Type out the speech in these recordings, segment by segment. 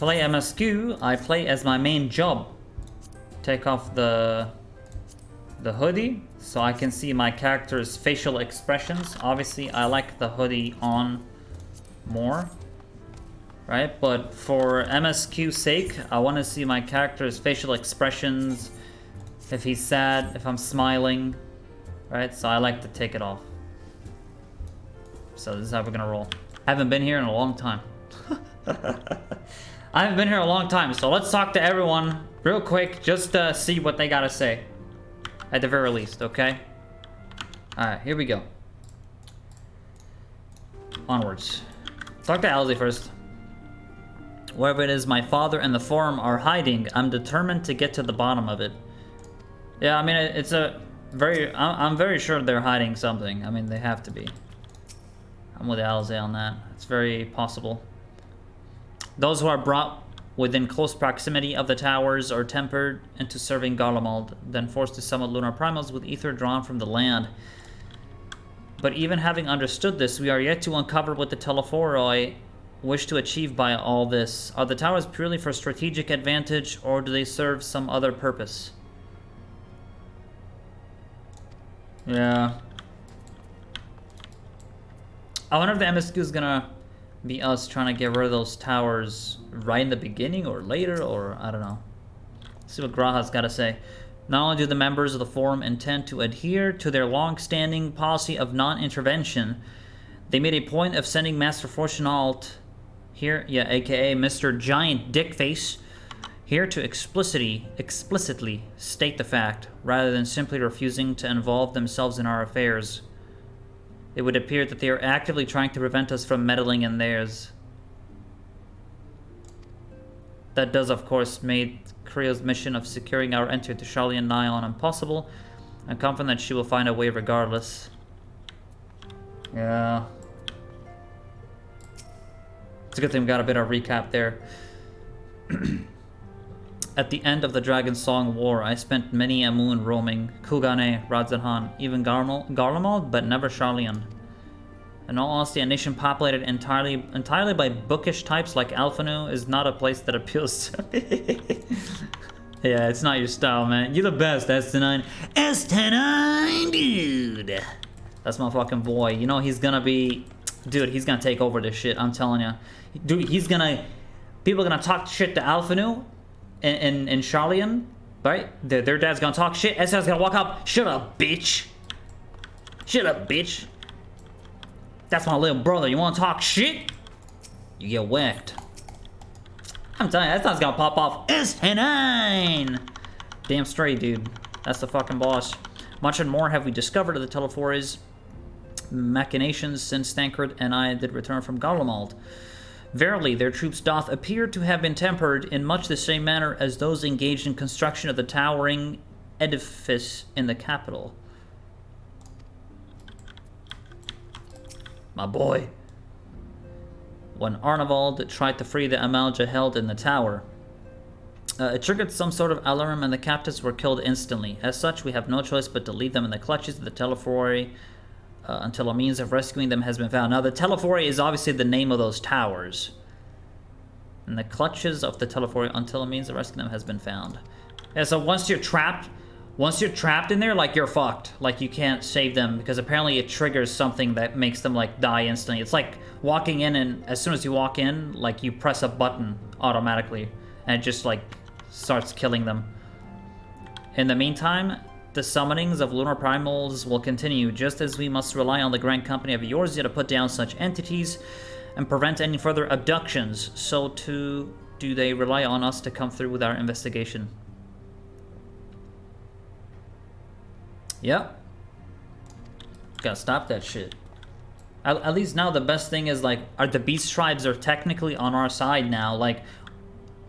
Play MSQ, I play as my main job. Take off the hoodie so I can see my character's facial expressions. Obviously, I like the hoodie on more, right? But for MSQ's sake, I want to see my character's facial expressions. If he's sad, if I'm smiling, right? So I like to take it off. So this is how we're gonna roll. I haven't been here in a long time. I haven't been here a long time, so let's talk to everyone real quick, just to see what they gotta say. At the very least, okay? Alright, here we go. Onwards. Talk to Alzi first. Wherever it is my father and the Forum are hiding, I'm determined to get to the bottom of it. Yeah, I mean, it's a very... I'm very sure they're hiding something. I mean, they have to be. I'm with Alzi on that. It's very possible. Those who are brought within close proximity of the towers are tempered into serving Garlemald, then forced to summon lunar primals with ether drawn from the land. But even having understood this, we are yet to uncover what the Telephoroi wish to achieve by all this. Are the towers purely for strategic advantage, or do they serve some other purpose? Yeah. I wonder if the MSQ is gonna be us trying to get rid of those towers right in the beginning or later, or I don't know. Let's see what Graha's got to say. Not only do the members of the Forum intend to adhere to their long-standing policy of non-intervention, they made a point of sending Master Fortunault here, yeah, aka Mr. Giant Dickface, here to explicitly state the fact, rather than simply refusing to involve themselves in our affairs. It would appear that they are actively trying to prevent us from meddling in theirs. That does, of course, make Krile's mission of securing our entry to Sharlayan nigh on impossible. I'm confident that she will find a way regardless. Yeah. It's a good thing we got a bit of recap there. At the end of the Dragon Song War, I spent many a moon roaming Kugane, Radzenhan, even Garlemald, but never Sharlayan. In all honesty, a nation populated entirely by bookish types like Alphanu is not a place that appeals to me. Yeah, it's not your style, man. You're the best, S9. S9, dude! That's my fucking boy. You know he's gonna be... Dude, he's gonna take over this shit, I'm telling you. Dude, he's gonna... People are gonna talk shit to Alphanu in Sharlayan, right? Their dad's gonna talk shit. S9's gonna walk up. Shut up, bitch. Shut up, bitch. That's my little brother. You wanna talk shit? You get whacked. I'm telling you, S9's gonna pop off. S9! Damn straight, dude. That's the fucking boss. Much and more have we discovered of the Telephor's machinations since Thancred and I did return from Garlemald. Verily, their troops doth appear to have been tempered in much the same manner as those engaged in construction of the towering edifice in the capital. My boy. When Arnavald tried to free the Amalja held in the tower, it triggered some sort of alarm and the captives were killed instantly. As such, we have no choice but to leave them in the clutches of the Telephoroi until a means of rescuing them has been found. Now, the Telephoroi is obviously the name of those towers. In the clutches of the Telephoroi until a means of rescuing them has been found. Yeah, so once you're trapped in there, like, you're fucked. Like, you can't save them because apparently it triggers something that makes them, like, die instantly. It's like walking in, and as soon as you walk in, like, you press a button automatically and it just, like, starts killing them. In the meantime, the summonings of lunar primals will continue, just as we must rely on the Grand Company of Eorzea to put down such entities and prevent any further abductions. So too do they rely on us to come through with our investigation. Yep. Gotta stop that shit. At least now the best thing is, like, the beast tribes are technically on our side now. Like,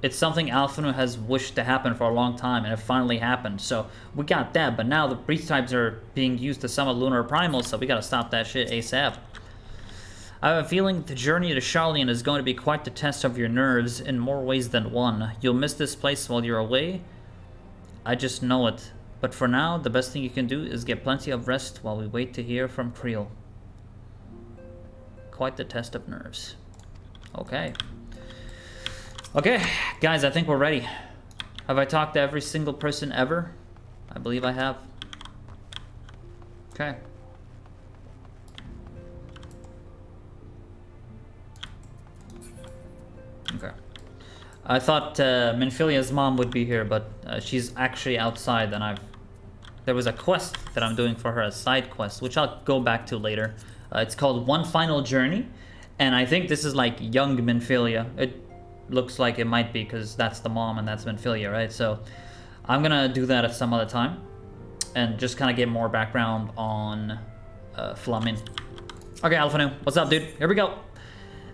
it's something Alphanu has wished to happen for a long time, and it finally happened. So we got that, but now the beast types are being used to summon lunar primals, so we gotta stop that shit ASAP. I have a feeling the journey to Sharlayan is going to be quite the test of your nerves in more ways than one. You'll miss this place while you're away. I just know it. But for now, the best thing you can do is get plenty of rest while we wait to hear from Krile. Quite the test of nerves. Okay. Okay, guys, I think we're ready. Have I talked to every single person ever? I believe I have. Okay. Okay. I thought Minfilia's mom would be here, but she's actually outside, and there was a quest that I'm doing for her, a side quest, which I'll go back to later. It's called One Final Journey, and I think this is like young Minfilia. It looks like it might be, because that's the mom and that's Minfilia, right? So I'm gonna do that at some other time, and just kind of get more background on Flamin. Okay, Alphanu, what's up, dude? Here we go.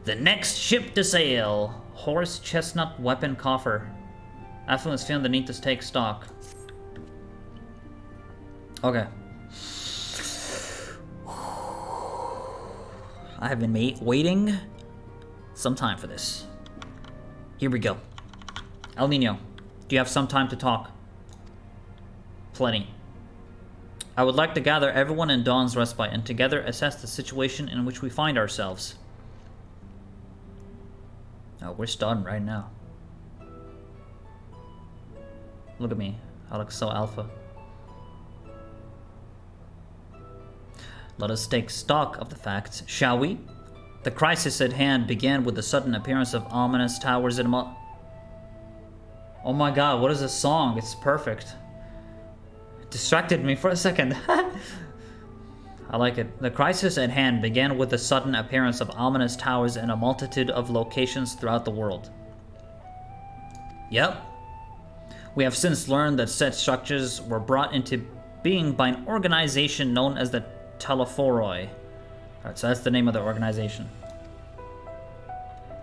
The next ship to sail. Horse chestnut weapon coffer. Alphanu is feeling the need to take stock. Okay. I have been waiting some time for this. Here we go. Alninio, do you have some time to talk? Plenty. I would like to gather everyone in Dawn's Respite and together assess the situation in which we find ourselves. Oh, we're starting right now. Look at me. I look so alpha. Let us take stock of the facts, shall we? The crisis at hand began with the sudden appearance of ominous towers in a Oh my god, what is this song? It's perfect. It distracted me for a second. I like it. The crisis at hand began with the sudden appearance of ominous towers in a multitude of locations throughout the world. Yep. We have since learned that said structures were brought into being by an organization known as the Telephoroi. Alright, so that's the name of the organization.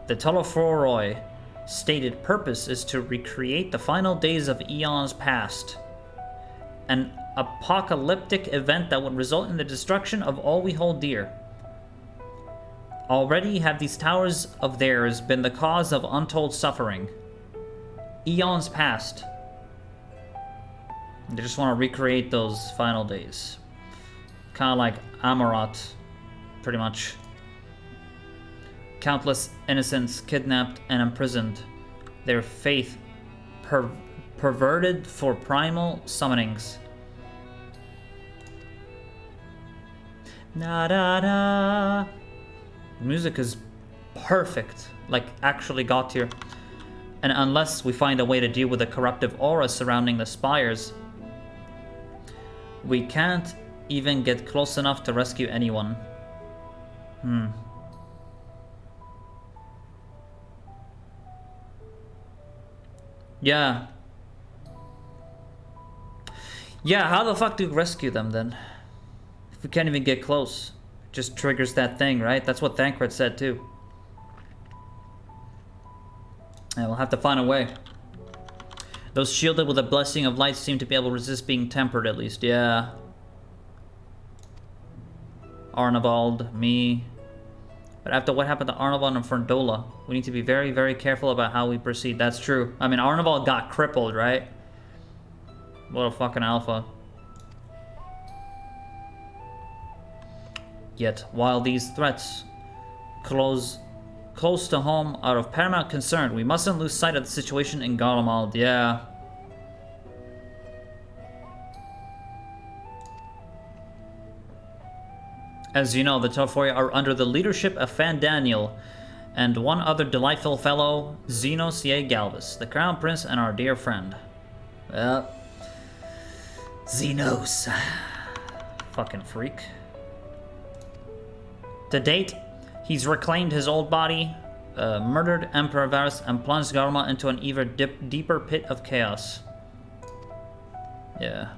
The Telephoroi stated purpose is to recreate the final days of eons past. An apocalyptic event that would result in the destruction of all we hold dear. Already have these towers of theirs been the cause of untold suffering. Eons past. They just want to recreate those final days. Kind of like Amarat, pretty much. Countless innocents kidnapped and imprisoned. Their faith perverted for primal summonings. Na da da. Music is perfect, like actually got here. And unless we find a way to deal with the corruptive aura surrounding the spires, we can't even get close enough to rescue anyone. Yeah. Yeah, how the fuck do you rescue them then? If we can't even get close. It just triggers that thing, right? That's what Thancred said too. And we'll have to find a way. Those shielded with a blessing of light seem to be able to resist being tempered at least, yeah. Arnavald, me. But after what happened to Arnavald and Ferndola, we need to be very, very careful about how we proceed. That's true. I mean, Arnavald got crippled, right? What a fucking alpha. Yet, while these threats close to home are of paramount concern, we mustn't lose sight of the situation in Garlemald. Yeah. As you know, the Telfori are under the leadership of Fan Daniel and one other delightful fellow, Xenos Ye Galvis, the Crown Prince and our dear friend. Well, Xenos. Fucking freak. To date, he's reclaimed his old body, murdered Emperor Varus, and plunged Garma into an even deeper pit of chaos. Yeah.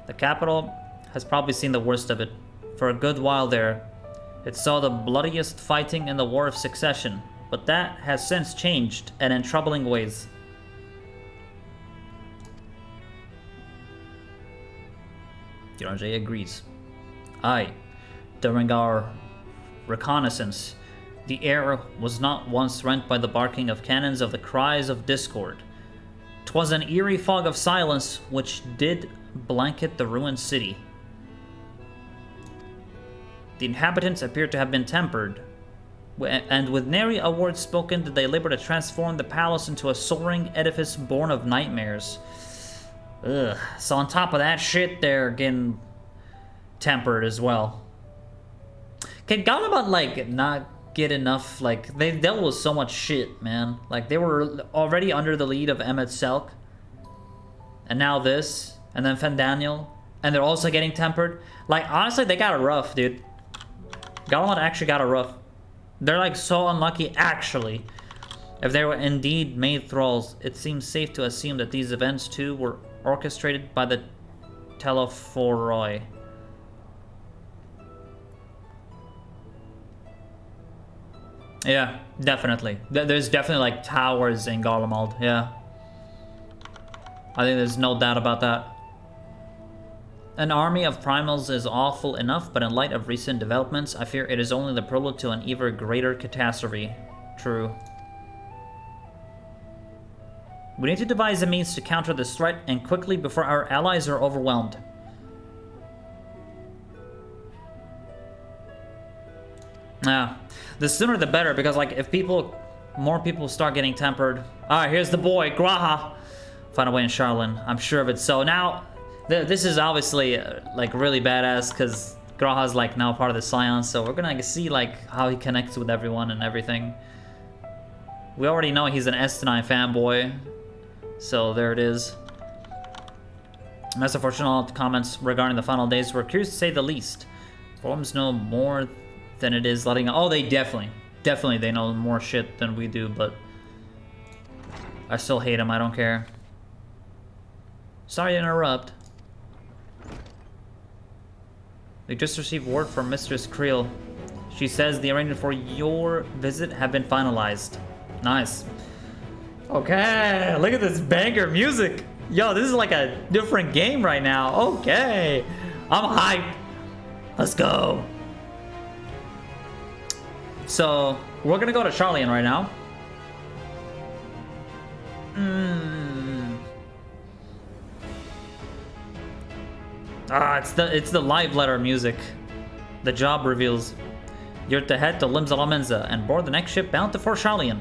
The capital has probably seen the worst of it. For a good while there, it saw the bloodiest fighting in the War of Succession, but that has since changed, and in troubling ways. Diranjay agrees. Aye, during our reconnaissance, the air was not once rent by the barking of cannons of the cries of discord. 'Twas an eerie fog of silence which did blanket the ruined city. The inhabitants appeared to have been tempered, And with nary a word spoken did they labor to transform the palace into a soaring edifice born of nightmares. Ugh. So on top of that shit, they're getting tempered as well. Can Galamad, like, not get enough? Like, they dealt with so much shit, man. Like, they were already under the lead of Selk. And now this. And then Fendaniel. And they're also getting tempered. Like, honestly, they got it rough, dude. Galamad actually got it rough. They're, like, so unlucky, actually. If they were indeed made thralls, it seems safe to assume that these events, too, were orchestrated by the Telephoroi. Yeah, definitely. There's definitely, like, towers in Garlemald, yeah. I think there's no doubt about that. An army of primals is awful enough, but in light of recent developments, I fear it is only the prelude to an even greater catastrophe. True. We need to devise a means to counter this threat, and quickly before our allies are overwhelmed. Yeah, the sooner the better, because like if more people start getting tempered. Alright, here's the boy, Graha. Find a way in Sharlayan, I'm sure of it. So now, this is obviously like really badass, because Graha's like now part of the Scions, so we're gonna see like how he connects with everyone and everything. We already know he's an S9 fanboy, so there it is. Master Fortunal comments regarding the final days were curious to say the least. Forums know more than it is letting... Oh, they definitely they know more shit than we do, but I still hate him, I don't care. Sorry to interrupt. We just received word from Mistress Krile. She says the arrangements for your visit have been finalized. Nice. Okay, look at this banger music. Yo, this is like a different game right now. Okay. I'm hyped. Let's go. So, we're gonna go to Sharlayan right now. It's the live letter music. The job reveals. You're to head to Limsa Lamenza and board the next ship bound to Fort Sharlayan.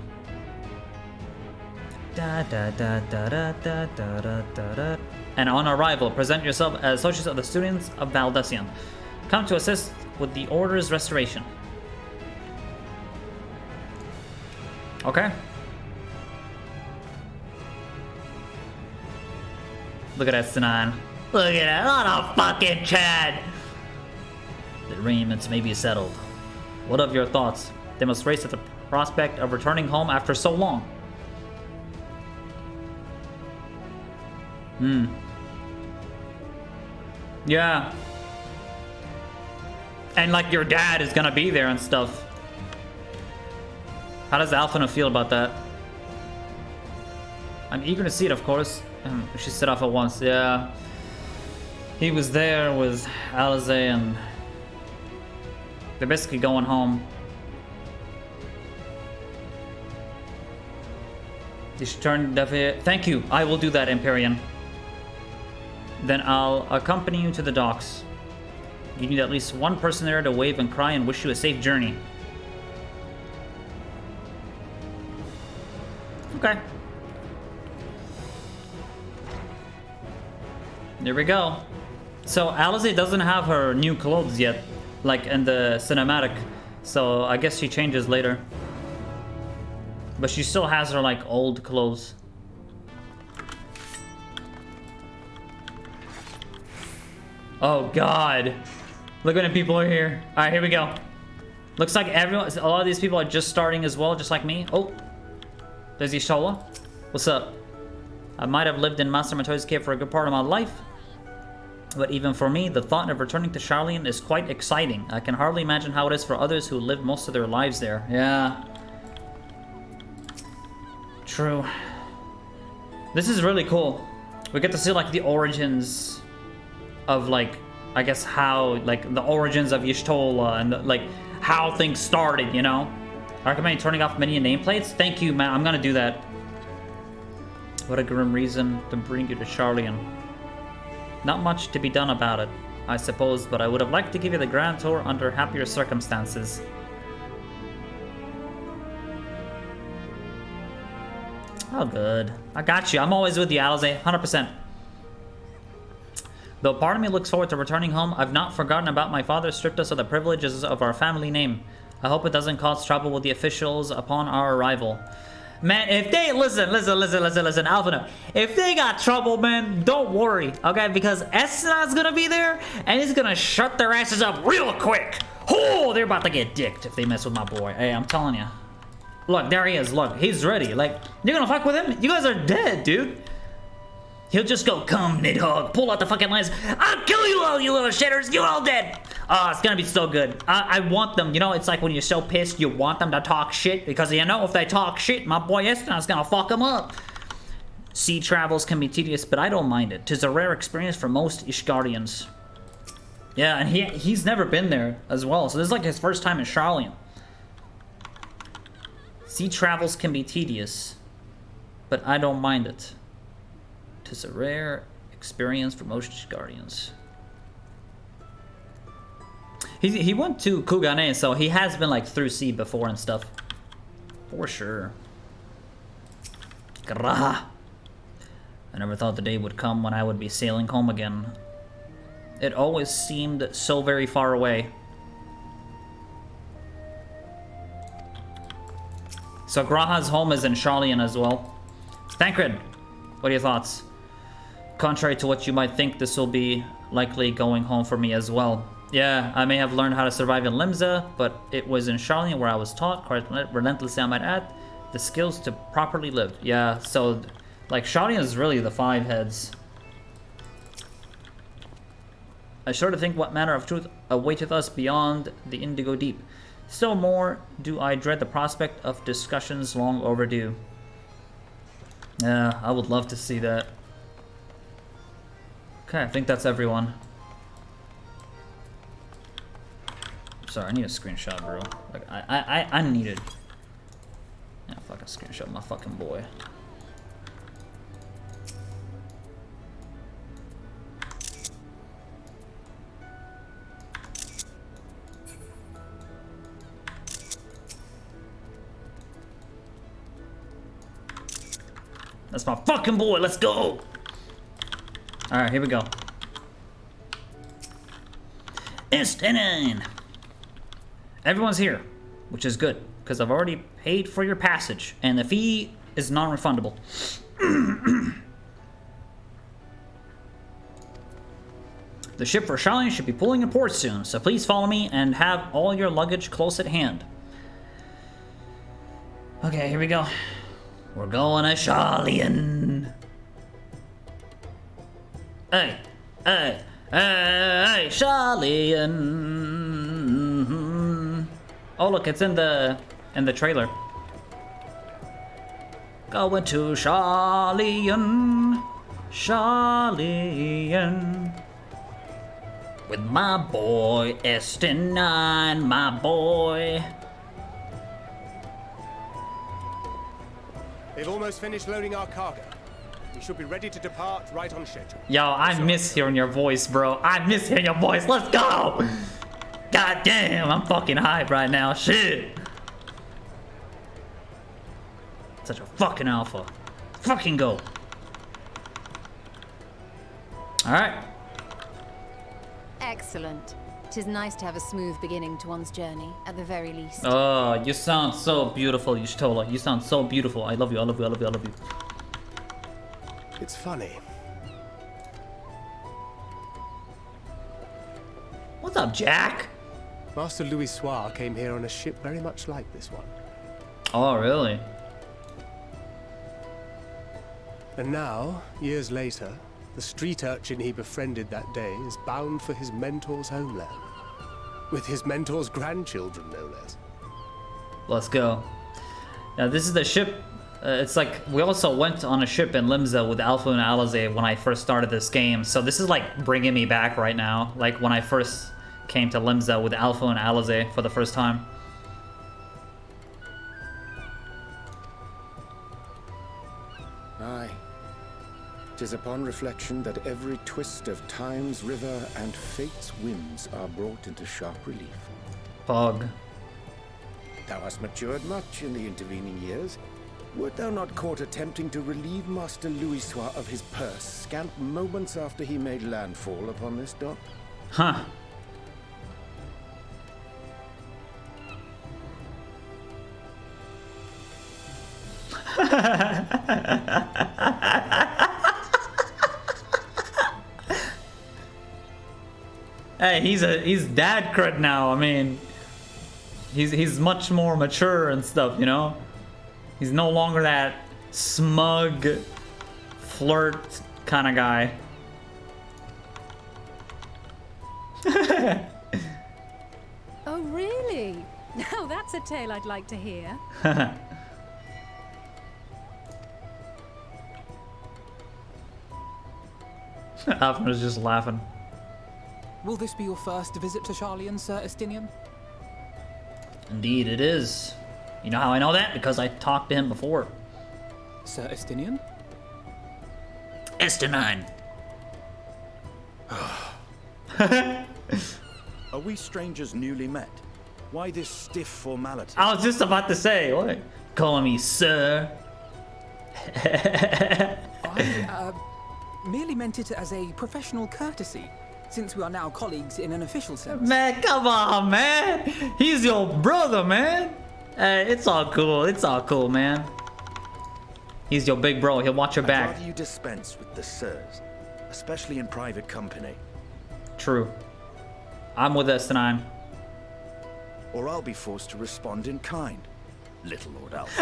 And on arrival, present yourself as associates of the students of Valdesian. Come to assist with the Order's restoration. Okay. Look at that, Sinan. Look at that. What a fucking Chad. The arrangements may be settled. What of your thoughts? They must race at the prospect of returning home after so long. Yeah. And like your dad is gonna be there and stuff. How does Alphina feel about that? I'm eager to see it, of course. She set off at once. Yeah. He was there with Alize and they're basically going home. You should turn definitely. Thank you. I will do that, Empyrean. Then I'll accompany you to the docks. You need at least one person there to wave and cry and wish you a safe journey. Okay. There we go. So Alize doesn't have her new clothes yet, like in the cinematic. So I guess she changes later. But she still has her like old clothes. Oh god. Look how many people are here. Alright, here we go. Looks like everyone, a lot of these people are just starting as well, just like me. Oh. There's Ishola. What's up? I might have lived in Master Matoi's cave for a good part of my life. But even for me, the thought of returning to Sharlayan is quite exciting. I can hardly imagine how it is for others who live most of their lives there. Yeah. True. This is really cool. We get to see like the origins of like, I guess how, like the origins of Y'shtola and the, like how things started, you know? I recommend turning off menu nameplates. Thank you, man. I'm gonna do that. What a grim reason to bring you to Sharlayan. Not much to be done about it, I suppose, but I would have liked to give you the grand tour under happier circumstances. Oh, good. I got you. I'm always with you, Alize. 100%. Though part of me looks forward to returning home, I've not forgotten about my father stripped us of the privileges of our family name. I hope it doesn't cause trouble with the officials upon our arrival. Man, if they... Listen, Alvino. If they got trouble, man, don't worry, okay? Because Esna's gonna be there, and he's gonna shut their asses up real quick. Oh, they're about to get dicked if they mess with my boy. Hey, I'm telling you. Look, there he is. Look, he's ready. Like, you're gonna fuck with him? You guys are dead, dude. He'll just go, come, Nidhogg, pull out the fucking lens. I'll kill you all, you little shitters. You're all dead. Oh, it's gonna be so good. I want them. You know, it's like when you're so pissed, you want them to talk shit. Because you know, if they talk shit, my boy Esna's gonna fuck them up. Sea travels can be tedious, but I don't mind it. 'Tis a rare experience for most Ishgarians. Yeah, and he's never been there as well. So this is like his first time in Sharlayan. Sea travels can be tedious, but I don't mind it. 'Tis a rare experience for most guardians. He went to Kugane, so he has been like through sea before and stuff. For sure. Grah. I never thought the day would come when I would be sailing home again. It always seemed so very far away. So Graha's home is in Sharlayan as well. Thancred, what are your thoughts? Contrary to what you might think, this will be likely going home for me as well. Yeah, I may have learned how to survive in Limsa, but it was in Sharlayan where I was taught, quite relentlessly I might add, the skills to properly live. Yeah, so like Sharlayan is really the 5 heads. I sort of think what manner of truth awaiteth us beyond the Indigo Deep. Still more do I dread the prospect of discussions long overdue. Yeah, I would love to see that. Okay, I think that's everyone. Sorry, I need a screenshot, bro. Like, I need it. Yeah, fucking screenshot my fucking boy. That's my fucking boy, let's go! Alright, here we go. Instant. Everyone's here, which is good, because I've already paid for your passage, and the fee is non-refundable. The ship for Sharlayan should be pulling in port soon, so please follow me and have all your luggage close at hand. Okay, here we go. We're going to Sharlayan. Hey, hey, hey, Sharlayan. Oh look, it's in the trailer. Going to Sharlayan, Sharlayan. With my boy Estin9, my boy. They've almost finished loading our cargo. We should be ready to depart right on schedule. Yo, I miss hearing your voice, bro. I miss hearing your voice. Let's go! God damn, I'm fucking hyped right now. Shit. Such a fucking alpha. Fucking go. Alright. Excellent. 'Tis nice to have a smooth beginning to one's journey, at the very least. Oh, you sound so beautiful, Y'shtola. You sound so beautiful. I love you, I love you, I love you, I love you. It's funny. What's up, Jack? Master Louis Soir came here on a ship very much like this one. Oh, really? And now, years later, the street urchin he befriended that day is bound for his mentor's homeland. With his mentor's grandchildren, no less. Let's go. Now, this is the ship. It's like, we also went on a ship in Limsa with Alpha and Alize when I first started this game. So this is like bringing me back right now. Like when I first came to Limsa with Alpha and Alize for the first time. Aye. 'Tis upon reflection that every twist of time's river and fate's whims are brought into sharp relief. Pog. Thou hast matured much in the intervening years. Wert thou not caught attempting to relieve Master Louisois of his purse scant moments after he made landfall upon this dock? Huh. Hey, he's dad cred now. I mean, he's much more mature and stuff, you know? He's no longer that smug flirt kind of guy. Oh, really? Now that's a tale I'd like to hear. Afner's just laughing. Will this be your first visit to Sharlayan, Sir Estinian? Indeed it is. You know how I know that? Because I talked to him before. Sir Estinian? Estinine. Are we strangers newly met? Why this stiff formality? I was just about to say, what? Calling me sir. I merely meant it as a professional courtesy, since we are now colleagues in an official sense. Man, come on, man. He's your brother, man. Hey, it's all cool. It's all cool, man. He's your big bro. He'll watch your back. I'd rather you dispense with the sirs, especially in private company. True. I'm with Estinine. Or I'll be forced to respond in kind, little Lord Alf.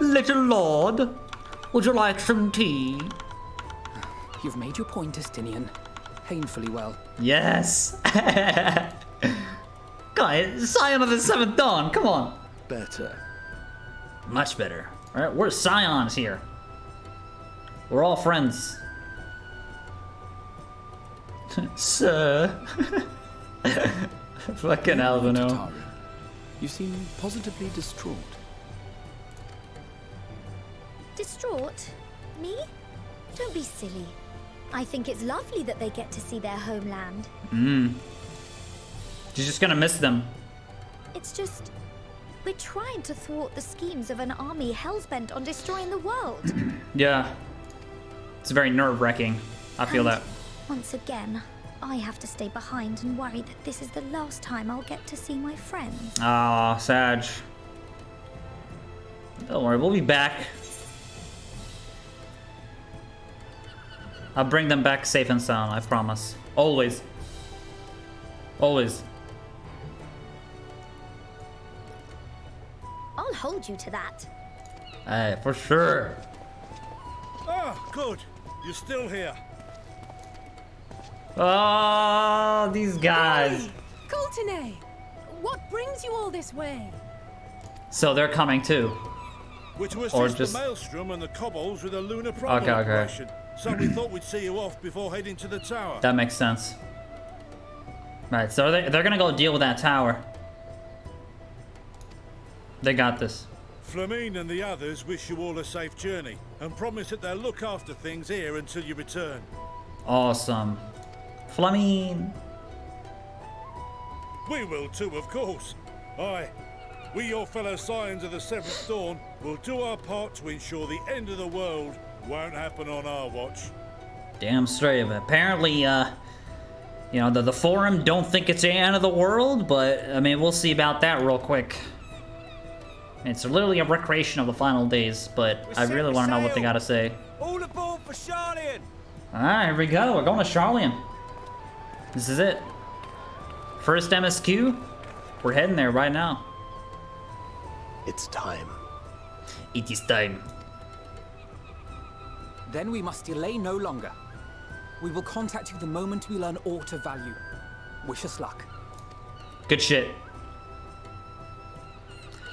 Little Lord, would you like some tea? You've made your point, Estinian. Painfully well. Yes. Guys, Scion of the Seventh Dawn, come on. Better. Much better. Alright, we're Scions here. We're all friends. Sir. Fucking Alninio. Taru, you seem positively distraught. Distraught? Me? Don't be silly. I think it's lovely that they get to see their homeland. She's just gonna miss them. It's just... we're trying to thwart the schemes of an army hellbent on destroying the world. Yeah. It's very nerve-wracking. I feel that. Once again, I have to stay behind and worry that this is the last time I'll get to see my friends. Ah, Sag. Don't worry, we'll be back. I'll bring them back safe and sound, I promise. Always. Always. I'll hold you to that. Hey, for sure. Ah, good. You're still here. Oh, these guys. Coulternay, what brings you all this way? So they're coming too. Which was Or just just- the Maelstrom and the Kobolds with a lunar problem Okay. operation. So we thought we'd see you off before heading to the tower. That makes sense. Right, so they're gonna go deal with that tower. They got this. Flamine and the others wish you all a safe journey and promise that they'll look after things here until you return. Awesome. Flamine. We will too, of course. Aye. We, your fellow Scions of the Seventh Dawn, will do our part to ensure the end of the world won't happen on our watch. Damn straight. But apparently, you know, the Forum don't think it's the end of the world, but, I mean, we'll see about that real quick. It's literally a recreation of the final days, but I really want to know what they gotta say. All aboard for Sharlayan! Alright, here we go. We're going to Sharlayan. This is it. First MSQ. We're heading there right now. It's time. It is time. Then we must delay no longer. We will contact you the moment we learn aught of value. Wish us luck. Good shit.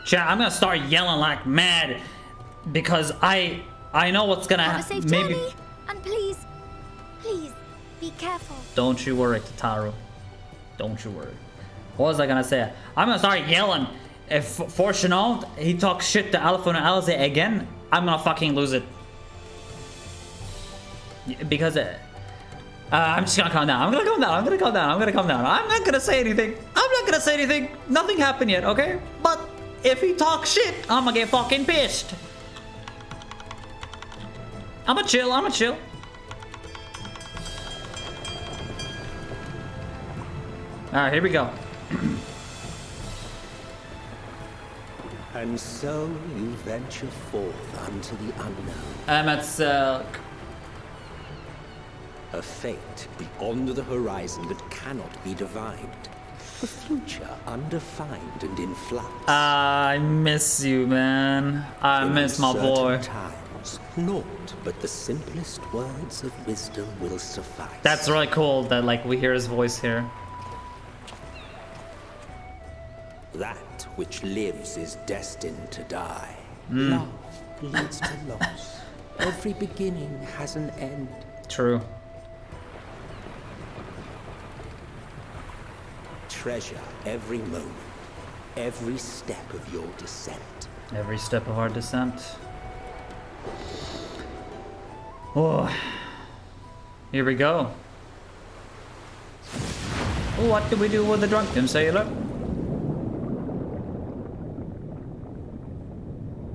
Chat, I'm gonna start yelling like mad because I know what's gonna Have a safe maybe. journey, and please, please, be careful. Don't you worry, Tataru. Don't you worry. What was I gonna say? I'm gonna start yelling. If for Chenault, he talks shit to Alpha and Alice again, I'm gonna fucking lose it. Because I'm just gonna calm down. I'm gonna calm down. I'm gonna calm down. I'm gonna calm down. I'm not gonna say anything. I'm not gonna say anything. Nothing happened yet, okay? But if he talks shit, I'm gonna get fucking pissed. I'ma chill. I'ma chill. Alright, here we go. And so you venture forth unto the unknown. MSQ. A fate beyond the horizon that cannot be divined. A future undefined and in flux. I miss you, man. I miss my boy. Times, naught but the simplest words of wisdom will suffice. That's really cool that like we hear his voice here. That which lives is destined to die. Love leads to loss. Every beginning has an end. True. Treasure every moment, every step of your descent. Every step of our descent. Oh, here we go. What do we do with the drunken sailor?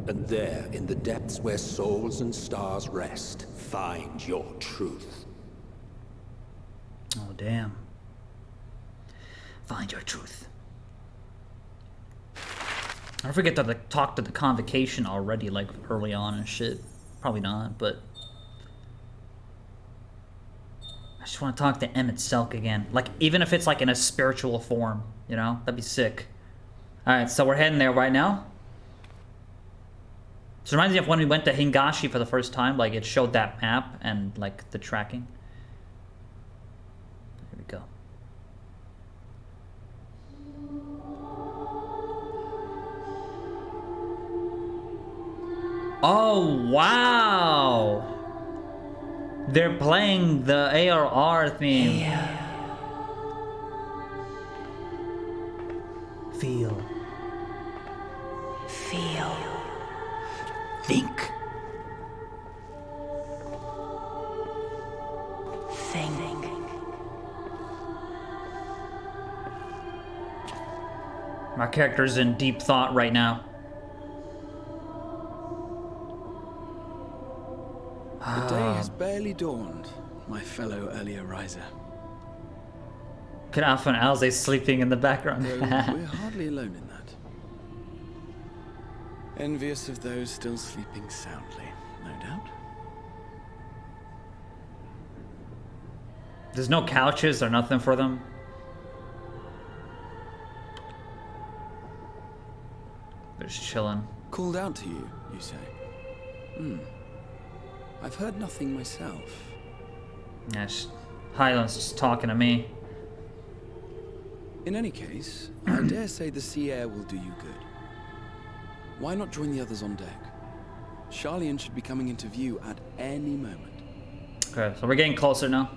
And there, in the depths where souls and stars rest, find your truth. Oh, damn. Find your truth. I forget to talk to the convocation already, like early on and shit. Probably not, but I just want to talk to Emmett Selk again. Like, even if it's like in a spiritual form, you know? That'd be sick. Alright, so we're heading there right now. This reminds me of when we went to Hingashi for the first time. Like, it showed that map and, like, the tracking. Here we go. Oh, wow! They're playing the ARR theme. Feel. Feel. Think. Think. My character's in deep thought right now. The day has barely dawned, my fellow earlier riser. Could Alpha and Alze sleeping in the background. Though we're hardly alone in that. Envious of those still sleeping soundly, no doubt. There's no couches or nothing for them. They're just chilling. Called out to you, you say? I've heard nothing myself. Yeah, Hydalyen's just talking to me. In any case, I dare say the sea air will do you good. Why not join the others on deck? Sharlayan should be coming into view at any moment. Okay, so we're getting closer now.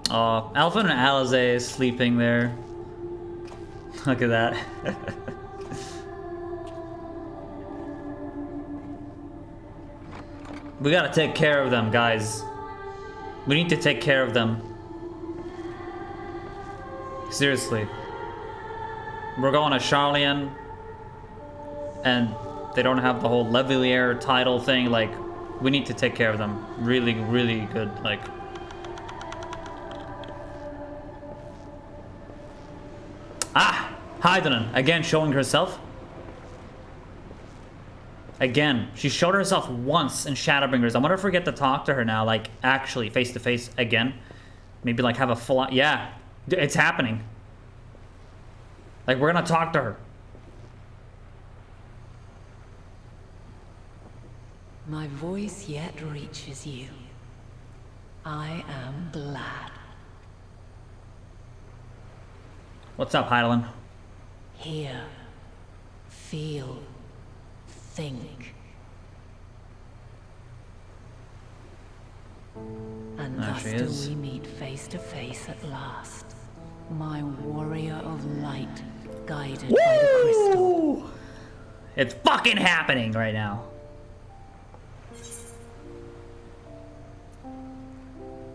Alpha and Alize is sleeping there. Look at that. We gotta take care of them, guys. We need to take care of them. Seriously. We're going to Sharlayan, and they don't have the whole Leveilleur title thing. Like, we need to take care of them. Really, really good. Like, Hydalyen again showing herself. Again, she showed herself once in Shadowbringers. I wonder if we get to talk to her now, like actually face to face again. Maybe like have a full. Yeah, it's happening. Like, we're gonna talk to her. My voice yet reaches you. I am glad. What's up, Hydalyen? Hear, feel, think. And There thus she do is. we meet face to face at last. My warrior of light, guided by the crystal. It's fucking happening right now.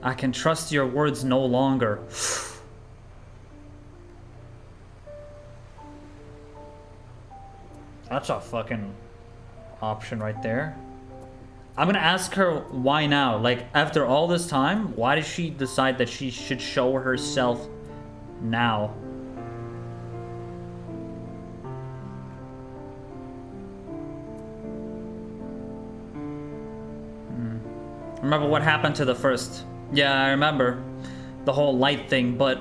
I can trust your words no longer. That's a fucking option right there. I'm gonna ask her why now. Like, after all this time, why did she decide that she should show herself now? Remember what happened to the first? Yeah, I remember the whole light thing, but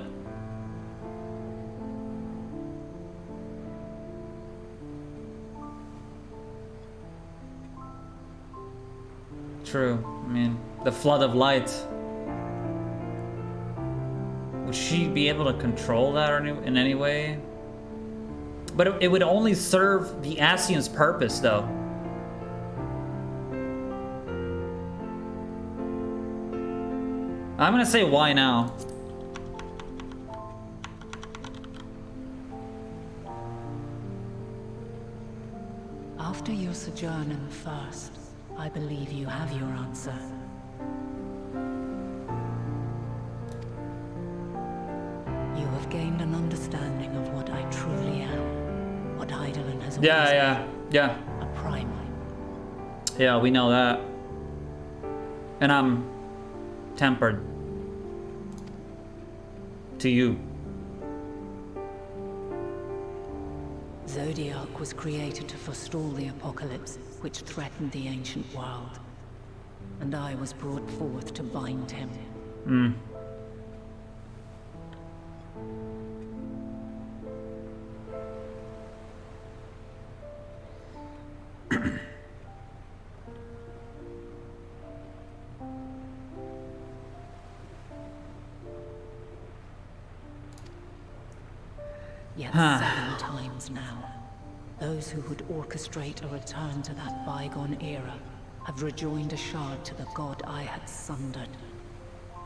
true. I mean, the flood of light. Would she be able to control that or in any way? But it would only serve the Ascian's purpose, though. I'm gonna say why now. After your sojourn in the First, I believe you have your answer. You have gained an understanding of what I truly am. What Hydalyen has always Yeah. a primal. Yeah, we know that. And I'm tempered to you. Zodiac was created to forestall the apocalypse which threatened the ancient world. And I was brought forth to bind him. Yet 7 times now, those who would orchestrate a return to that bygone era have rejoined a shard to the god I had sundered.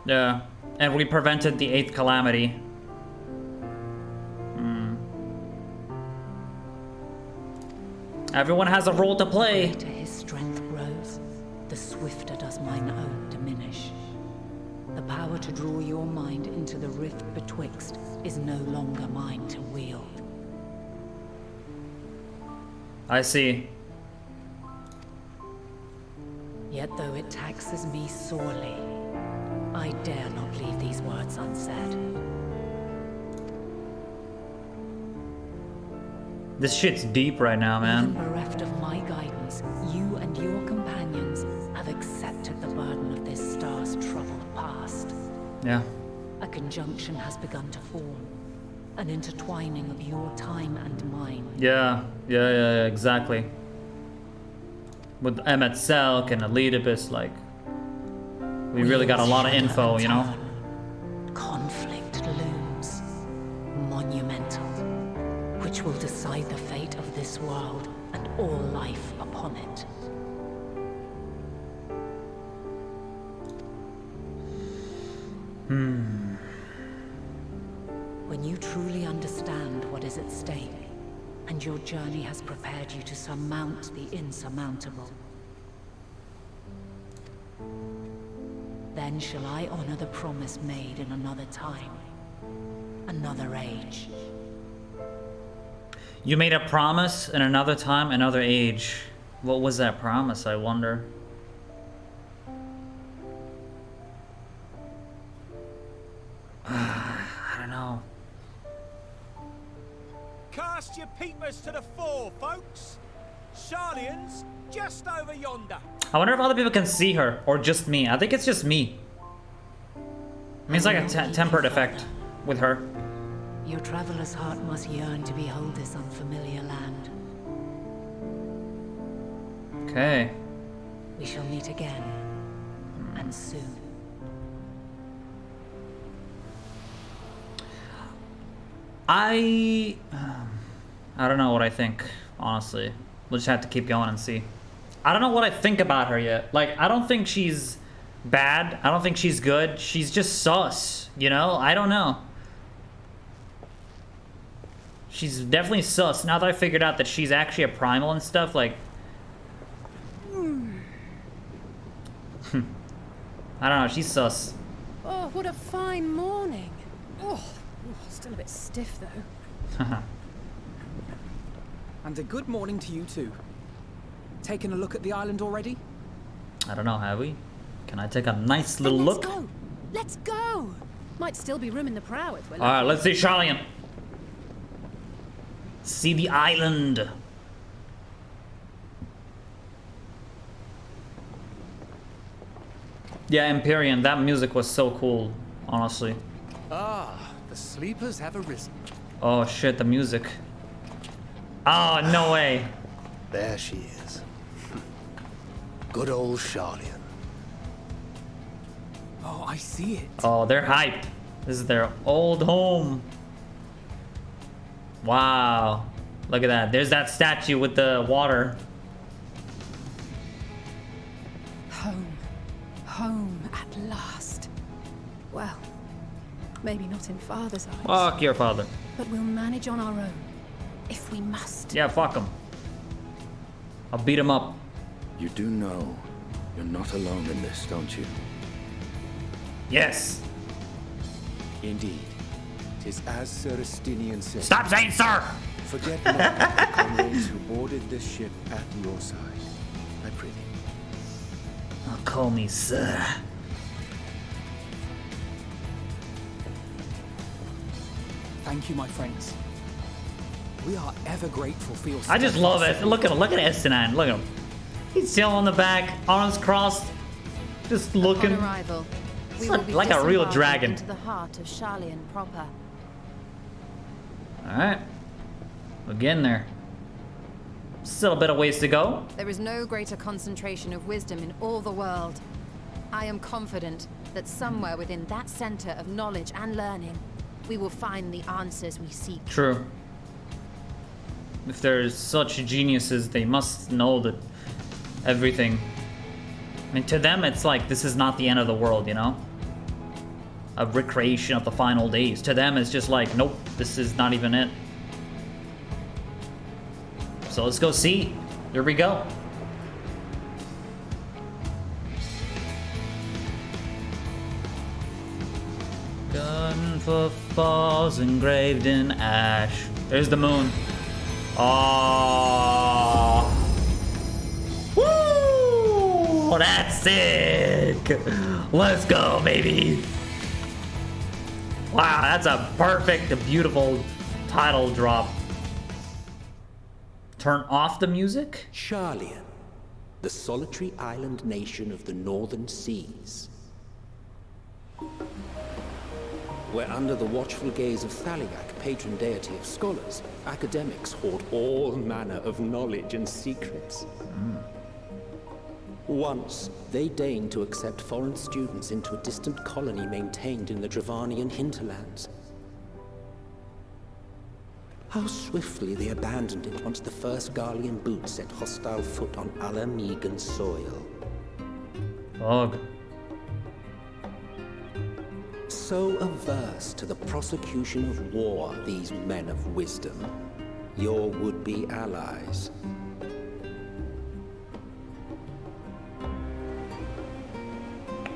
Yeah, and we prevented the 8th calamity. Everyone has a role to play. The greater his strength grows, the swifter does mine own diminish. The power to draw your mind into the rift betwixt is no longer mine to wield. I see. Yet though it taxes me sorely, I dare not leave these words unsaid. This shit's deep right now, man. Even bereft of my guidance, you and your companions have accepted the burden of this star's troubled past. Yeah. A conjunction has begun to form, an intertwining of your time and mine. Yeah, exactly. With Emmet Selk and Elidibus, like, we really got a lot of info, you know? Conflict looms, monumental, which will decide the fate of this world and all life upon it. When you truly understand what is at stake, and your journey has prepared you to surmount the insurmountable, then shall I honor the promise made in another time, another age. You made a promise in another time, another age. What was that promise, I wonder? I don't know. Cast your peepers to the fore, folks. Sharlayan's just over yonder. I wonder if other people can see her, or just me. I think it's just me. I mean, it's like a tempered effect with her. Your traveler's heart must yearn to behold this unfamiliar land. Okay. We shall meet again, and soon. I don't know what I think, honestly. We'll just have to keep going and see. I don't know what I think about her yet. Like, I don't think she's bad. I don't think she's good. She's just sus, you know? I don't know. She's definitely sus. Now that I figured out that she's actually a primal and stuff, like... I don't know, she's sus. what a fine morning. Oh, still a bit stiff though. And a good morning to you too. Taking a look at the island already? I don't know, have we? Can I take a nice little Then look? Go. Let's go. Might still be room in the prow if we're lucky. Alright, let's see Sharlayan. See the island. Yeah, Empyrean, that music was so cool, honestly. Ah, the sleepers have arisen. Oh shit, the music. Oh, no way. There she is. Good old Sharlayan. Oh, I see it. Oh, they're hyped. This is their old home. Wow. Look at that. There's that statue with the water. Home. Home at last. Well, maybe not in Father's eyes. Fuck your father. But we'll manage on our own. If we must. Yeah, fuck him. I'll beat him up. You do know you're not alone in this, don't you? Yes. Indeed. 'Tis as Sir Estinian said. Stop saying sir! Forget not the comrades who boarded this ship at your side. I prithee. Oh, call me sir. Thank you, my friends. We are ever grateful for your I just love it. Look at him. Look at Esteban. Look at him. He's chilling on the back, arms crossed, just looking. Upon arrival, we It's will be like a real disembarking dragon. into the heart of Sharlayan proper. Alright. We're getting there. Still a bit of ways to go. There is no greater concentration of wisdom in all the world. I am confident that somewhere within that center of knowledge and learning, we will find the answers we seek. True. If there's such geniuses, they must know that everything. I mean, to them, it's like this is not the end of the world, you know? A recreation of the final days. To them, it's just like, nope, this is not even it. So let's go see. Here we go. Gun for falls engraved in ash. There's the moon. Oh, woo! That's sick. Let's go, baby. Wow, that's a perfect, beautiful title drop. Turn off the music. Sharlayan, the solitary island nation of the northern seas. Where under the watchful gaze of Thaliak, patron deity of scholars, academics hoard all manner of knowledge and secrets. Once, they deigned to accept foreign students into a distant colony maintained in the Dravanian hinterlands. How swiftly they abandoned it once the first Garlean boot set hostile foot on Alninio soil. Ugh. So averse to the prosecution of war, these men of wisdom, your would-be allies.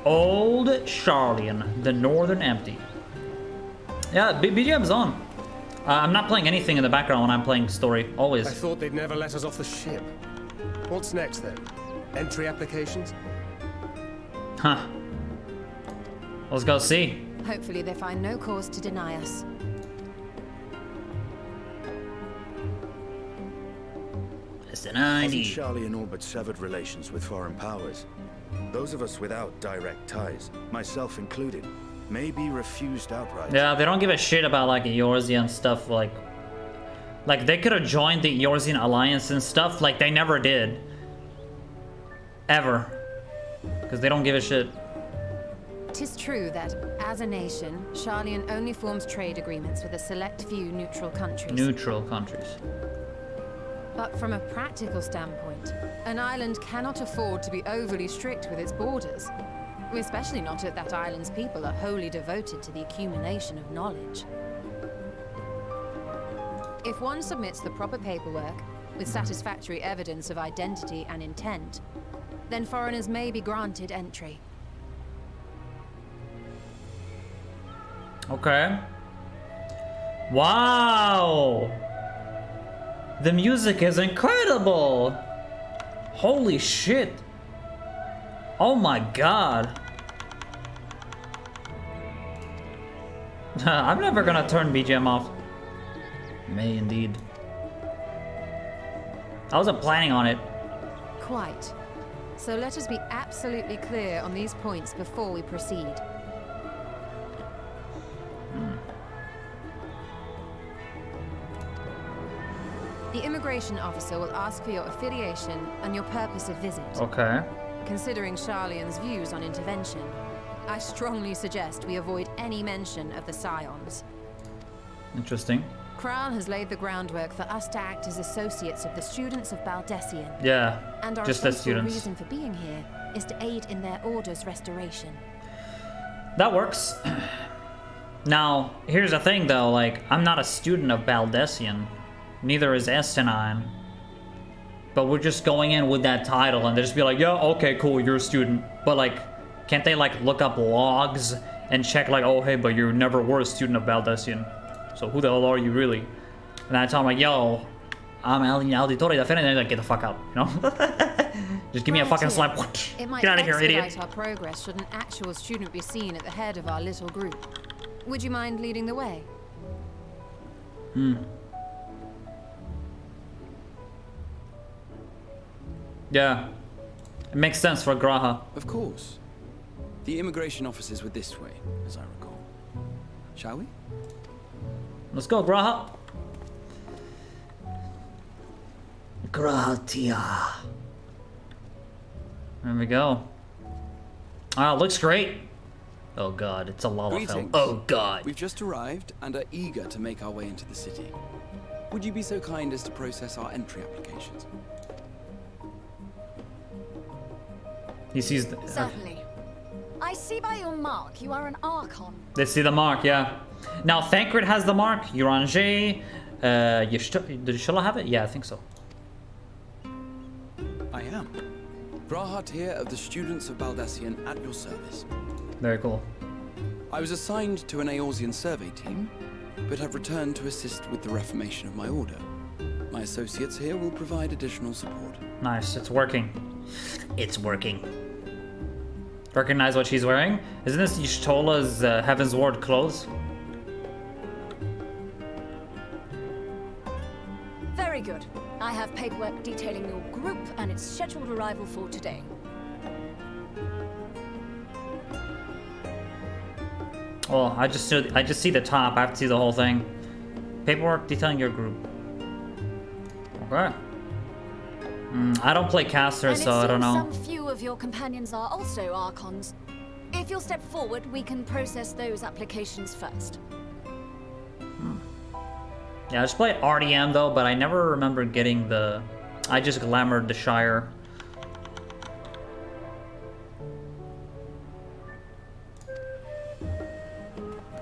Old Sharlayan, the Northern Empty. Yeah, BGM's on. I'm not playing anything in the background when I'm playing story, always. I thought they'd never let us off the ship. What's next then? Entry applications? Huh. Let's go see. Hopefully they find no cause to deny us. It's an Hasn't ID. Sharlayan all but severed relations with foreign powers? Those of us without direct ties, myself included, may be refused outright. Yeah, they don't give a shit about like Eorzean stuff. Like they could have joined the Eorzean alliance and stuff. Like they never did, ever, because they don't give a shit. 'Tis true that, as a nation, Sharlayan only forms trade agreements with a select few neutral countries. Neutral countries. But from a practical standpoint, an island cannot afford to be overly strict with its borders. Especially not if that island's people are wholly devoted to the accumulation of knowledge. If one submits the proper paperwork, with satisfactory evidence of identity and intent, then foreigners may be granted entry. Okay. Wow! The music is incredible! Holy shit! Oh my god! I'm never gonna turn BGM off. May indeed. I wasn't planning on it. Quite. So let us be absolutely clear on these points before we proceed. The immigration officer will ask for your affiliation and your purpose of visit. Okay. Considering Sharlayan's views on intervention, I strongly suggest we avoid any mention of the Scions. Interesting. Krile has laid the groundwork for us to act as associates of the students of Baldessian. Yeah, and our just as central students. reason for being here is to aid in their order's restoration. That works. Now, here's the thing though, like, I'm not a student of Baldessian. Neither is Estinine. But we're just going in with that title and they just be like, yeah, okay, cool, you're a student. But like, can't they like look up logs and check like, oh hey, but you never were a student of Baldessian. So who the hell are you really? And I tell them like, yo, I'm Auditore da Fene, and they're like, get the fuck out, you know? Just give me a fucking slap. It might Get out of here, idiot. expedite our progress should an actual student be seen at the head of our little group. Would you mind leading the way? Yeah. It makes sense for Graha. Of course. The immigration officers were this way, as I recall. Shall we? Let's go, Graha. Gratia. There we go. Ah, looks great. Oh god, it's a Lalafell. Greetings. Oh god. We've just arrived and are eager to make our way into the city. Would you be so kind as to process our entry applications? He sees the... Certainly. I see by your mark you are an Archon. They see the mark, yeah. Now, Thancred has the mark. Uranger. Did Yshtola have it? Yeah, I think so. I am. Grahat here of the students of Baldessian at your service. Very cool. I was assigned to an Eorzean survey team, but have returned to assist with the reformation of my order. My associates here will provide additional support. Nice, it's working. It's working. Recognize what she's wearing? Isn't this Yshtola's Heaven's Ward clothes? Very good. I have paperwork detailing your group and its scheduled arrival for today. Oh, I just see the top. I have to see the whole thing. Paperwork detailing your group. Okay. I don't play caster, so I don't know. Some few of your companions are also Archons. If you'll step forward, we can process those applications first. Yeah, I just play RDM though, but I never remember getting the... I just glamoured the Shire.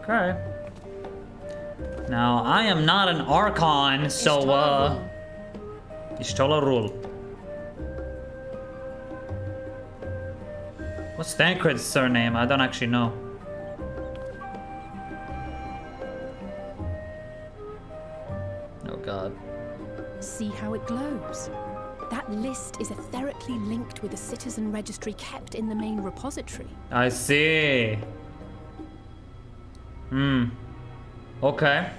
Okay. Now, I am not an Archon, so, Ishtola rule. What's Thancred's surname? I don't actually know. Oh god. See how it glows? That list is etherically linked with a citizen registry kept in the main repository. I see. Okay.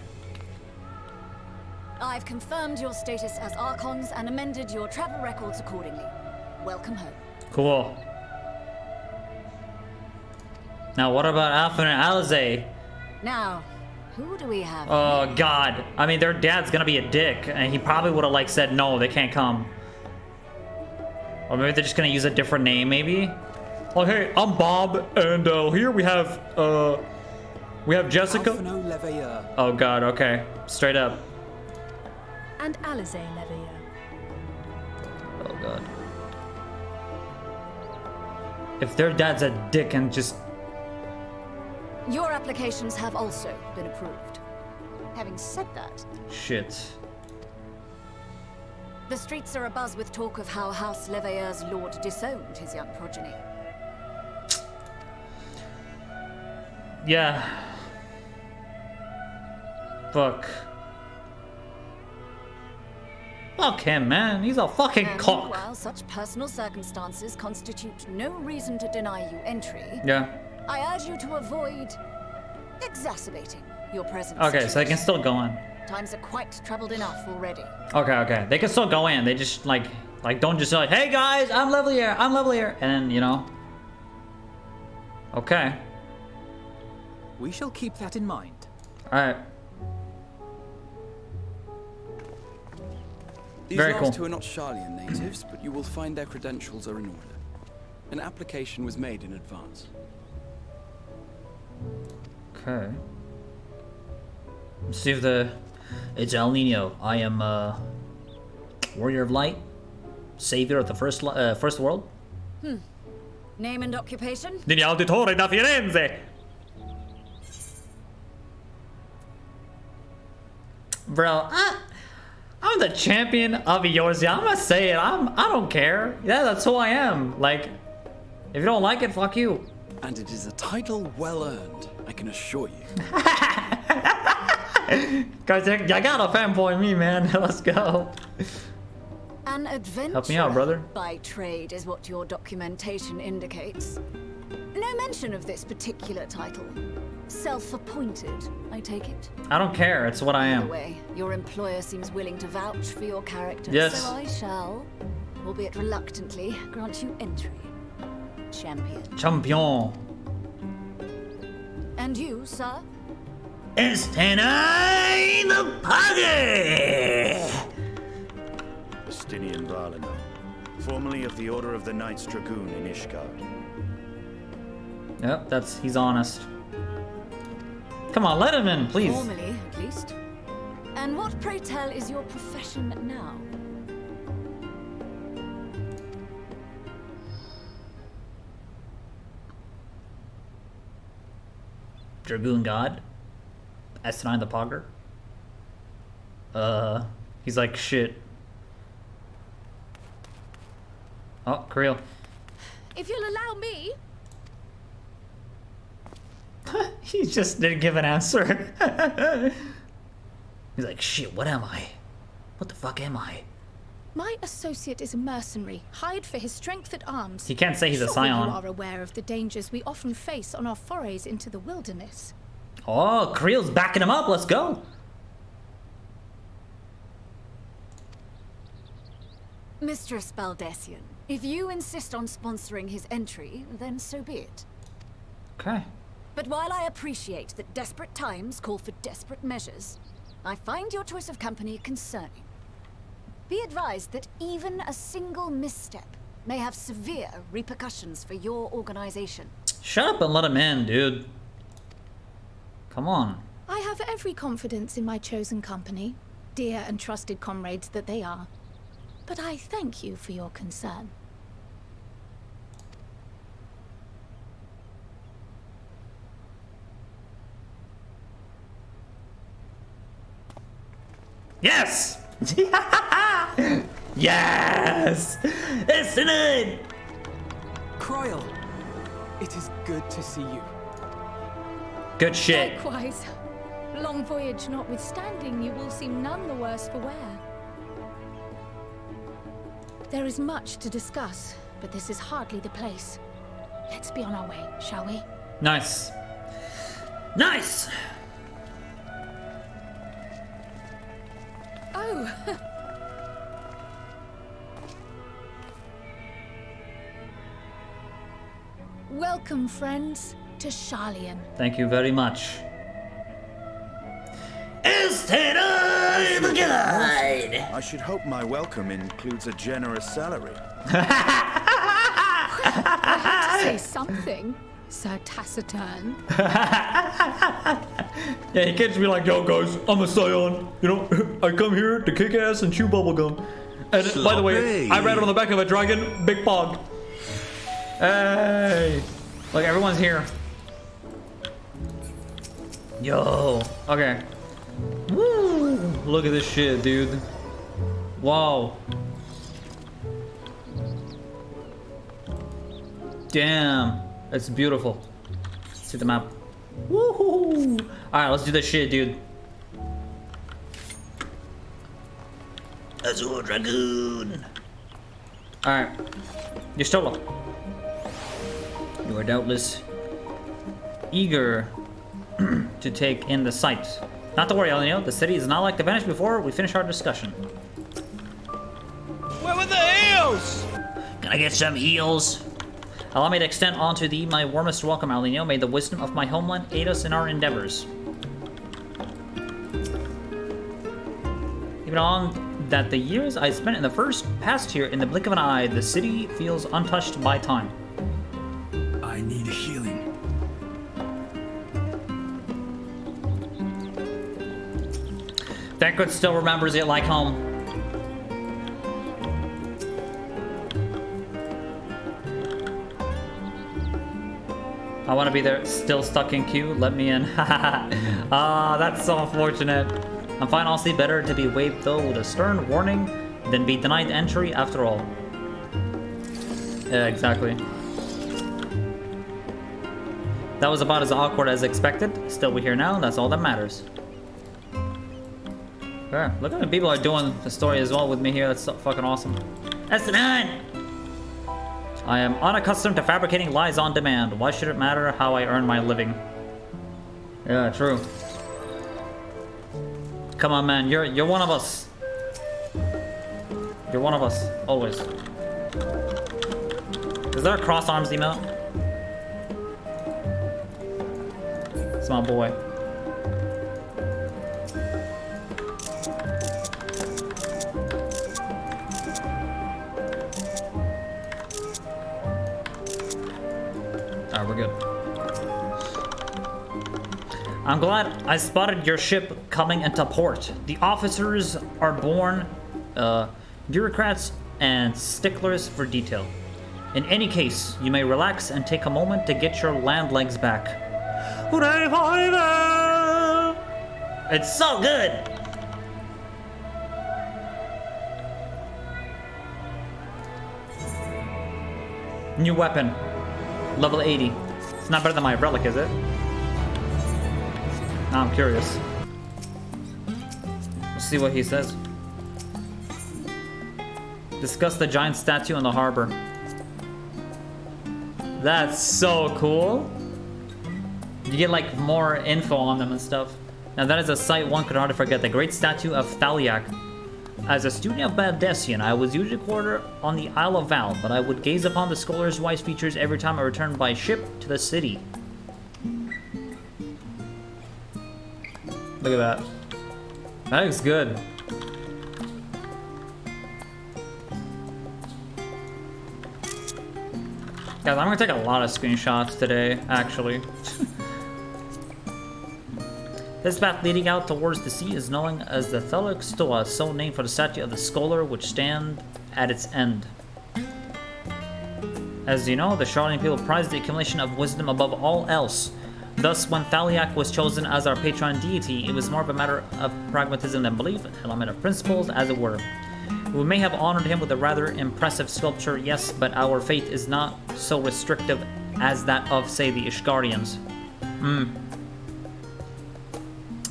I've confirmed your status as Archons and amended your travel records accordingly. Welcome home. Cool. Now, what about Alphen and Alize? Now, who do we have? Oh god. I mean, their dad's gonna be a dick, and he probably would have like said no, they can't come. Or maybe they're just gonna use a different name, maybe. Oh hey, I'm Bob, and here we have Jessica. Oh god, okay, straight up. And Alize Leveilleur. Oh god. If their dad's a dick and just... Your applications have also been approved. Having said that... Shit. The streets are abuzz with talk of how House Leveilleur's lord disowned his young progeny. Yeah. Fuck. Fuck him, man. He's a fucking And cock. while such personal circumstances constitute no reason to deny you entry, Yeah. I urge you to avoid exacerbating your present Okay, so they situation. can still go in. Times are quite troubled enough already. Okay. They can still go in. They just like don't just say like, hey guys, I'm lovely here, and then, you know. Okay. We shall keep that in mind. Alright. These Very last cool. two are not Sharlayan natives, but you will find their credentials are in order. An application was made in advance. Okay. Let's see if it's Alninio. I am Warrior of Light, Savior of the first world. Name and occupation? Degli Auditori da Firenze. Bro, I'm the champion of Eorzea. I'm gonna say it. I don't care. Yeah, that's who I am. Like, if you don't like it, fuck you. And it is a title well earned, I can assure you. Guys, you gotta fanboy me, man. Let's go. An adventurer Help me out, brother. by trade is what your documentation indicates. No mention of this particular title. Self-appointed, I take it. I don't care. It's what I By the am. way, your employer seems willing to vouch for your character, Yes. so I shall, albeit reluctantly, grant you entry. Champion. Champion. And you, sir? Estenai the Pugger! Justinian Varlano, formerly of the Order of the Knights Dragoon in Ishgard. Yep, he's honest. Come on, let him in, please. Formally, at least. And what, pray tell, is your profession now? Dragoon God. Estenai the Pogger. He's like, shit. Oh, Krile. If you'll allow me. He just didn't give an answer. He's like, shit, what am I? What the fuck am I? My associate is a mercenary, hired for his strength at arms. He can't say he's a Surely scion. You are aware of the dangers we often face on our forays into the wilderness. Oh, Krile's backing him up. Let's go. Mistress Baldessian, if you insist on sponsoring his entry, then so be it. Okay. But while I appreciate that desperate times call for desperate measures, I find your choice of company concerning. Be advised that even a single misstep may have severe repercussions for your organization. Shut up and let him in, dude. Come on. I have every confidence in my chosen company, dear and trusted comrades that they are. But I thank you for your concern. Yes! Yes! It's it! Krile, it is good to see you. Good shit. Likewise. Long voyage notwithstanding, you will seem none the worse for wear. There is much to discuss, but this is hardly the place. Let's be on our way, shall we? Nice. Nice! Oh! Welcome, friends, to Sharlayan. Thank you very much. Estenai the Guide! I should hope my welcome includes a generous salary. I have to say something, Sir Taciturn. Yeah, he can't just be like, yo guys, I'm a scion. You know, I come here to kick ass and chew bubblegum. And by the way, I ride on the back of a dragon, big pog. Hey! Look, everyone's here. Yo! Okay. Woo! Look at this shit, dude. Wow. Damn. That's beautiful. See the map. Woohoo! Alright, let's do this shit, dude. Azure Dragoon. Alright. Ystola. You are doubtless eager to take in the sight. Not to worry, Alninio. The city is not like to vanish before we finish our discussion. Where were the heels? Can I get some heals? Allow me to extend onto thee my warmest welcome, Alninio. May the wisdom of my homeland aid us in our endeavors. Even on that the years I spent in the first past here, in the blink of an eye, the city feels untouched by time. I need healing. Thancred still remembers it like home. I want to be there, still stuck in queue. Let me in. Ah, that's so unfortunate. I'm fine, honestly. Better to be waved though with a stern warning than be denied entry after all. Yeah, exactly. That was about as awkward as expected. Still, we're here now. That's all that matters. Yeah, look how many people are doing the story as well with me here. That's so fucking awesome. S9! I am unaccustomed to fabricating lies on demand. Why should it matter how I earn my living? Yeah, true. Come on, man. You're one of us. You're one of us. Always. Is there a cross arms emote? It's my boy. Alright, we're good. I'm glad I spotted your ship coming into port. The officers are born bureaucrats and sticklers for detail. In any case, you may relax and take a moment to get your land legs back. Hooray forever! It's so good! New weapon. Level 80. It's not better than my relic, is it? Now I'm curious. Let's see what he says. Discuss the giant statue in the harbor. That's so cool. You get like more info on them and stuff. Now that is a sight one could hardly forget. The great statue of Thaliak. As a student of Baldessian, I was usually quartered on the Isle of Val, but I would gaze upon the scholar's wise features every time I returned by ship to the city. Look at that. That looks good. Guys, I'm gonna take a lot of screenshots today, actually. This path leading out towards the sea is known as the Thaliak Stoa, so named for the statue of the scholar which stand at its end. As you know, the Sharlayan people prize the accumulation of wisdom above all else. Thus, when Thaliak was chosen as our patron deity, it was more of a matter of pragmatism than belief, an element of principles, as it were. We may have honored him with a rather impressive sculpture, yes, but our faith is not so restrictive as that of, say, the Ishgarians.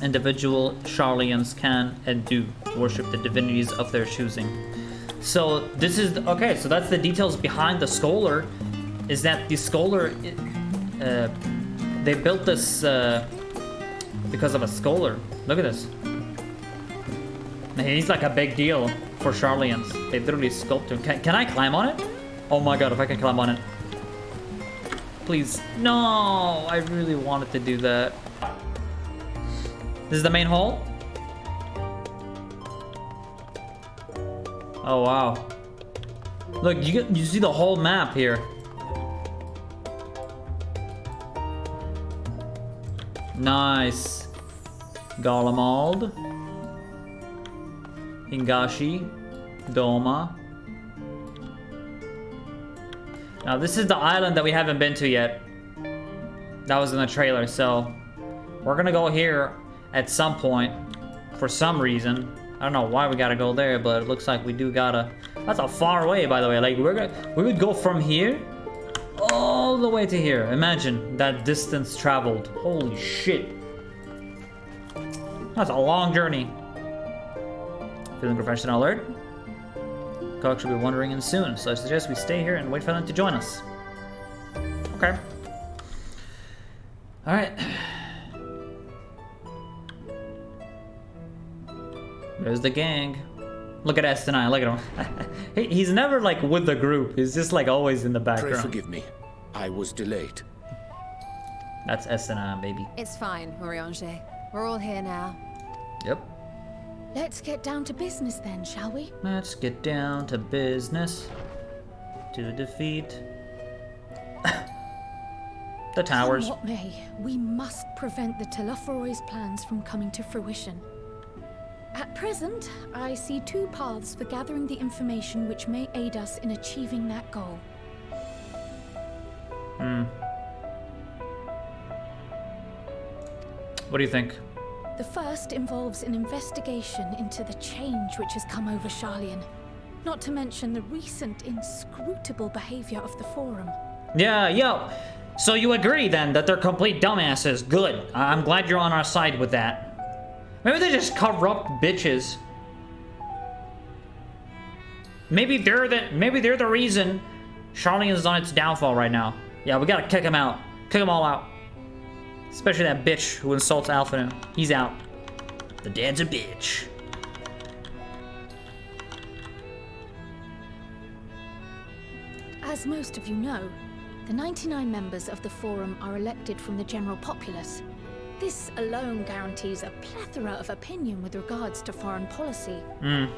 Individual Sharlayans can and do worship the divinities of their choosing. So this is okay. So that's the details behind the scholar. Is that the scholar? They built this because of a scholar. Look at this. He's like a big deal for Sharlayans. They literally sculpted him. Can I climb on it? Oh my god! If I can climb on it, please. No, I really wanted to do that. This is the main hall? Oh wow. Look, you see the whole map here. Nice. Garlemald. Hingashi. Doma. Now this is the island that we haven't been to yet. That was in the trailer, so we're gonna go here at some point, for some reason. I don't know why we gotta go there, but it looks like we do gotta. That's a far way, by the way. Like we would go from here all the way to here. Imagine that distance traveled. Holy shit. That's a long journey. Feeling professional alert? Cock should be wandering in soon, so I suggest we stay here and wait for them to join us. Okay. Alright. There's the gang. Look at S9, look at him. He's never like with the group, he's just like always in the background. Pray forgive me, I was delayed. That's S9, baby. It's fine, Oriange. We're all here now. Yep. Let's get down to business then, shall we? Let's get down to business. To defeat the towers. Come what may, we must prevent the Telophoroi's plans from coming to fruition. At present, I see two paths for gathering the information which may aid us in achieving that goal. What do you think? The first involves an investigation into the change which has come over Sharlayan, not to mention the recent inscrutable behavior of the Forum. Yeah, yo. So you agree then that they're complete dumbasses. Good. I'm glad you're on our side with that. Maybe they're just corrupt bitches. Maybe they're the reason Sharlayan is on its downfall right now. Yeah, we gotta kick him out. Kick them all out. Especially that bitch who insults Alpha. He's out. The dad's a bitch. As most of you know, the 99 members of the Forum are elected from the general populace. This alone guarantees a plethora of opinion with regards to foreign policy. The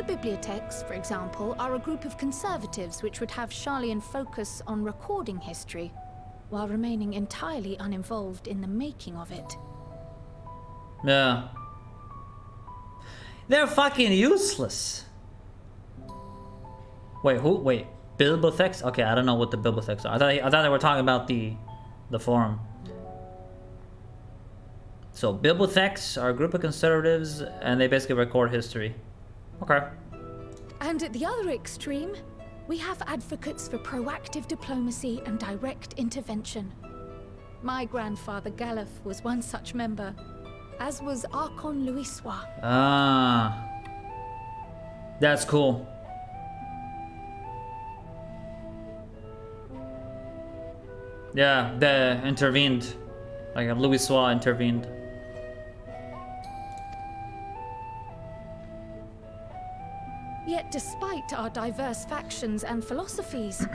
bibliotheques, for example, are a group of conservatives which would have Sharlayan focus on recording history, while remaining entirely uninvolved in the making of it. Yeah. They're fucking useless. Wait, who? Wait, bibliotheques? Okay, I don't know what the bibliotheques are. I thought they were talking about the Forum. So bibliotheques are a group of conservatives, and they basically record history. Okay. And at the other extreme, we have advocates for proactive diplomacy and direct intervention. My grandfather Galef was one such member, as was Archon Louisois. Ah. That's cool. Yeah, they intervened. Like Louisois intervened. Yet despite our diverse factions and philosophies,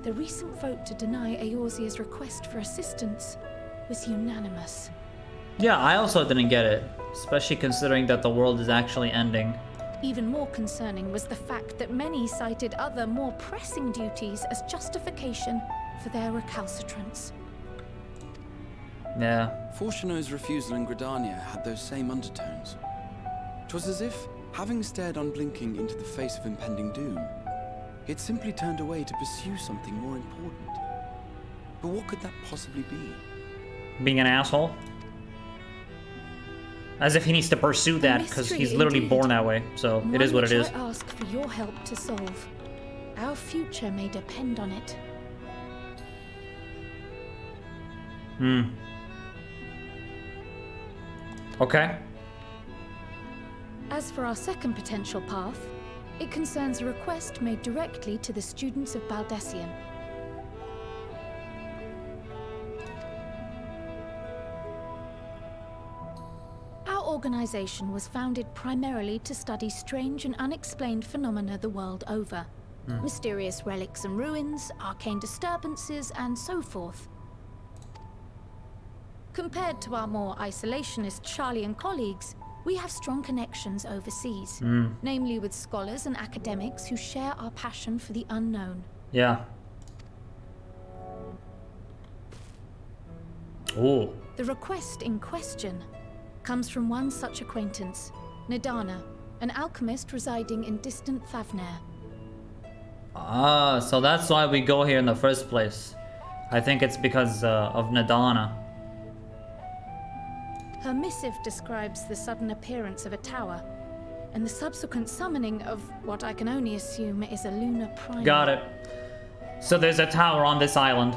the recent vote to deny Eorzea's request for assistance was unanimous. Yeah, I also didn't get it, especially considering that the world is actually ending. Even more concerning was the fact that many cited other, more pressing duties as justification for their recalcitrance. Yeah. Fortuno's refusal in Gridania had those same undertones. 'Twas as if, having stared unblinking into the face of impending doom, he had simply turned away to pursue something more important. But what could that possibly be? Being an asshole? As if he needs to pursue that because he's literally born that way. So it is what it is. I ask for your help to solve. Our future may depend on it. Okay. As for our second potential path, it concerns a request made directly to the students of Baldessian. Our organization was founded primarily to study strange and unexplained phenomena the world over. Mysterious relics and ruins, arcane disturbances, and so forth. Compared to our more isolationist Sharlayan colleagues, we have strong connections overseas, namely with scholars and academics who share our passion for the unknown. Yeah. Ooh. The request in question comes from one such acquaintance, Nadana, an alchemist residing in distant Thavnair. Ah, so that's why we go here in the first place. I think it's because of Nadana. Her missive describes the sudden appearance of a tower, and the subsequent summoning of what I can only assume is a lunar primal. Got it. So there's a tower on this island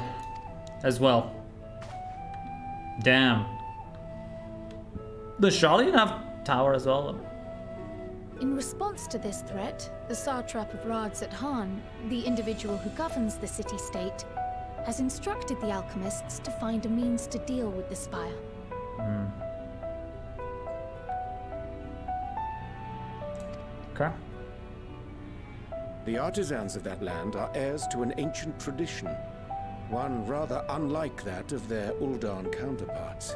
as well. Damn. Does Sharlayan have tower as well? In response to this threat, the satrap of Radzat-Han, the individual who governs the city-state, has instructed the alchemists to find a means to deal with the spire. Okay. The artisans of that land are heirs to an ancient tradition, one rather unlike that of their Uldan counterparts.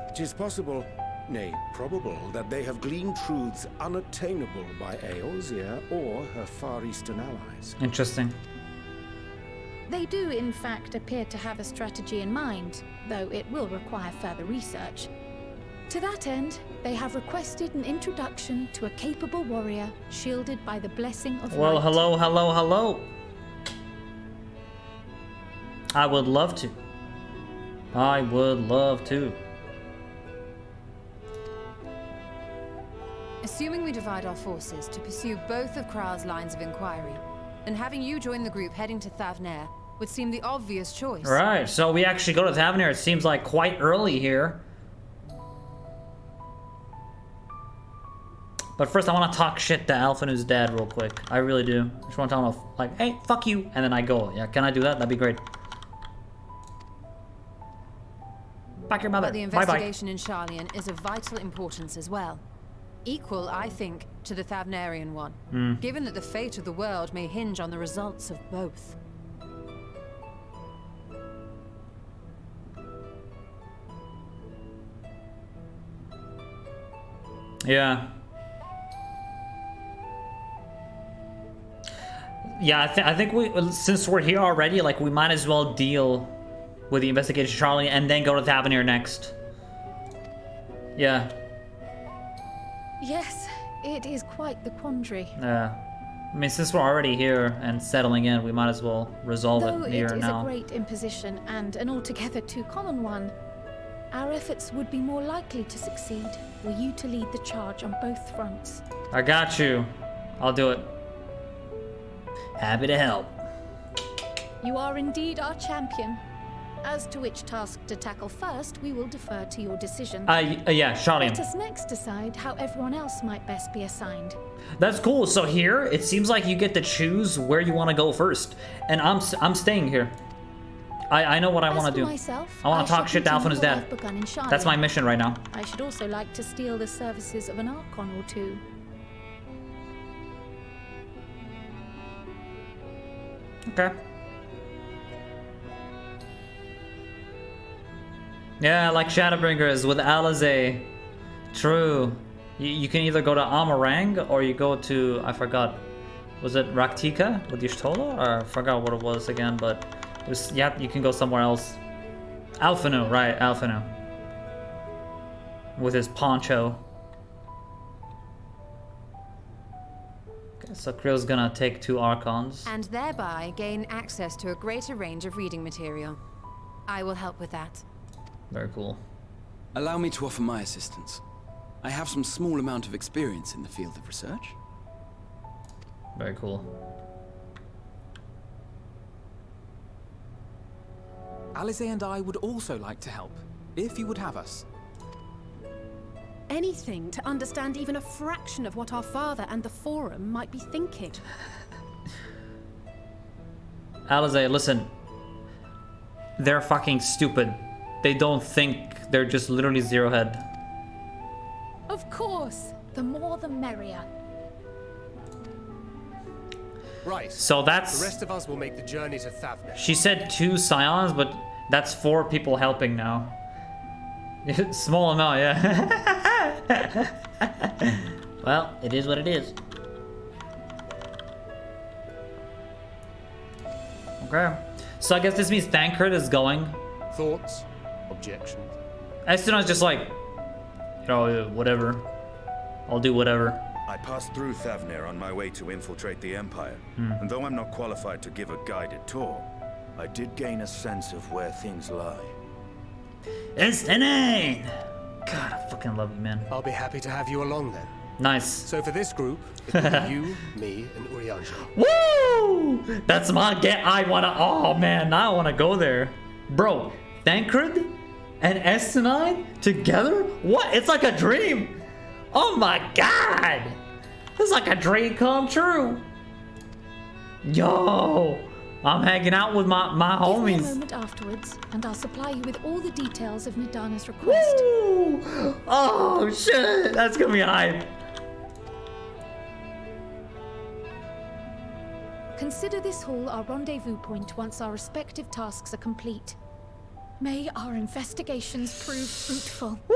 It is possible, nay, probable, that they have gleaned truths unattainable by Eorzea or her Far Eastern allies. Interesting. They do, in fact, appear to have a strategy in mind, though it will require further research. To that end, they have requested an introduction to a capable warrior shielded by the blessing of Well, light. hello. I would love to. I would love to. Assuming we divide our forces to pursue both of Krile's lines of inquiry, then having you join the group heading to Thavnair would seem the obvious choice. Right, so we actually go to Thavnair. It seems like quite early here. But first I want to talk shit to Alphanu's dad real quick. I really do. I just want to tell him, like, hey, fuck you. And then I go. Yeah, can I do that? That'd be great. Fuck your mother. But the Bye-bye. investigation in Sharlayan is of vital importance as well. Equal, I think, to the Thavnarian one, given that the fate of the world may hinge on the results of both. Yeah. Yeah, I think we, since we're here already, like, we might as well deal with the investigation of Charlie and then go to Thavnair next. Yeah. Yes, it is quite the quandary. Yeah. I mean, since we're already here and settling in, we might as well resolve Though it here it is now. a great imposition and an altogether too common one, our efforts would be more likely to succeed were you to lead the charge on both fronts. I got you. I'll do it. Happy to help. You are indeed our champion. As to which task to tackle first, we will defer to your decision. Yeah, Sharlayan. Let us next decide how everyone else might best be assigned. That's cool. So here, it seems like you get to choose where you want to go first. And I'm staying here. I know what I want to do. Myself, I want to talk shit to Alphanu's dad. That's my mission right now. I should also like to steal the services of an Archon or two. Okay. Yeah, like Shadowbringers with Alizé. True. You can either go to Amarang or you go to, I forgot, was it Raktika with Y'shtola? Or I forgot what it was again, but it was, yeah, you can go somewhere else. Alphanu, right, Alphanu. With his poncho. Okay, so Krile's gonna take 2 Archons. And thereby gain access to a greater range of reading material. I will help with that. Very cool. Allow me to offer my assistance. I have some small amount of experience in the field of research. Very cool. Alizé and I would also like to help, if you would have us. Anything to understand even a fraction of what our father and the Forum might be thinking. Alizé, listen. They're fucking stupid. They don't think, they're just literally zero head. Of course, the more the merrier. Right. So that's... The rest of us will make the journey to Thavnair. She said 2 Scions, but that's 4 people helping now. Small amount, yeah. Well, it is what it is. Okay. So I guess this means Thancred is going. Thoughts? Objections? Eston's just like, you know, whatever. I'll do whatever. I passed through Thavnair on my way to infiltrate the Empire, and though I'm not qualified to give a guided tour, I did gain a sense of where things lie. Estonine! God, I fucking love you, man. I'll be happy to have you along then. Nice. So for this group, it will be you, me, and Urianger. Woo! That's my get. I wanna. Oh man, now I wanna go there, bro. Thancred and Estonine together? What? It's like a dream. Oh my god! It's like a dream come true. Yo, I'm hanging out with my Give me a homies. moment afterwards, and I'll supply you with all the details of Nadana's request. Woo! Oh shit, that's gonna be hype. Consider this hall our rendezvous point once our respective tasks are complete. May our investigations prove fruitful. Woo!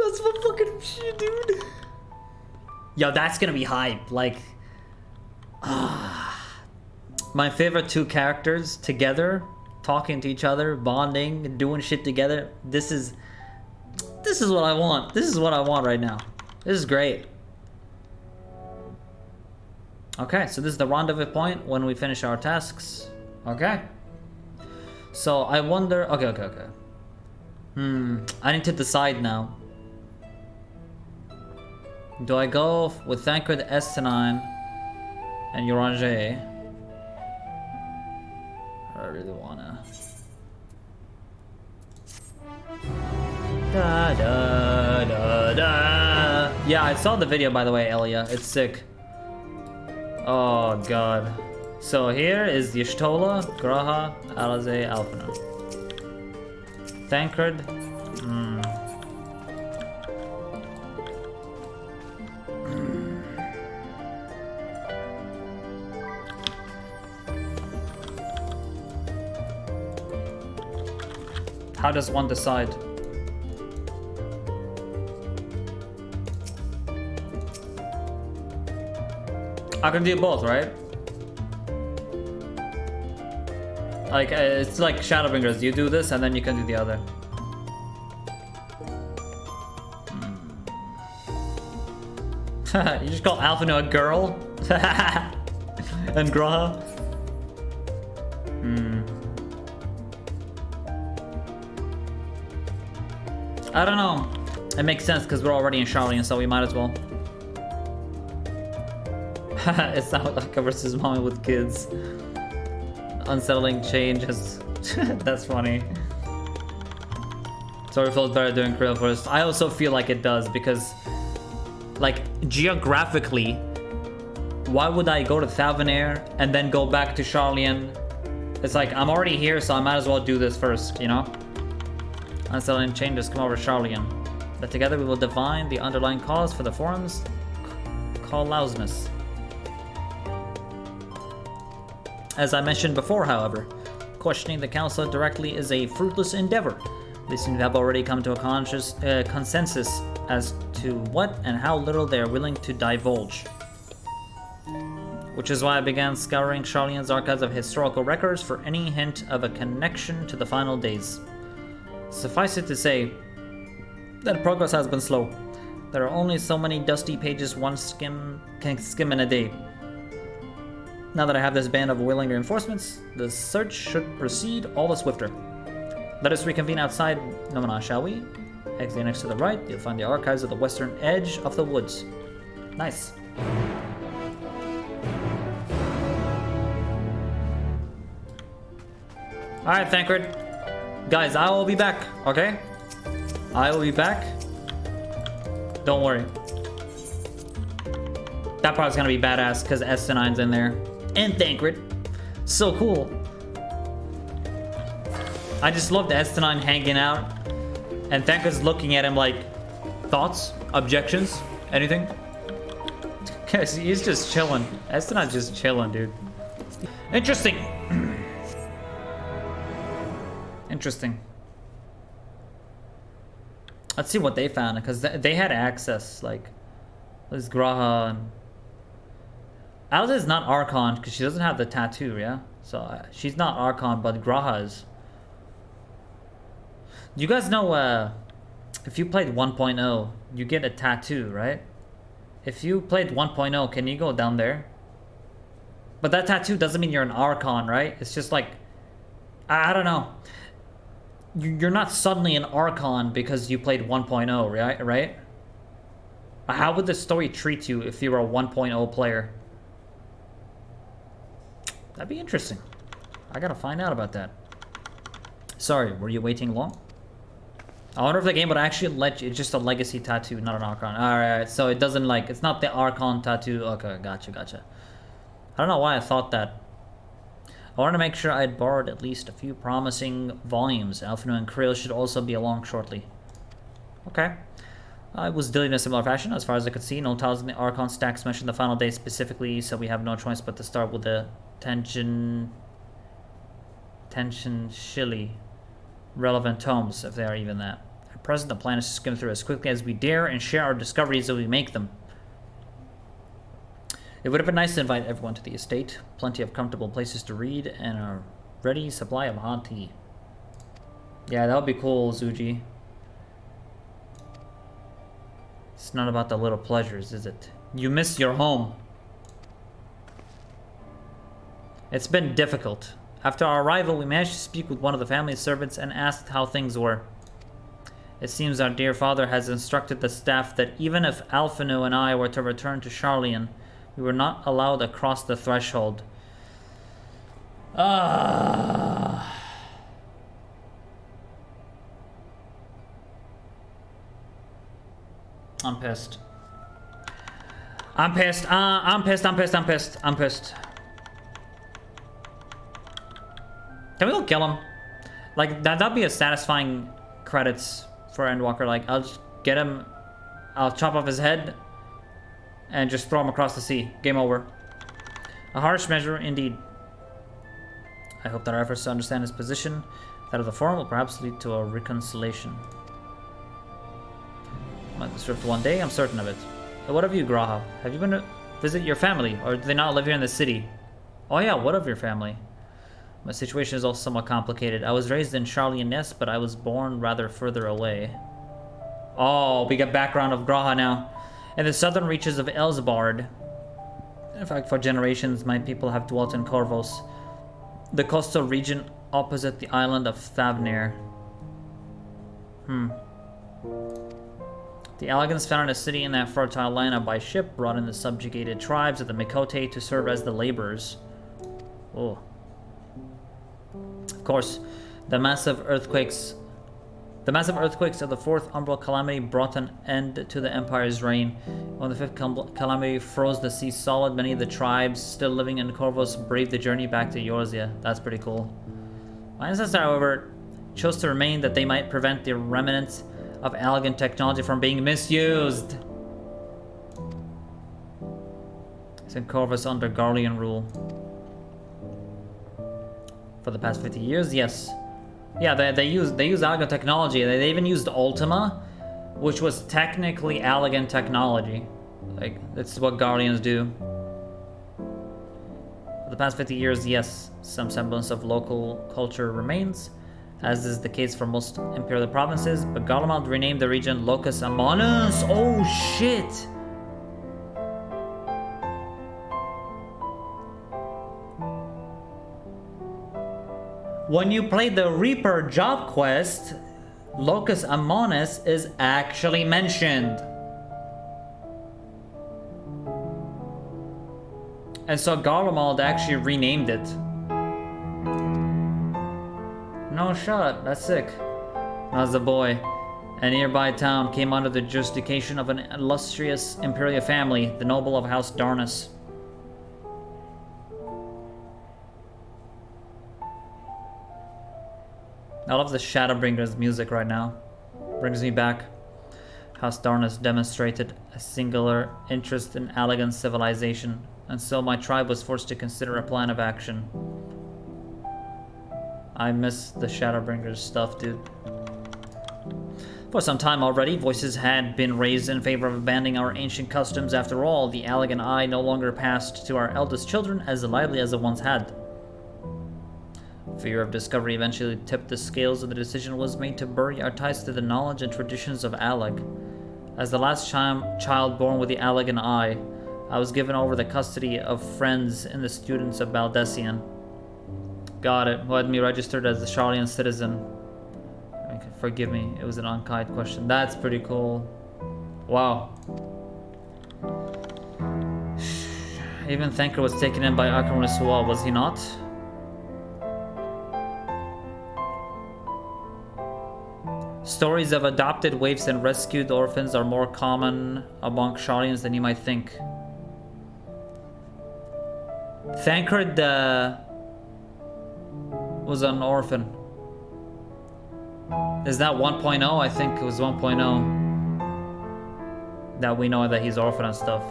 That's my fucking shit, dude. Yo, that's gonna be hype. Like, my favorite two characters together, talking to each other, bonding, doing shit together. This is what I want. This is what I want right now. This is great. Okay, so this is the rendezvous point when we finish our tasks. Okay. So I wonder. Okay. I need to decide now. Do I go with Thancred, Estinine, and Uranger? I really wanna. Da da da da. Yeah, I saw the video by the way, Elia. It's sick. Oh god. So here is Y'shtola, Graha, Alize, Alphina. Thancred. How does one decide? I can do both, right? Like, it's like Shadowbringers. You do this and then you can do the other. You just call Alphina a girl? And Graha? I don't know. It makes sense because we're already in Sharlayan, so we might as well. It's not like a versus mommy with kids. Unsettling changes. That's funny. So it feels better doing Krile first. I also feel like it does because, like, geographically, why would I go to Thavanair and then go back to Sharlayan? It's like, I'm already here, so I might as well do this first, you know? Unsettling changes come over Sharlayan. But together we will divine the underlying cause for the forum's call-lousness. As I mentioned before, however, questioning the council directly is a fruitless endeavor. They seem to have already come to a consensus as to what and how little they are willing to divulge. Which is why I began scouring Sharlayan's archives of historical records for any hint of a connection to the final days. Suffice it to say that progress has been slow. There are only so many dusty pages one can skim in a day. Now that I have this band of willing reinforcements, the search should proceed all the swifter. Let us reconvene outside Nomana, shall we? Exiting next to the right, you'll find the archives of the western edge of the woods. Nice. Alright, Thancred. Guys, I will be back, okay? I will be back. Don't worry. That part's gonna be badass because S9's in there. And Thancred. So cool. I just love the S9 hanging out. And Thancred's looking at him like, thoughts? Objections? Anything? Cause he's just chilling. S9's just chilling, dude. Interesting. Interesting. Let's see what they found, because they had access, like, this Graha and... Alice is not Archon, because she doesn't have the tattoo, yeah? So, she's not Archon, but Graha is. You guys know, if you played 1.0, you get a tattoo, right? If you played 1.0, can you go down there? But that tattoo doesn't mean you're an Archon, right? It's just like... I don't know. You're not suddenly an Archon because you played 1.0, right? How would the story treat you if you were a 1.0 player? That'd be interesting. I gotta find out about that. Sorry, were you waiting long? I wonder if the game would actually let you. It's just a legacy tattoo, not an Archon. Alright, so it doesn't like, it's not the Archon tattoo. Okay, gotcha. I don't know why I thought that. I wanted to make sure I'd borrowed at least a few promising volumes. Alninio and Krile should also be along shortly. Okay. I was dealing in a similar fashion, as far as I could see. No tiles in the Archon stacks mentioned the final day specifically, so we have no choice but to start with the tension shilly relevant tomes, if they are even that. At present, the plan is to skim through as quickly as we dare and share our discoveries as we make them. It would have been nice to invite everyone to the estate. Plenty of comfortable places to read and a ready supply of hot tea. Yeah, that would be cool, Zuji. It's not about the little pleasures, is it? You miss your home. It's been difficult. After our arrival, we managed to speak with one of the family servants and asked how things were. It seems our dear father has instructed the staff that even if Alninio and I were to return to Sharlayan, we were not allowed across the threshold. I'm pissed. I'm pissed. I'm pissed. Can we go kill him? Like, that'd be a satisfying credits for Endwalker. Like, I'll just get him, I'll chop off his head, and just throw him across the sea. Game over. A harsh measure, indeed. I hope that our efforts to understand his position, that of the Forum, will perhaps lead to a reconciliation. Might be swift one day, I'm certain of it. But what of you, Graha? Have you been to visit your family, or do they not live here in the city? Oh yeah, what of your family? My situation is also somewhat complicated. I was raised in Sharlayan, yes, but I was born rather further away. Oh, we got background of Graha now. In the southern reaches of Elsbard. In fact, for generations, my people have dwelt in Corvos, the coastal region opposite the island of Thavnir. The Alligans founded a city in that fertile land by ship, brought in the subjugated tribes of the Mikote to serve as the laborers. Oh. Of course, the massive earthquakes of the Fourth Umbral Calamity brought an end to the Empire's reign. When the Fifth Calamity froze the sea solid, many of the tribes still living in Corvos braved the journey back to Eorzea. That's pretty cool. My ancestors, however, chose to remain that they might prevent the remnants of Alligan technology from being misused. It's in Corvus under Garlean rule. For the past 50 years, yes. Yeah, they use Alligan technology. They even used Ultima, which was technically Alligan technology. Like, that's what Garleans do. For the past 50 years, yes, some semblance of local culture remains, as is the case for most Imperial provinces, but Garlemald renamed the region Locus Amanus. Oh shit! When you play the Reaper job quest, Locus Amanus is actually mentioned. And so Garlemald actually renamed it. No shot, that's sick. When I was a boy, a nearby town came under the jurisdiction of an illustrious Imperial family, the noble of House Darnus. I love the Shadowbringers music right now. Brings me back. House Darnus demonstrated a singular interest in Alligan civilization, and so my tribe was forced to consider a plan of action. I miss the Shadowbringers stuff, dude. For some time already, voices had been raised in favor of abandoning our ancient customs. After all, the Alligan eye no longer passed to our eldest children as lively as it once had. Fear of discovery eventually tipped the scales, and the decision was made to bury our ties to the knowledge and traditions of Allag. As the last child born with the Alligan eye, I was given over the custody of friends and the students of Baldessian. Got it. Who had me registered as a Sharlayan citizen? Okay, forgive me, it was an unkind question. That's pretty cool. Wow. Even Thanker was taken in by Akamunisua, was he not? Stories of adopted waifs and rescued orphans are more common among Sharlayans than you might think. Thancred was an orphan. Is that 1.0? I think it was 1.0. That we know that he's orphan and stuff.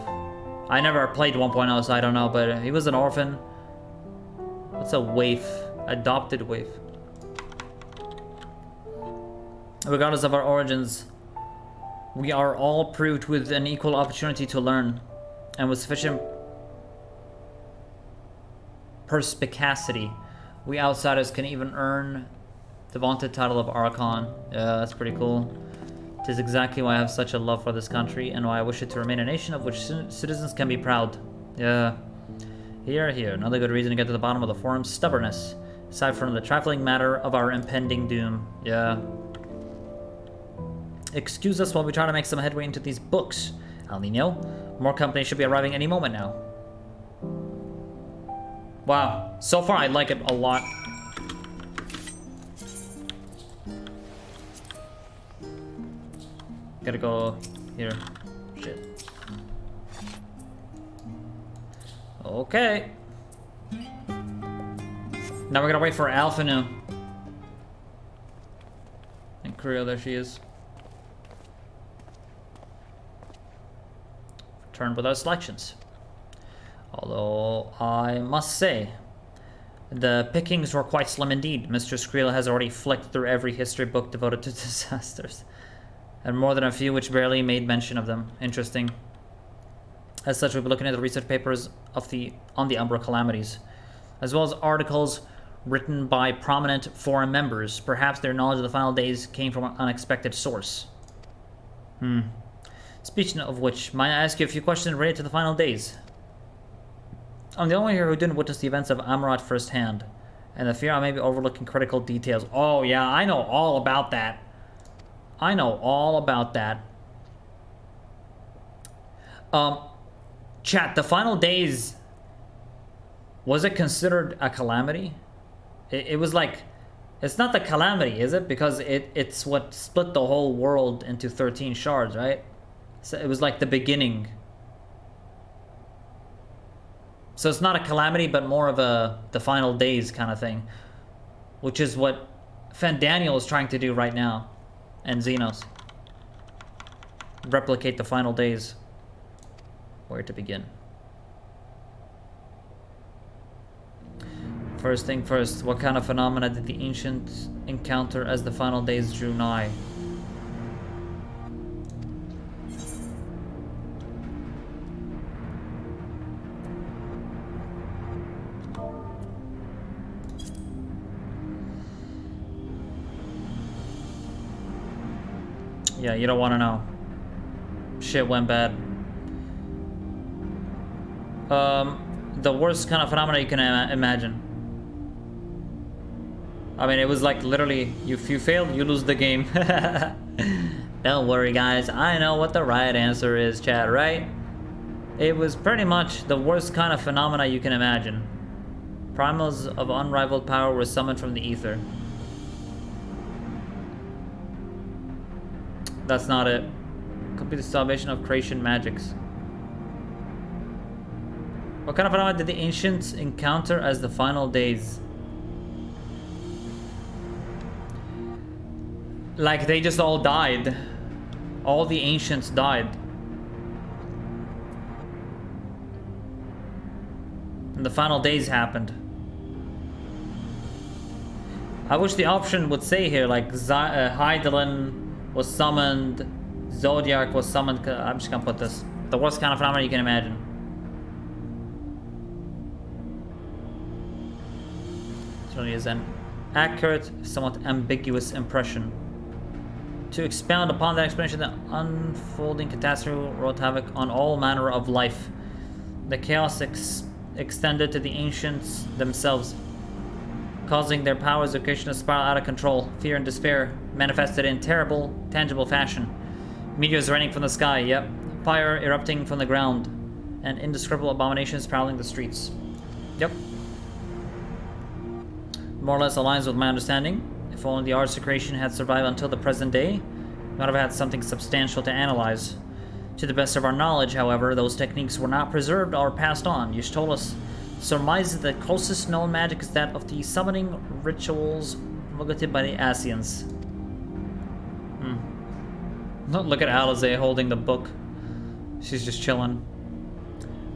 I never played 1.0, so I don't know, but he was an orphan. What's a waif? Adopted waif. Regardless of our origins, we are all proved with an equal opportunity to learn, and with sufficient perspicacity, we outsiders can even earn the vaunted title of Archon. Yeah, that's pretty cool. It is exactly why I have such a love for this country, and why I wish it to remain a nation of which citizens can be proud. Yeah. Here. Another good reason to get to the bottom of the forum's stubbornness, aside from the trifling matter of our impending doom. Yeah. Excuse us while we try to make some headway into these books, Alninio. More companies should be arriving any moment now. Wow. So far, I like it a lot. Gotta go here. Shit. Okay. Now we're gonna wait for Alphanu. And Krile, there she is. Return with our selections. Although, I must say, the pickings were quite slim indeed. Mistress Krile has already flicked through every history book devoted to disasters. And more than a few which barely made mention of them. Interesting. As such, we'll be looking at the research papers on the Umbra calamities, as well as articles written by prominent forum members. Perhaps their knowledge of the final days came from an unexpected source. Speaking of which, might I ask you a few questions related to the final days? I'm the only one here who didn't witness the events of Amarat firsthand, and I fear I may be overlooking critical details. Oh yeah, I know all about that. I know all about that. Chat, the final days, was it considered a calamity? It was like, it's not the calamity, is it? Because it's what split the whole world into 13 shards, right? So it was like the beginning. So it's not a calamity, but more of the final days kind of thing. Which is what Fandaniel is trying to do right now. And Xenos. Replicate the final days. Where to begin? First thing first, what kind of phenomena did the ancients encounter as the final days drew nigh? Yeah, you don't want to know. Shit went bad. The worst kind of phenomena you can imagine. I mean, it was like literally, if you fail, you lose the game. Don't worry, guys. I know what the right answer is, chat, right? It was pretty much the worst kind of phenomena you can imagine. Primals of unrivaled power were summoned from the ether. That's not it. Complete salvation of creation magics. What kind of phenomena did the ancients encounter as the final days? Like they just all died. All the ancients died. And the final days happened. I wish the option would say here, like Hydalyen was summoned, Zodiac was summoned. I'm just gonna put this. The worst kind of phenomena you can imagine. This really is an accurate, somewhat ambiguous impression. To expound upon that explanation, the unfolding catastrophe wrought havoc on all manner of life. The chaos extended to the ancients themselves, causing their powers of creation to spiral out of control. Fear and despair manifested in terrible, tangible fashion. Meteors raining from the sky, yep. Fire erupting from the ground. And indescribable abominations prowling the streets. Yep. More or less aligns with my understanding. If only the arts of creation had survived until the present day, we might have had something substantial to analyze. To the best of our knowledge, however, those techniques were not preserved or passed on. You told us surmises the closest known magic is that of the summoning rituals promulgated by the Ascians. Look at Alize holding the book. She's just chilling.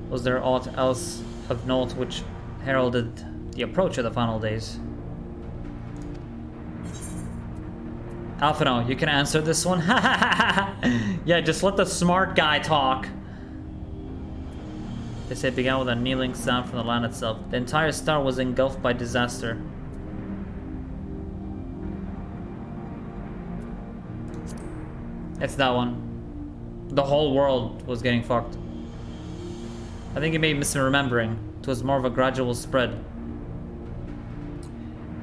Was there aught else of note which heralded the approach of the final days? Alphino, you can answer this one. Yeah, just let the smart guy talk. They say it began with a kneeling sound from the land itself. The entire star was engulfed by disaster. It's that one. The whole world was getting fucked. I think you may be misremembering. It was more of a gradual spread.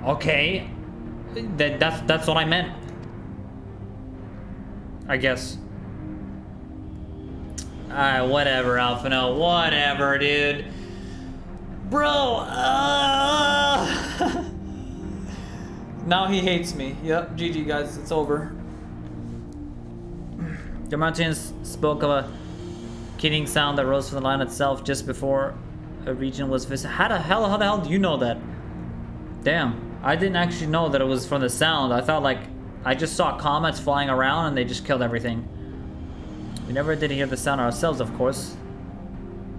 Okay. That's what I meant. I guess. Alright, whatever, Alphino. Whatever, dude. Bro! Now he hates me. Yep, GG guys, it's over. The mountains spoke of a keening sound that rose from the land itself just before a region was visited. How the hell do you know that? Damn, I didn't actually know that it was from the sound. I thought like, I just saw comets flying around and they just killed everything. We never did hear the sound ourselves, of course,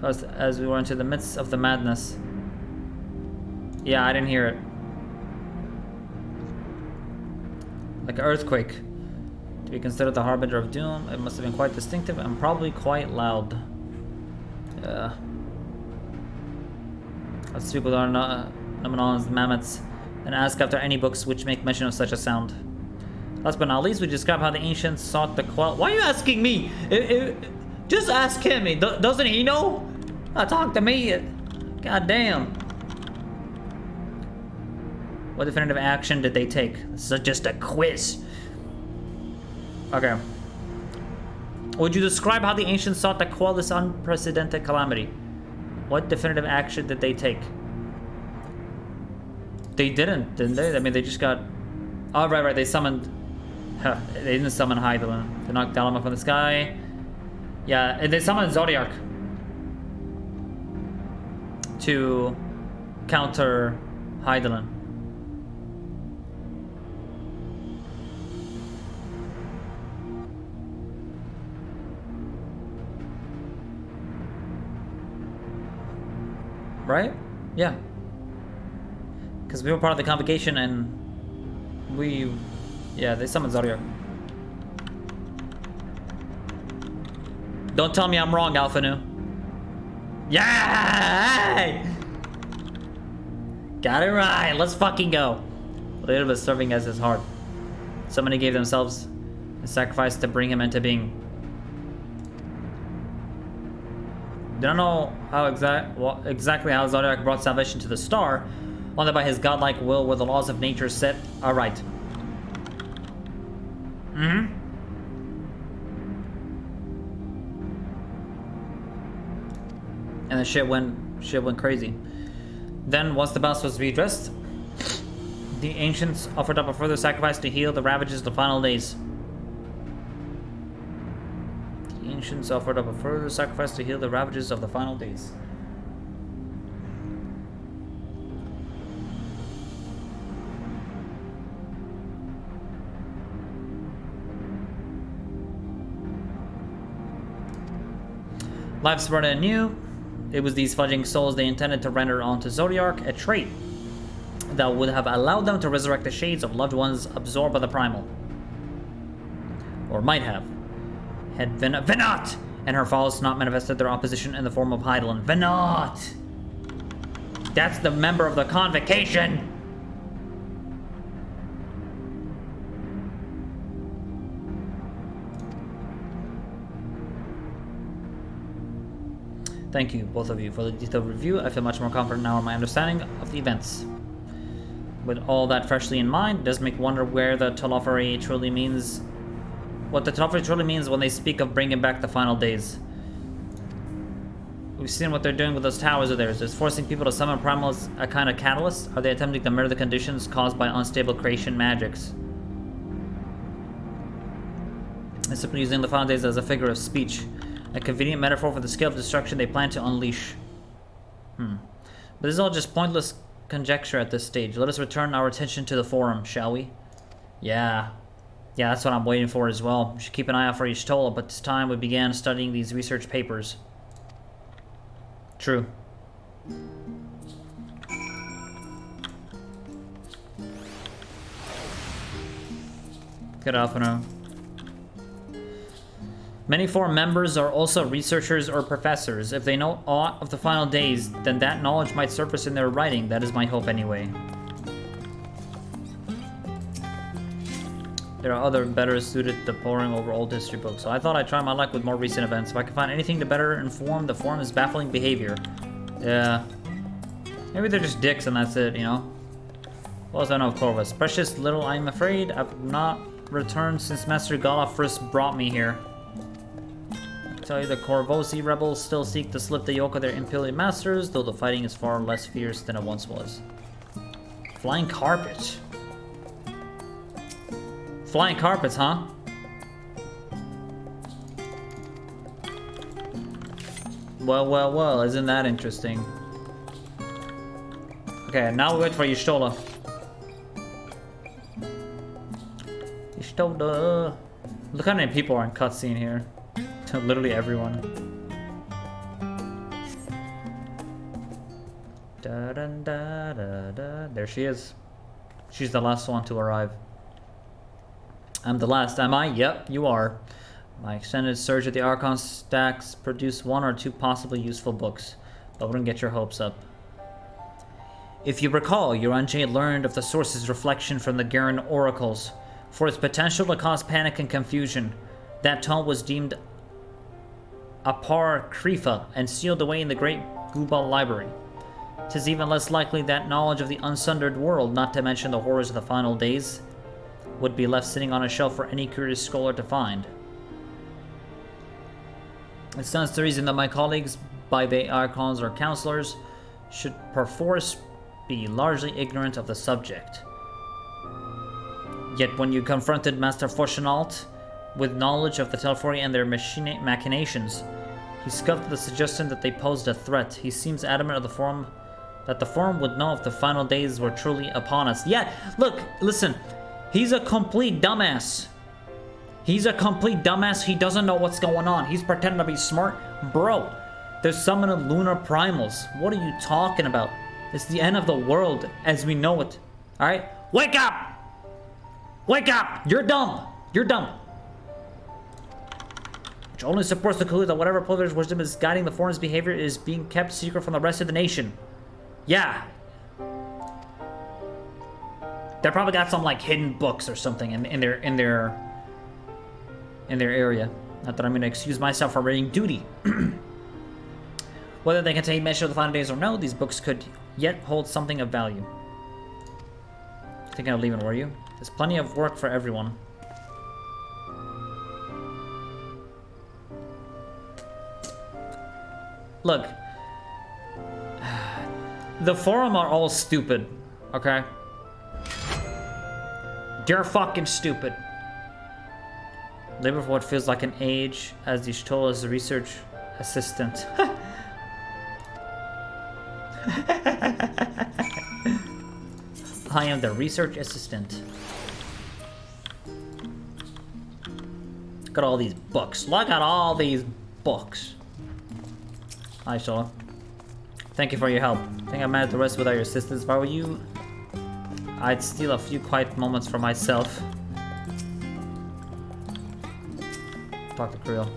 as we were into the midst of the madness. Yeah, I didn't hear it. Like an earthquake. To be considered the harbinger of doom, it must have been quite distinctive and probably quite loud. Yeah. Let's speak with our Numenons, the Mammoths, and ask after any books which make mention of such a sound. Last but not least, we describe how the ancients sought the quell. Why are you asking me? Just ask him. Doesn't he know? Talk to me. God damn. What definitive action did they take? This is just a quiz. Okay. Would you describe how the ancients sought to quell this unprecedented calamity? What definitive action did they take? They didn't they? I mean, they just got... Oh, right. They summoned... They didn't summon Hydalyen. They knocked Dalma from the sky. Yeah, and they summoned Zodiac to counter Hydalyen. Right? Yeah. Because we were part of the convocation and we... Yeah, they summoned Zodiac. Don't tell me I'm wrong, Alphino. Yeah! Got it right. Let's fucking go. Later was serving as his heart. So many gave themselves a sacrifice to bring him into being. Don't know how exactly how Zodiac brought salvation to the star, only by his godlike will were the laws of nature set aright. And the shit went crazy. Then, once the boss was redressed, the ancients offered up a further sacrifice to heal the ravages of the final days. The ancients offered up a further sacrifice to heal the ravages of the final days. Life spread anew. It was these fudging souls they intended to render onto Zodiac, a trait that would have allowed them to resurrect the shades of loved ones absorbed by the primal. Or might have. Had Venat and her followers not manifested their opposition in the form of Hydalyen. Venat! That's the member of the convocation! Thank you, both of you, for the detailed review. I feel much more confident now in my understanding of the events. With all that freshly in mind, it does make wonder where the Telophary truly means... What the Telophary truly means when they speak of bringing back the final days. We've seen what they're doing with those towers of theirs. It's forcing people to summon primals a kind of catalyst. Are they attempting to mirror the conditions caused by unstable creation magics? They're simply using the final days as a figure of speech. A convenient metaphor for the scale of destruction they plan to unleash. But this is all just pointless conjecture at this stage. Let us return our attention to the forum, shall we? Yeah. Yeah, that's what I'm waiting for as well. We should keep an eye out for Y'shtola, but this time we began studying these research papers. True. Good afternoon. Many forum members are also researchers or professors. If they know aught of the final days, then that knowledge might surface in their writing. That is my hope anyway. There are other better suited to poring over old history books, so I thought I'd try my luck with more recent events. If I can find anything to better inform the forum's baffling behavior. Yeah. Maybe they're just dicks and that's it, you know? What else do I know of Corvus? Precious little, I'm afraid. I've not returned since Master Gala first brought me here. I tell you, the Corvosi rebels still seek to slip the yoke of their Imperial masters, though the fighting is far less fierce than it once was. Flying carpet. Flying carpets, huh? Well, well, well, isn't that interesting? Okay, now we wait for Y'shtola. Y'shtola. Look how many people are in cutscene here. Literally everyone. Da, da, da, da, da. There she is. She's the last one to arrive. I'm the last, am I? Yep, you are. My extended search at the Archon stacks produced 1 or 2 possibly useful books, but wouldn't get your hopes up. If you recall, Uranjay learned of the source's reflection from the Garen oracles. For its potential to cause panic and confusion, that tome was deemed Apar-Krifa and sealed away in the Great Gubal Library. 'Tis even less likely that knowledge of the unsundered world, not to mention the horrors of the final days, would be left sitting on a shelf for any curious scholar to find. It stands to reason that my colleagues, by the Archons or counselors, should perforce be largely ignorant of the subject. Yet when you confronted Master Fortunalt with knowledge of the Telfori and their machinations, he scoffed at the suggestion that they posed a threat. He seems adamant of the forum that the forum would know if the final days were truly upon us. Yeah, look, listen. He's a complete dumbass. He's a complete dumbass. He doesn't know what's going on. He's pretending to be smart. Bro, they're summoning lunar primals. What are you talking about? It's the end of the world as we know it. Alright? Wake up! Wake up! You're dumb! You're dumb! Which only supports the clue that whatever Pulver's wisdom is guiding the forum's behavior is being kept secret from the rest of the nation. Yeah. They probably got some like hidden books or something in their area. Not that I'm gonna excuse myself from reading duty. Whether they contain mention of the final days or no, these books could yet hold something of value. Thinking of leaving, were you? There's plenty of work for everyone. Look. The forum are all stupid, okay? They're fucking stupid. Labor for what feels like an age as Y'shtola's research assistant. I am the research assistant. Look at all these books. Look at all these books. Hi, Y'shtola. Thank you for your help. I think I managed the rest without your assistance. If I were you, I'd steal a few quiet moments for myself. Talk to Krile.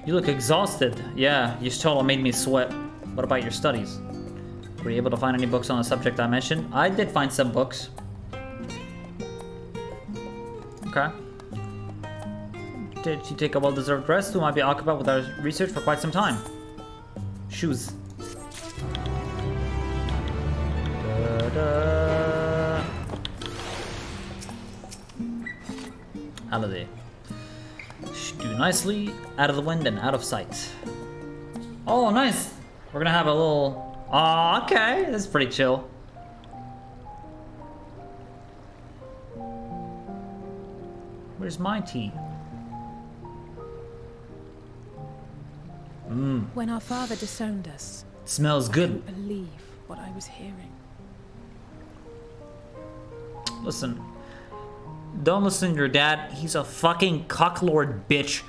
You look exhausted. Yeah, Y'shtola made me sweat. What about your studies? Were you able to find any books on the subject I mentioned? I did find some books. Okay. Did you take a well-deserved rest? We might be occupied with our research for quite some time. Shoes. Da-da. Holiday. Do nicely, out of the wind and out of sight. Oh, nice. We're gonna have a little... Oh, okay. That's pretty chill. Where's my tea? When our father disowned us, Smells good. I couldn't believe what I was hearing. Listen. Don't listen to your dad. He's a fucking cucklord bitch.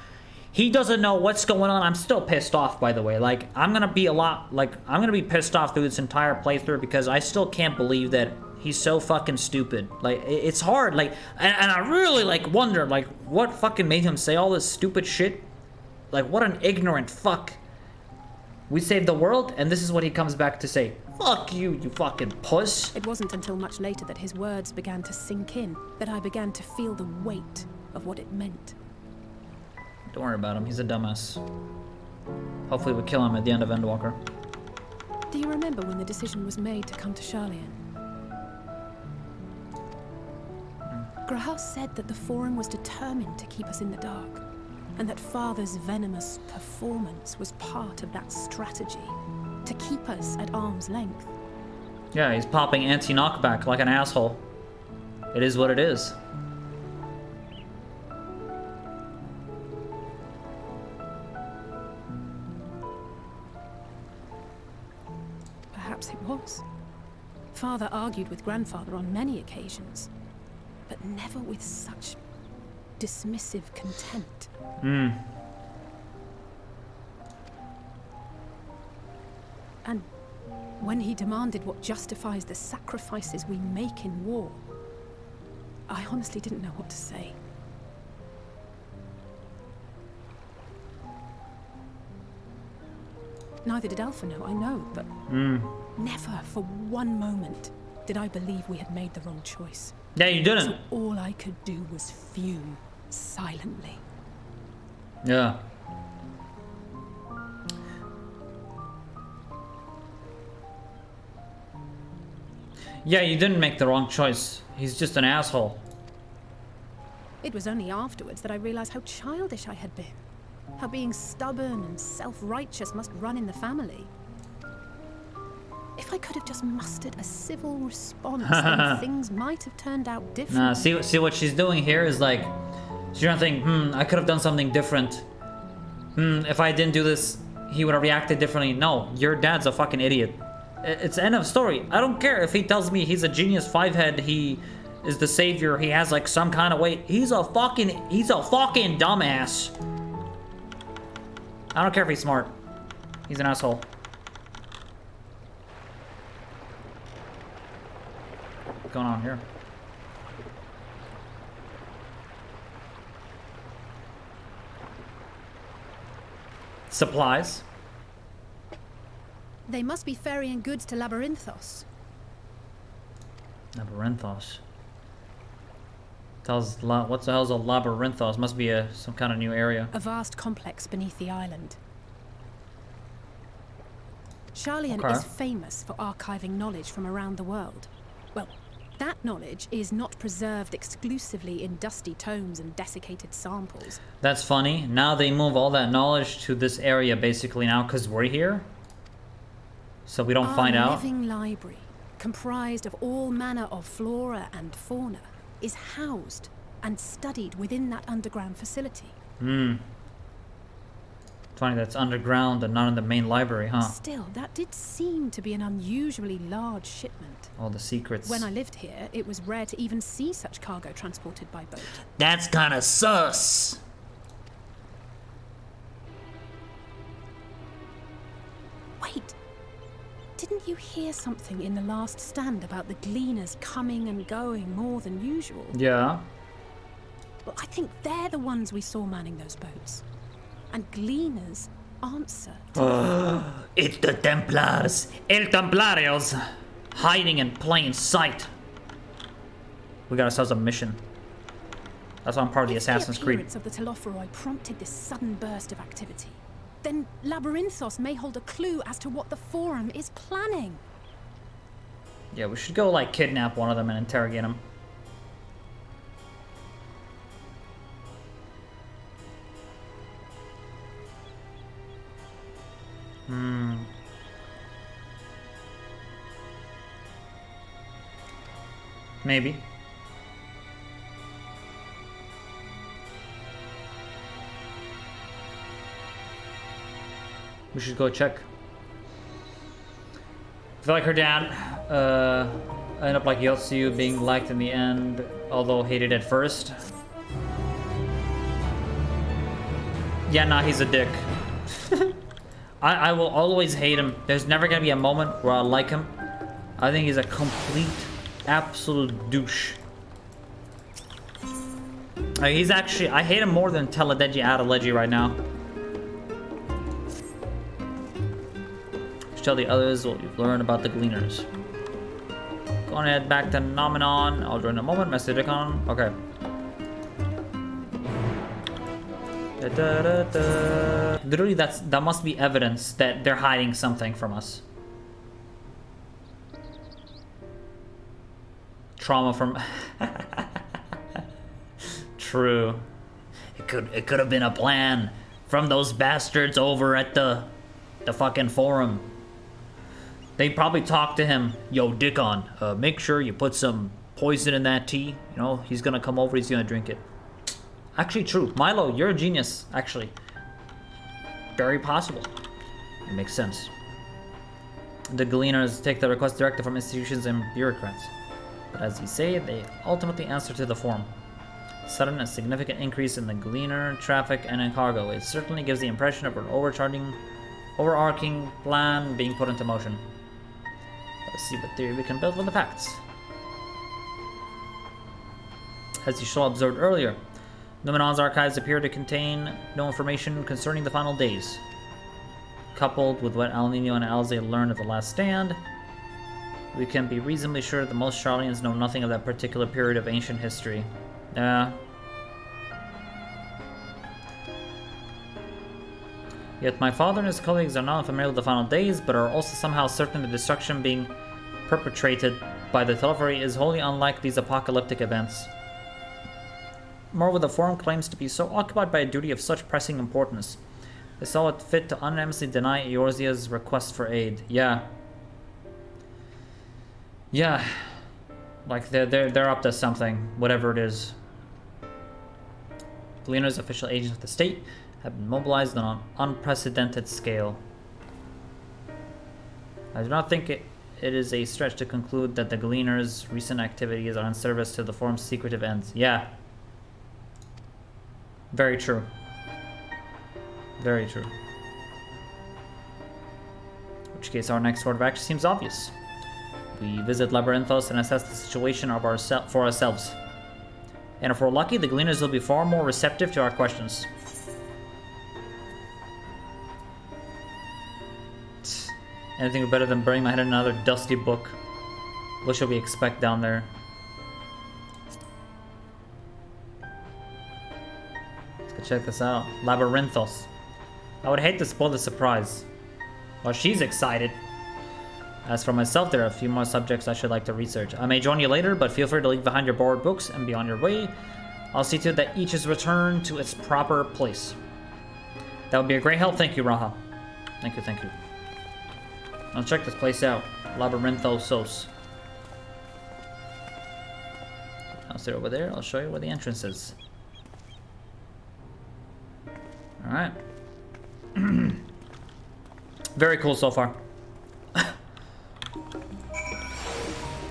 He doesn't know what's going on. I'm still pissed off, by the way. Like, I'm gonna be pissed off through this entire playthrough because I still can't believe that he's so fucking stupid. Like, it's hard. Like, and I really, like, wonder, like, what fucking made him say all this stupid shit? Like, what an ignorant fuck. We saved the world, and this is what he comes back to say. Fuck you, you fucking puss. It wasn't until much later that his words began to sink in, that I began to feel the weight of what it meant. Don't worry about him, he's a dumbass. Hopefully we kill him at the end of Endwalker. Do you remember when the decision was made to come to Sharlayan? Geralt said that the Forum was determined to keep us in the dark, and that Father's venomous performance was part of that strategy, to keep us at arm's length. Yeah, he's popping anti-knockback like an asshole. It is what it is. Perhaps it was. Father argued with Grandfather on many occasions, but never with such dismissive contempt. And when he demanded what justifies the sacrifices we make in war, I honestly didn't know what to say. Neither did Alpha know, I know, but never for one moment did I believe we had made the wrong choice. Yeah, you didn't. So all I could do was fume silently. Yeah. Yeah, you didn't make the wrong choice. He's just an asshole. It was only afterwards that I realized how childish I had been. How being stubborn and self-righteous must run in the family. If I could have just mustered a civil response, then things might have turned out differently. Nah, see what she's doing here is like, she's gonna think, I could have done something different. If I didn't do this, he would have reacted differently. No, your dad's a fucking idiot. It's end of story. I don't care if he tells me he's a genius five-head, he is the savior, he has like some kind of weight. He's a fucking dumbass. I don't care if he's smart. He's an asshole. What's going on here? Supplies. They must be ferrying goods to Labyrinthos. Labyrinthos. What the hell's a Labyrinthos? Must be some kind of new area. A vast complex beneath the island. Sharlayan is famous for archiving knowledge from around the world. Well, that knowledge is not preserved exclusively in dusty tomes and desiccated samples. That's funny. Now they move all that knowledge to this area basically now because we're here. So we don't find out. Our living library, comprised of all manner of flora and fauna, is housed and studied within that underground facility. Funny that's underground and not in the main library, huh? Still, that did seem to be an unusually large shipment. All the secrets. When I lived here, it was rare to even see such cargo transported by boat. That's kinda sus! Wait! Didn't you hear something in the last stand about the gleaners coming and going more than usual? Yeah. Well, I think they're the ones we saw manning those boats. And gleaners answer to It's the Templars! El Templarios! Hiding in plain sight! We got ourselves a mission. That's why I'm part of the Assassin's Creed. The appearance of the Telophoroi prompted this sudden burst of activity. Then Labyrinthos may hold a clue as to what the Forum is planning. Yeah, we should go, like, kidnap one of them and interrogate him. Maybe. We should go check. I feel like her dad ended up like Yotsu, being liked in the end, although hated at first. Yeah, nah, he's a dick. I will always hate him. There's never gonna be a moment where I like him. I think he's a complete, absolute douche. He's actually, I hate him more than Teledeji Adeleji right now. Tell the others what you've learned about the Gleaners. Go on ahead back to Nominon. I'll join in a moment. Message Icon. Okay. Literally, that must be evidence that they're hiding something from us. Trauma from. True. It could have been a plan from those bastards over at the fucking forum. They probably talked to him. Yo, Dickon, make sure you put some poison in that tea. You know, he's gonna come over, he's gonna drink it. Actually, true. Milo, you're a genius, actually. Very possible. It makes sense. The Gleaners take the request directly from institutions and bureaucrats. But as you say, they ultimately answer to the forum. Sudden and significant increase in the Gleaner traffic and in cargo. It certainly gives the impression of an overarching plan being put into motion. Let's see what theory we can build with the facts. As you shall observed earlier, Numenon's archives appear to contain no information concerning the final days. Coupled with what Alninio and Alze learned at the last stand, we can be reasonably sure that most Sharlayans know nothing of that particular period of ancient history. Yet my father and his colleagues are not familiar with the final days, but are also somehow certain the destruction being perpetrated by the Telephory is wholly unlike these apocalyptic events. Moreover, the Forum claims to be so occupied by a duty of such pressing importance. They saw it fit to unanimously deny Eorzea's request for aid. Yeah. Like they're up to something, whatever it is. Gleaners, official agents of the state, have been mobilized on an unprecedented scale. I do not think it is a stretch to conclude that the Gleaners' recent activities are in service to the Forum's secretive ends. Yeah. Very true. Very true. In which case, our next order of action seems obvious. We visit Labyrinthos and assess the situation of for ourselves. And if we're lucky, the Gleaners will be far more receptive to our questions. Anything better than burying my head in another dusty book. What should we expect down there? Let's go check this out. Labyrinthos. I would hate to spoil the surprise. Well, she's excited. As for myself, there are a few more subjects I should like to research. I may join you later, but feel free to leave behind your borrowed books and be on your way. I'll see to it that each is returned to its proper place. That would be a great help. Thank you, Raha. Thank you. I'll check this place out. Labyrinthos. I'll sit over there. I'll show you where the entrance is. Alright. Very cool so far.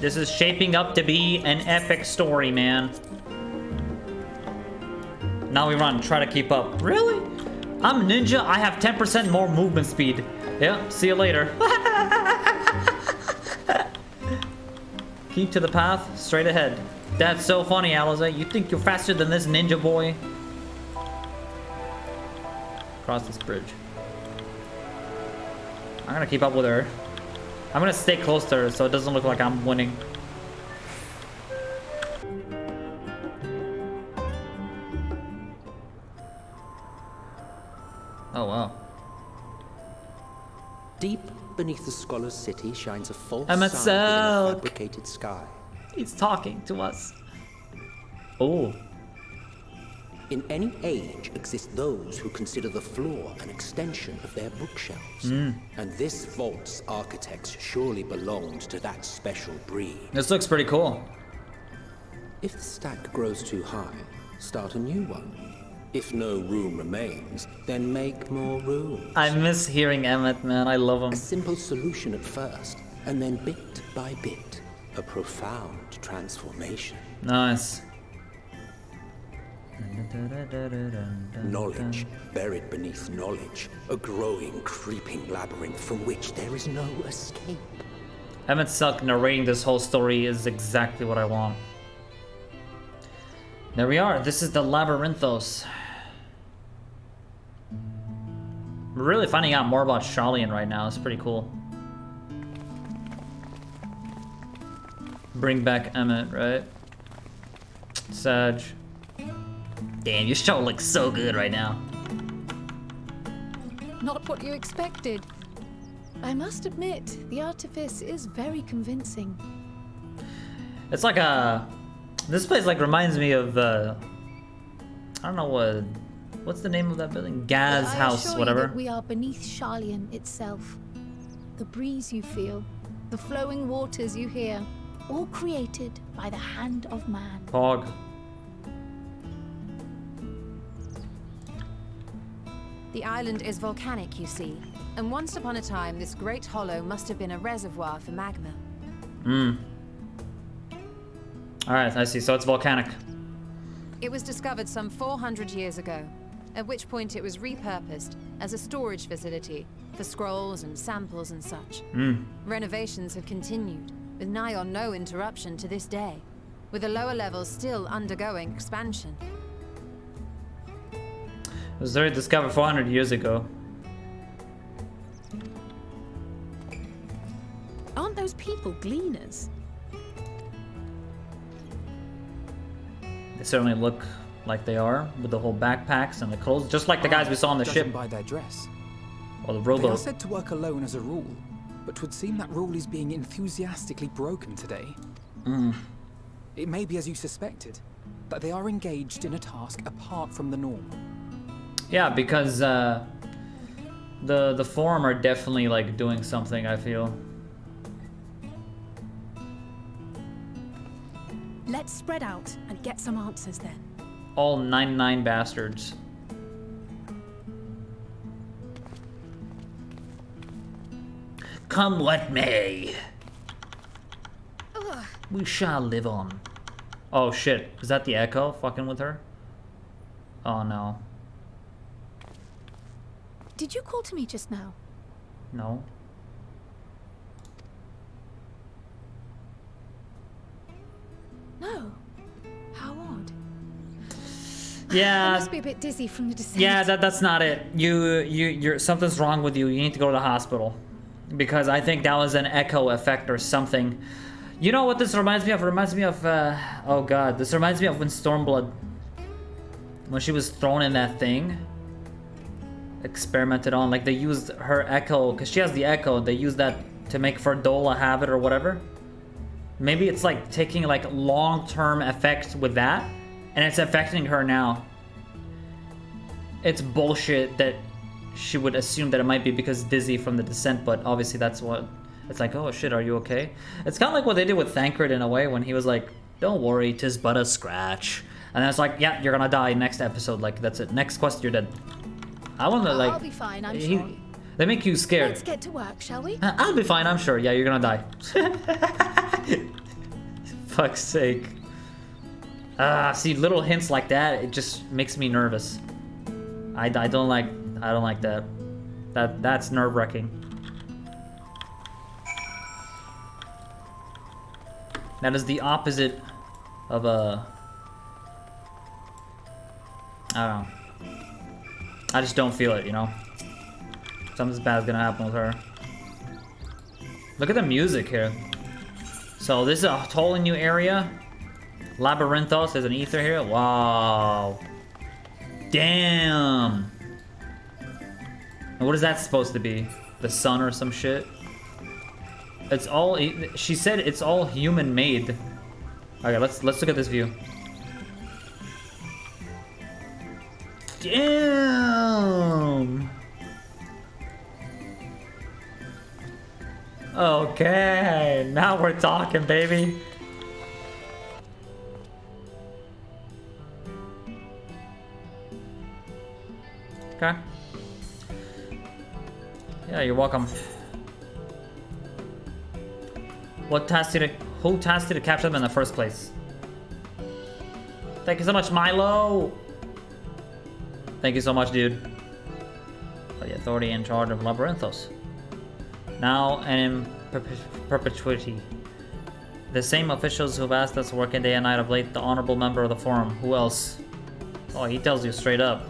This is shaping up to be an epic story, man. Now we run. Try to keep up. Really? I'm a ninja. I have 10% more movement speed. Yeah, see you later. Keep to the path, straight ahead. That's so funny, Alize. You think you're faster than this ninja boy? Cross this bridge. I'm gonna keep up with her. I'm gonna stay close to her so it doesn't look like I'm winning. Oh, wow. Deep beneath the scholar's city shines a false MSQ. sun within a fabricated sky. He's talking to us. Oh. In any age exist those who consider the floor an extension of their bookshelves. And this vault's architects surely belonged to that special breed. This looks pretty cool. If the stack grows too high, start a new one. If no room remains, then make more room. I miss hearing Emmett, man. I love him. A simple solution at first, and then bit by bit, a profound transformation. Nice. Knowledge, buried beneath knowledge, a growing, creeping labyrinth from which there is no escape. Emmett Suck narrating this whole story is exactly what I want. There we are. This is the Labyrinthos. We're really finding out more about Sharlayan right now. It's pretty cool. Bring back Emmett, right? Sag. Damn, your show looks so good right now. Not what you expected. I must admit, the artifice is very convincing. It's like a... This place like reminds me of I don't know what's the name of that building? Gaz House, whatever. You that we are beneath Sharlayan itself. The breeze you feel, the flowing waters you hear, all created by the hand of man. Pog. The island is volcanic, you see, and once upon a time this great hollow must have been a reservoir for magma. Alright, I see. So it's volcanic. It was discovered some 400 years ago, at which point it was repurposed as a storage facility for scrolls and samples and such. Renovations have continued, with nigh on no interruption to this day, with the lower levels still undergoing expansion. It was already discovered 400 years ago. Aren't those people gleaners? They certainly look like they are, with the whole backpacks and the clothes, just like the guys we saw on the Judging ship. by their dress. Or the They rowboat. are said to work alone as a rule, but 'twould seem that rule is being enthusiastically broken today. It may be as you suspected, that they are engaged in a task apart from the norm. Yeah, because the Forum are definitely like doing something, I feel. Let's spread out and get some answers then. All 99 bastards. Come what may. We shall live on. Oh shit, is that the Echo fucking with her? Oh no. Did you call to me just now? No. No. How odd. Yeah. I must be a bit dizzy from the descent. Yeah, that's not it. You're something's wrong with you. You need to go to the hospital. Because I think that was an echo effect or something. You know what this reminds me of? It reminds me of, oh god, this reminds me of when Stormblood, when she was thrown in that thing, experimented on, like they used her echo, because she has the echo, they used that to make Ferdola have it or whatever. Maybe it's like taking like long-term effects with that, and it's affecting her now. It's bullshit that she would assume that it might be because dizzy from the descent, but obviously that's what... It's like, oh shit, are you okay? It's kind of like what they did with Thancred in a way, when he was like, don't worry, 'tis but a scratch. And then it's like, yeah, you're gonna die next episode, like that's it. Next quest, you're dead. I wanna like... I'll be fine, I'm sure. They make you scared. Let's get to work, shall we? I'll be fine, I'm sure. Yeah, you're gonna die. Fuck's sake. See, little hints like that, it just makes me nervous. I don't like that. That's nerve-wracking. That is the opposite of a... I don't know. I just don't feel it, you know? Something's bad's gonna happen with her. Look at the music here. So this is a totally new area. Labyrinthos, there's an ether here. Wow. Damn. And what is that supposed to be? The sun or some shit? It's all... She said it's all human made. Okay, let's look at this view. Damn. Okay, now we're talking, baby. Okay. Yeah, you're welcome. Who tasked you to capture them in the first place? Thank you so much, Milo! Thank you so much, dude. For the authority in charge of Labyrinthos. Now and in perpetuity. The same officials who've asked us to work in day and night of late, the honorable member of the Forum. Who else? Oh, he tells you straight up.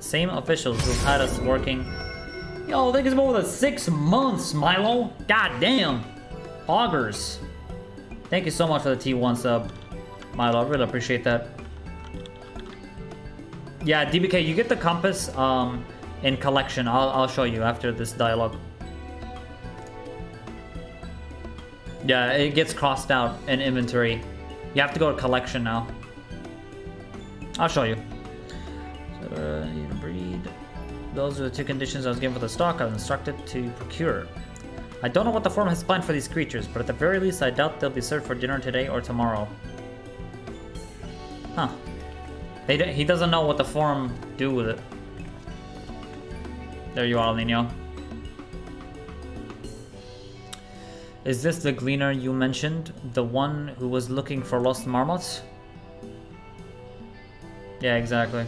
Same officials who've had us working. Yo, I think it's more than 6 months, Milo. God damn. Augers. Thank you so much for the T1 sub, Milo. I really appreciate that. Yeah, DBK, you get the compass in collection. I'll show you after this dialogue. Yeah, it gets crossed out in inventory. You have to go to collection now. I'll show you. So, you can breed. Those are the 2 conditions I was given for the stock I was instructed to procure. I don't know what the Forum has planned for these creatures, but at the very least I doubt they'll be served for dinner today or tomorrow. Huh. He doesn't know what the Forum do with it. There you are, Alninio. Is this the gleaner you mentioned? The one who was looking for lost marmots? Yeah, exactly.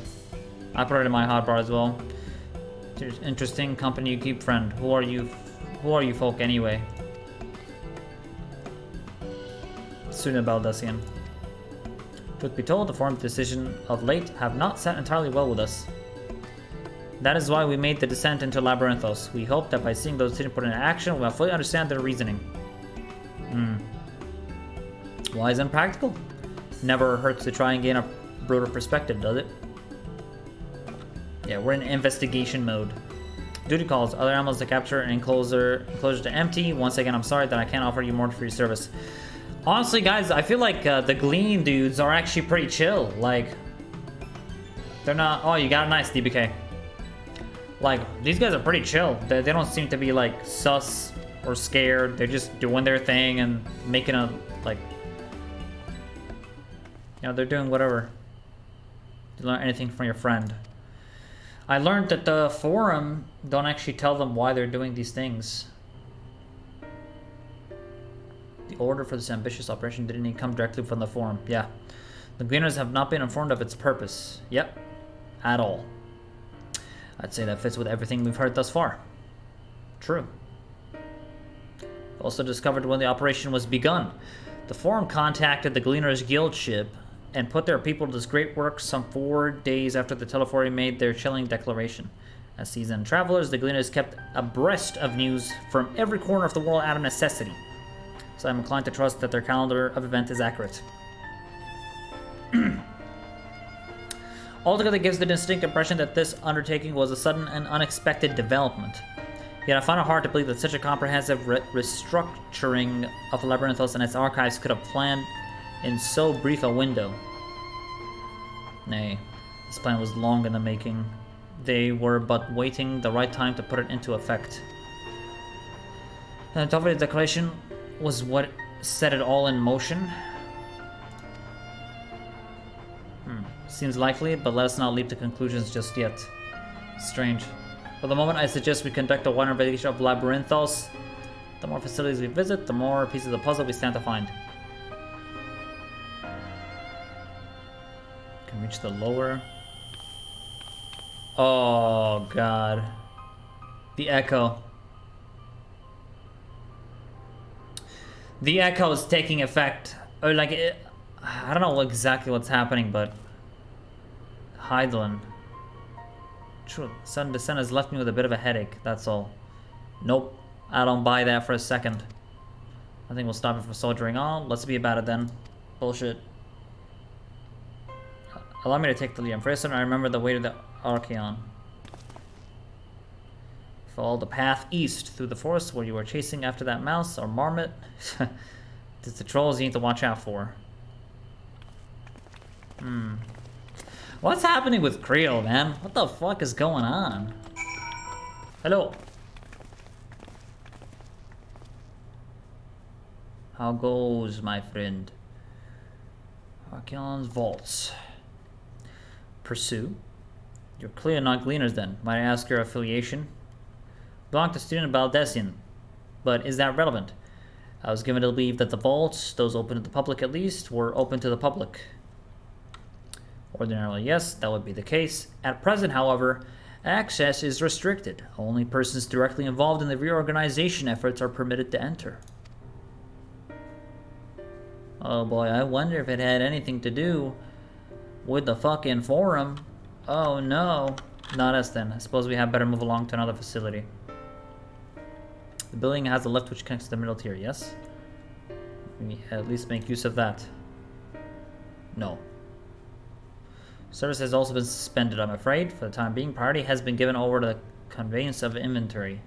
I put it in my hotbar as well. Interesting company you keep, friend. Who are you folk anyway? Suna Baldassian. Truth be told, the Forum's decision of late have not sat entirely well with us. That is why we made the descent into Labyrinthos. We hope that by seeing those decisions put into action, we'll fully understand their reasoning. Wise and practical. Never hurts to try and gain a broader perspective, does it? Yeah, we're in investigation mode. Duty calls. Other animals to capture and enclosure to empty. Once again, I'm sorry that I can't offer you more for your service. Honestly, guys, I feel like the Glean dudes are actually pretty chill. Like, they're not... Oh, you got a nice DBK. Like, these guys are pretty chill. They don't seem to be, like, sus or scared. They're just doing their thing and making a, like... You know, they're doing whatever. You learn anything from your friend. I learned that the Forum don't actually tell them why they're doing these things. The order for this ambitious operation didn't even come directly from the Forum. Yeah. The Gleaners have not been informed of its purpose. Yep. At all. I'd say that fits with everything we've heard thus far. True. Also discovered when the operation was begun. The Forum contacted the Gleaners Guild ship and put their people to this great work some 4 days after the Telefori made their chilling declaration. As seasoned travelers, the Gleaners kept abreast of news from every corner of the world out of necessity. So I'm inclined to trust that their calendar of event is accurate. Altogether gives the distinct impression that this undertaking was a sudden and unexpected development. Yet I find it hard to believe that such a comprehensive restructuring of Labyrinthos and its archives could have planned in so brief a window. Nay, this plan was long in the making. They were but waiting the right time to put it into effect. And the Telefori declaration was what set it all in motion. Seems likely, but let us not leap to conclusions just yet. Strange. For the moment, I suggest we conduct a wider investigation of Labyrinthos. The more facilities we visit, the more pieces of the puzzle we stand to find. Can reach the lower. Oh god. The echo. The echo is taking effect. Or like it, I don't know exactly what's happening, but Hydalyen. True, sudden descent has left me with a bit of a headache, that's all. Nope, I don't buy that for a second. I think we'll stop it from soldiering on. Let's be about it then. Bullshit. Allow me to take the lead. For instance, I remember the way to the Archeon. Follow the path east through the forest where you were chasing after that mouse or marmot. It's the trolls you need to watch out for. What's happening with Krile, man? What the fuck is going on? Hello. How goes, my friend? Archeon's vaults. Pursue. You're clearly not gleaners then. Might I ask your affiliation? Belong to student Baldessian. But is that relevant? I was given to believe that the vaults, those open to the public at least, were open to the public. Ordinarily, yes, that would be the case. At present, however, access is restricted. Only persons directly involved in the reorganization efforts are permitted to enter. Oh boy, I wonder if it had anything to do with the fucking forum. Oh no. Not us then. I suppose we had better move along to another facility. The building has a lift which connects to the middle tier, yes? We at least make use of that. No. Service has also been suspended, I'm afraid. For the time being, priority has been given over to the conveyance of inventory.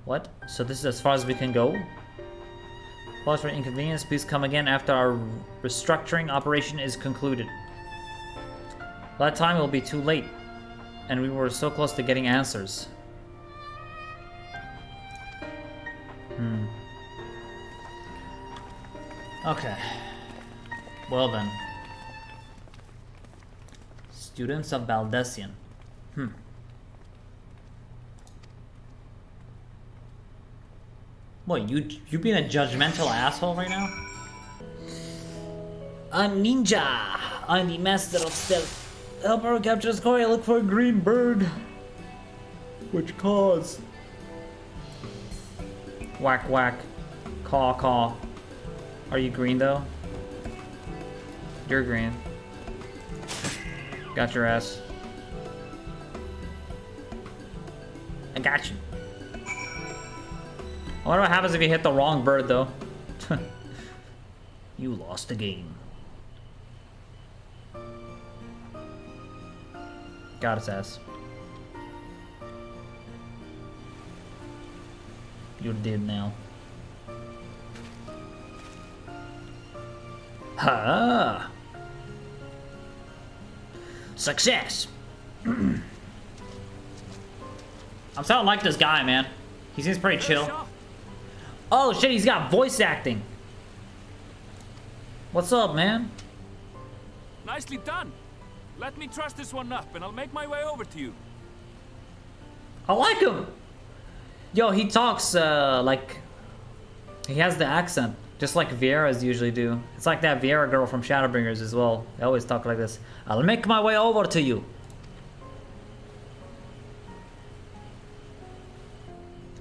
What? So this is as far as we can go? Pause for inconvenience. Please come again after our restructuring operation is concluded. By that time, it will be too late. And we were so close to getting answers. Okay. Well then. Students of Baldessian. What, you being a judgmental asshole right now? I'm ninja! I'm the master of stealth. Help her capture the score, look for a green bird. Which cause? Whack whack. Caw caw. Are you green though? You're green. Got your ass. I got you. I wonder what happens if you hit the wrong bird though. You lost the game. Got his ass. You're dead now. Ha! Success! I'm starting to like this guy, man. He seems pretty chill. Oh shit, he's got voice acting. What's up, man? Nicely done. Let me truss this one up and I'll make my way over to you. I like him. Yo, he talks like he has the accent, just like Vieira's usually do. It's like that Vieira girl from Shadowbringers as well. They always talk like this. I'll make my way over to you.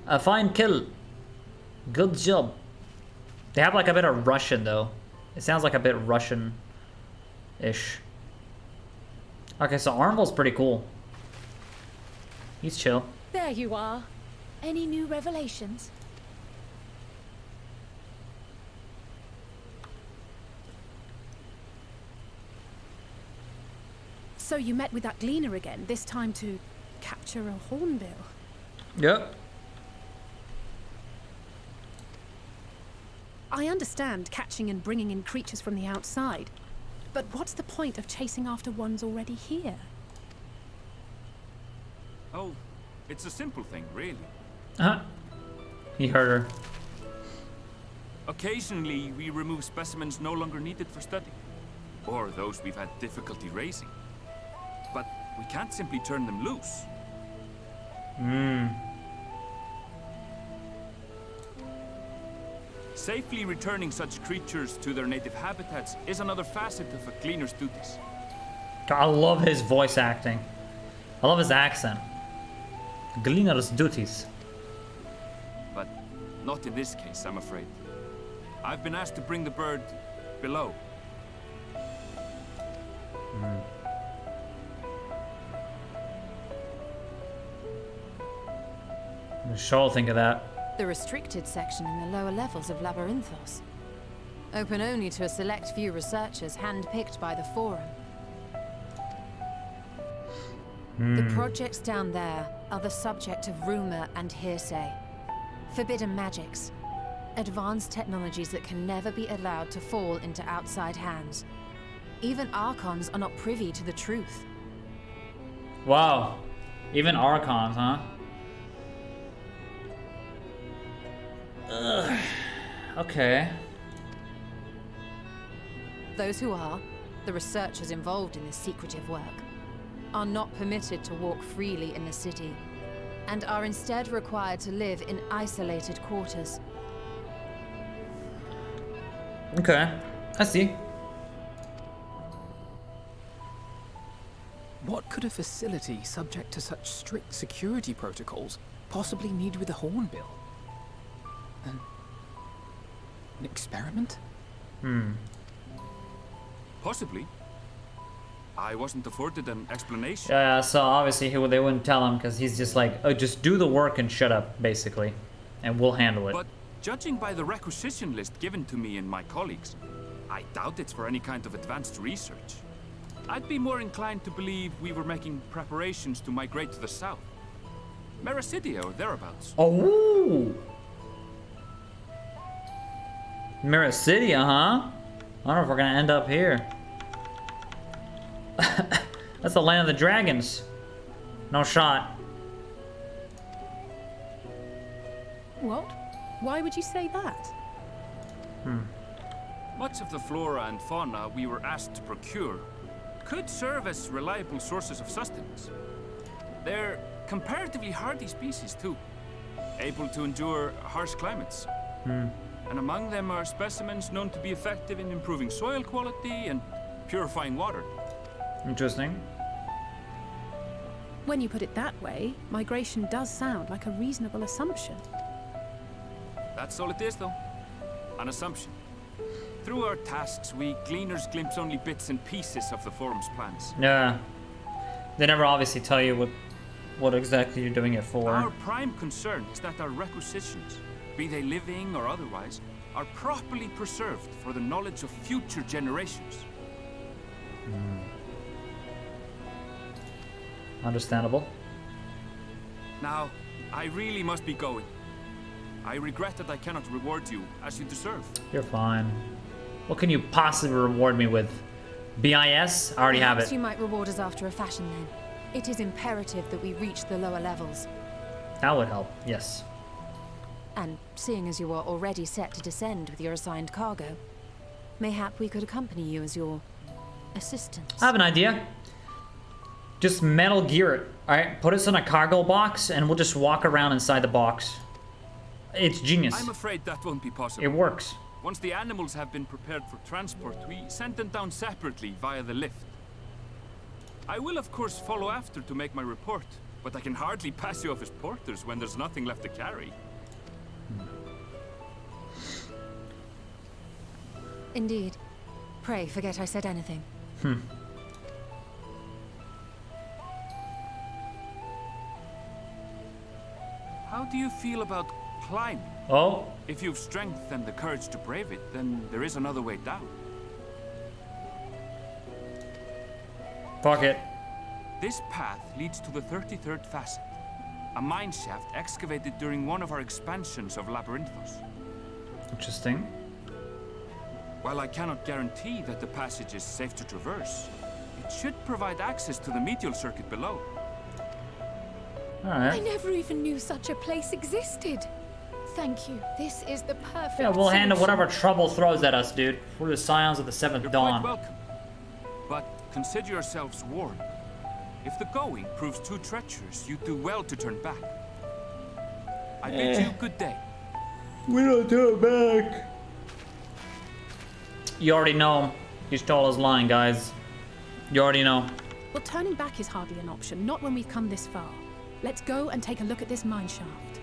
A fine kill. Good job. They have like a bit of Russian though. It sounds like a bit Russian-ish. Okay, so Arnvald's pretty cool. He's chill. There you are. Any new revelations? So you met with that gleaner again, this time to capture a hornbill. Yep. I understand catching and bringing in creatures from the outside, but what's the point of chasing after ones already here? Oh, it's a simple thing, really. He heard her. Occasionally, we remove specimens no longer needed for study, or those we've had difficulty raising. But we can't simply turn them loose. Safely returning such creatures to their native habitats is another facet of a cleaner's duties. I love his voice acting. I love his accent. Gleaner's duties. But not in this case, I'm afraid. I've been asked to bring the bird below. I'm sure I'll think of that. The restricted section in the lower levels of Labyrinthos. Open only to a select few researchers handpicked by the Forum. The projects down there are the subject of rumor and hearsay. Forbidden magics. Advanced technologies that can never be allowed to fall into outside hands. Even Archons are not privy to the truth. Wow. Even Archons, huh? Ugh. Okay. Those who are, the researchers involved in this secretive work. are not permitted to walk freely in the city, and are instead required to live in isolated quarters. Okay, I see. What could a facility subject to such strict security protocols possibly need with a hornbill? An experiment? Possibly. I wasn't afforded an explanation. Yeah, so obviously they wouldn't tell him because he's just like, oh, just do the work and shut up, basically, and we'll handle it. But judging by the requisition list given to me and my colleagues, I doubt it's for any kind of advanced research. I'd be more inclined to believe we were making preparations to migrate to the south. Mericidia or thereabouts. Oh! Mericidia, huh? I don't know if we're gonna end up here. That's the land of the dragons. No shot. What? Why would you say that? Much of the flora and fauna we were asked to procure could serve as reliable sources of sustenance. They're comparatively hardy species too, able to endure harsh climates. And among them are specimens known to be effective in improving soil quality and purifying water. Interesting. When you put it that way, migration does sound like a reasonable assumption. That's all it is, though. An assumption. Through our tasks, we gleaners glimpse only bits and pieces of the Forum's plans. Yeah. They never obviously tell you what exactly you're doing it for. Our prime concern is that our requisitions, be they living or otherwise, are properly preserved for the knowledge of future generations. Understandable. Now, I really must be going. I regret that I cannot reward you as you deserve. You're fine. What can you possibly reward me with? BIS? I already have Perhaps it. you might reward us after a fashion then. It is imperative that we reach the lower levels. That would help, yes. And seeing as you are already set to descend with your assigned cargo, mayhap we could accompany you as your assistant. I have an idea. Just Metal Gear it, alright? Put us in a cargo box and we'll just walk around inside the box. It's genius. I'm afraid that won't be possible. It works. Once the animals have been prepared for transport, we send them down separately via the lift. I will of course follow after to make my report, but I can hardly pass you off as porters when there's nothing left to carry. Indeed. Pray forget I said anything. How do you feel about climbing? Oh? If you've strength and the courage to brave it, then there is another way down. Fuck it. This path leads to the 33rd facet, a mine shaft excavated during one of our expansions of Labyrinthos. Interesting. While I cannot guarantee that the passage is safe to traverse, it should provide access to the medial circuit below. I never even knew such a place existed. Thank you. This is the perfect Yeah, we'll handle solution. whatever trouble throws at us, dude. We're the Scions of the Seventh Dawn. Quite welcome. But consider yourselves warned. If the going proves too treacherous, you do well to turn back. I bid you good day. We don't turn back. You already know. He's told us lying, guys. You already know. Well, turning back is hardly an option, not when we've come this far. Let's go and take a look at this mine shaft.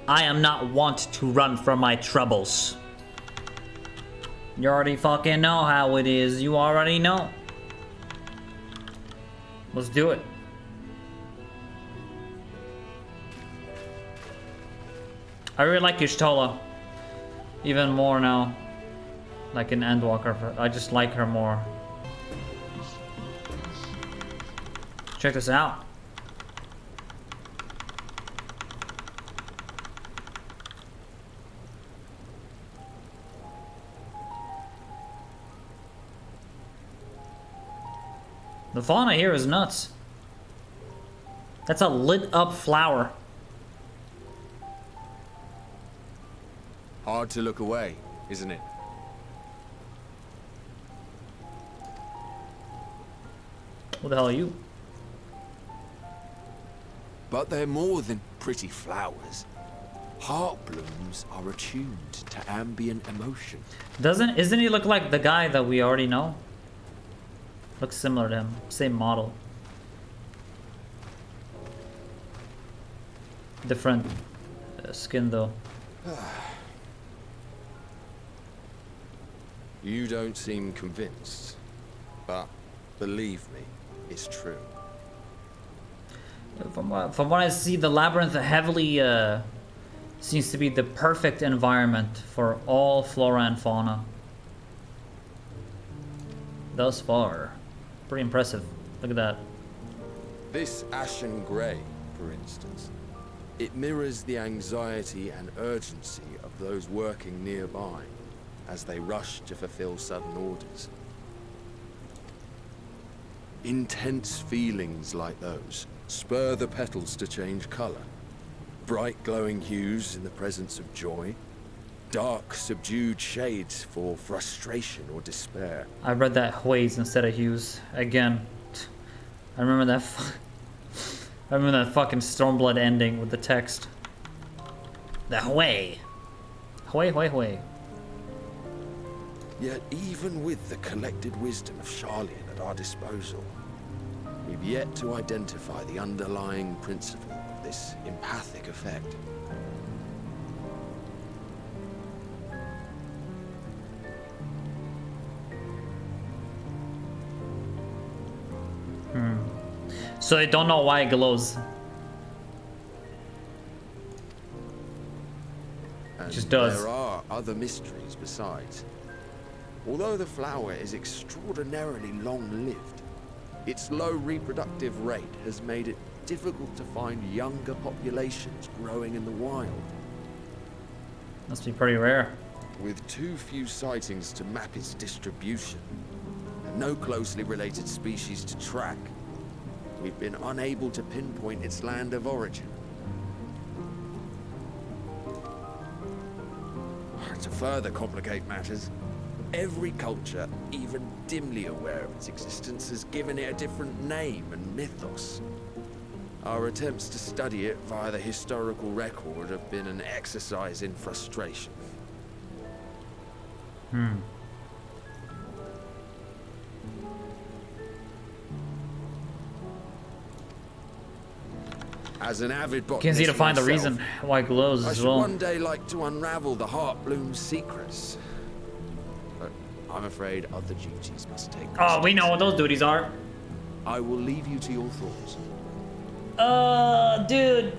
I am not wont to run from my troubles. You already fucking know how it is. You already know. Let's do it. I really like Y'shtola. Even more now. Like in Endwalker. I just like her more. Check this out. The fauna here is nuts. That's a lit up flower. Hard to look away, isn't it? Who the hell are you? But they're more than pretty flowers. Heart blooms are attuned to ambient emotion. Isn't he look like the guy that we already know? Looks similar to him, same model. Different skin though. You don't seem convinced, but believe me, it's true. From what I see, the labyrinth heavily seems to be the perfect environment for all flora and fauna. Thus far, pretty impressive. Look at that. This ashen grey, for instance, it mirrors the anxiety and urgency of those working nearby as they rush to fulfill sudden orders. Intense feelings like those spur the petals to change colour. Bright glowing hues in the presence of joy. Dark, subdued shades for frustration or despair. I read that hues instead of hues. Again. I remember that I remember that fucking Stormblood ending with the text. The Hui. Hui. Yet even with the collected wisdom of Sharlayan at our disposal, we've yet to identify the underlying principle of this empathic effect. So they don't know why it glows. And just does. There are other mysteries besides. Although the flower is extraordinarily long-lived, its low reproductive rate has made it difficult to find younger populations growing in the wild. Must be pretty rare. With too few sightings to map its distribution, and no closely related species to track, we've been unable to pinpoint its land of origin. To further complicate matters, every culture, even dimly aware of its existence, has given it a different name and mythos. Our attempts to study it via the historical record have been an exercise in frustration. As an avid botanist, Can't seem to find the reason why it glows I as should well. one day like to unravel the heart bloom's secrets. But I'm afraid other duties must take precedence. Oh, we know what those duties are. I will leave you to your thoughts. Dude.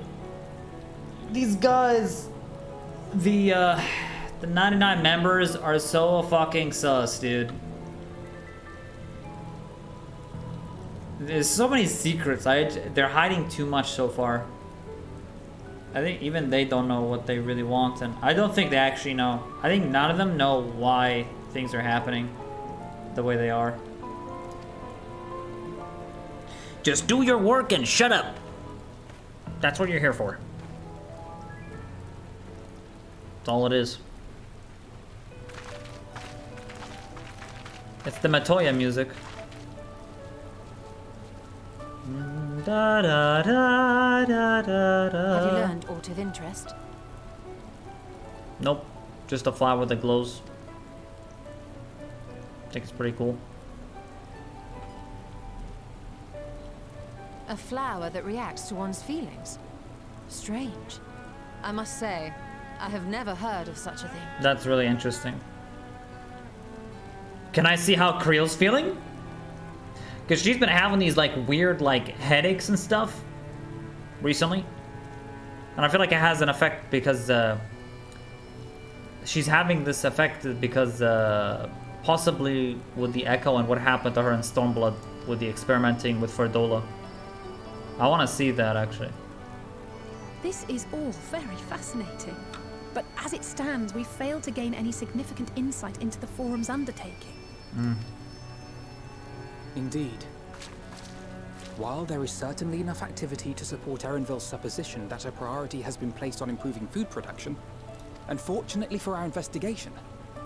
These guys, the 99 members are so fucking sus, dude. There's so many secrets. They're hiding too much so far. I think even they don't know what they really want, and I don't think they actually know. I think none of them know why things are happening the way they are. Just do your work and shut up. That's what you're here for. That's all it is. It's the Matoya music. Da, da, da, da, da, da. Have you learned aught of interest? Nope. Just a flower that glows. I think it's pretty cool. A flower that reacts to one's feelings. Strange. I must say, I have never heard of such a thing. That's really interesting. Can I see how Krile's feeling? Because she's been having these like weird like headaches and stuff recently. And I feel like it has an effect because she's having this effect because possibly with the Echo and what happened to her in Stormblood with the experimenting with Ferdola. I want to see that actually. This is all very fascinating. But as it stands, we've failed to gain any significant insight into the Forum's undertaking. Indeed. While there is certainly enough activity to support Erenville's supposition that a priority has been placed on improving food production, unfortunately for our investigation,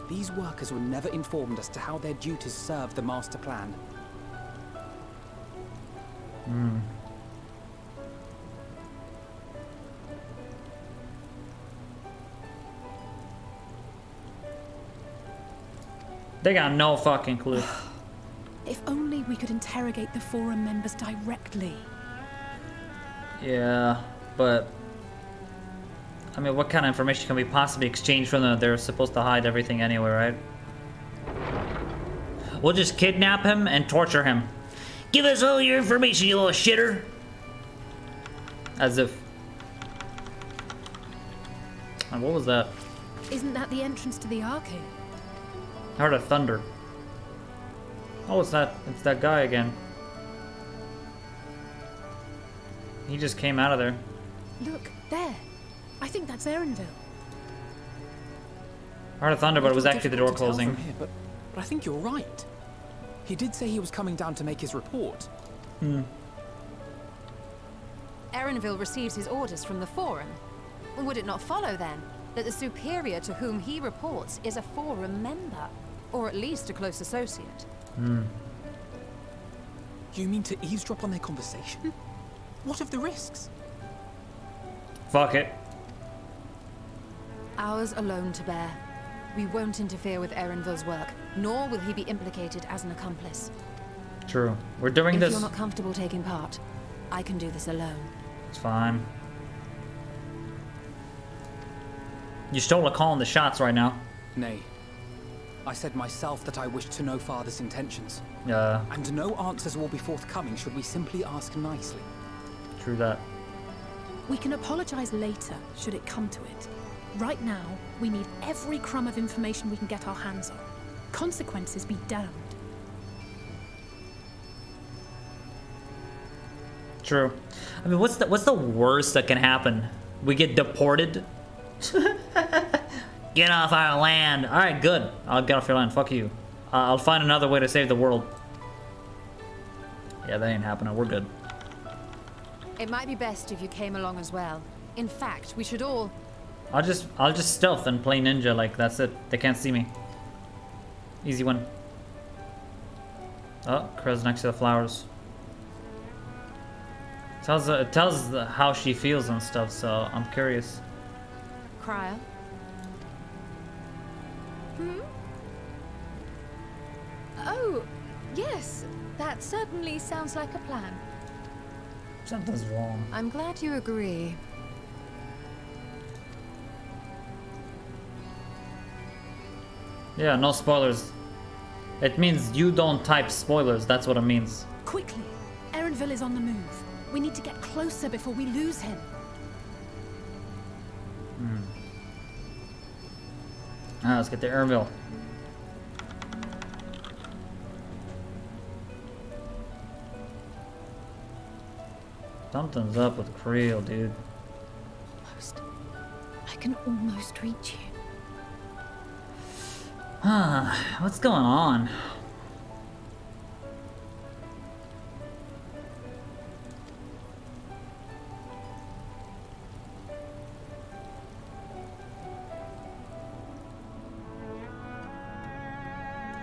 these workers were never informed as to how their duties serve the master plan. They got no fucking clue. If only we could interrogate the Forum members directly. Yeah, but... I mean, what kind of information can we possibly exchange from them? They're supposed to hide everything anyway, right? We'll just kidnap him and torture him. Give us all your information, you little shitter! As if... And what was that? Isn't that the entrance to the arcade? I heard a thunder. Oh, it's that guy again. He just came out of there. Look, there. I think that's Erenville. I heard a thunder, but it was actually the door closing. Here, but I think you're right. He did say he was coming down to make his report. Hmm. Erenville receives his orders from the Forum. Would it not follow, then, that the superior to whom he reports is a Forum member? Or at least a close associate? Hmm. You mean to eavesdrop on their conversation? What of the risks? Fuck it. Ours alone to bear. We won't interfere with Erenville's work, nor will he be implicated as an accomplice. True. We're doing this... If you're not comfortable taking part, I can do this alone. It's fine. You stole a call in the shots right now. Nay. I said myself that I wished to know Father's intentions. Yeah. And no answers will be forthcoming should we simply ask nicely. True that. We can apologize later, should it come to it. Right now, we need every crumb of information we can get our hands on. Consequences be damned. True. I mean, what's the worst that can happen? We get deported? Get off our land. Alright, good. I'll get off your land. Fuck you. I'll find another way to save the world. Yeah, that ain't happening. We're good. It might be best if you came along as well. In fact, we should all... I'll just stealth and play ninja, like, that's it. They can't see me. Easy one. Oh, Krile's next to the flowers. It tells how she feels and stuff, so I'm curious. Krile? Hmm? Oh, yes. That certainly sounds like a plan. Something's wrong. I'm glad you agree. Yeah, no spoilers. It means you don't type spoilers, that's what it means. Quickly! Erenville is on the move. We need to get closer before we lose him. Let's get to Erenville. Something's up with Krile, dude. Almost. I can almost reach you. What's going on?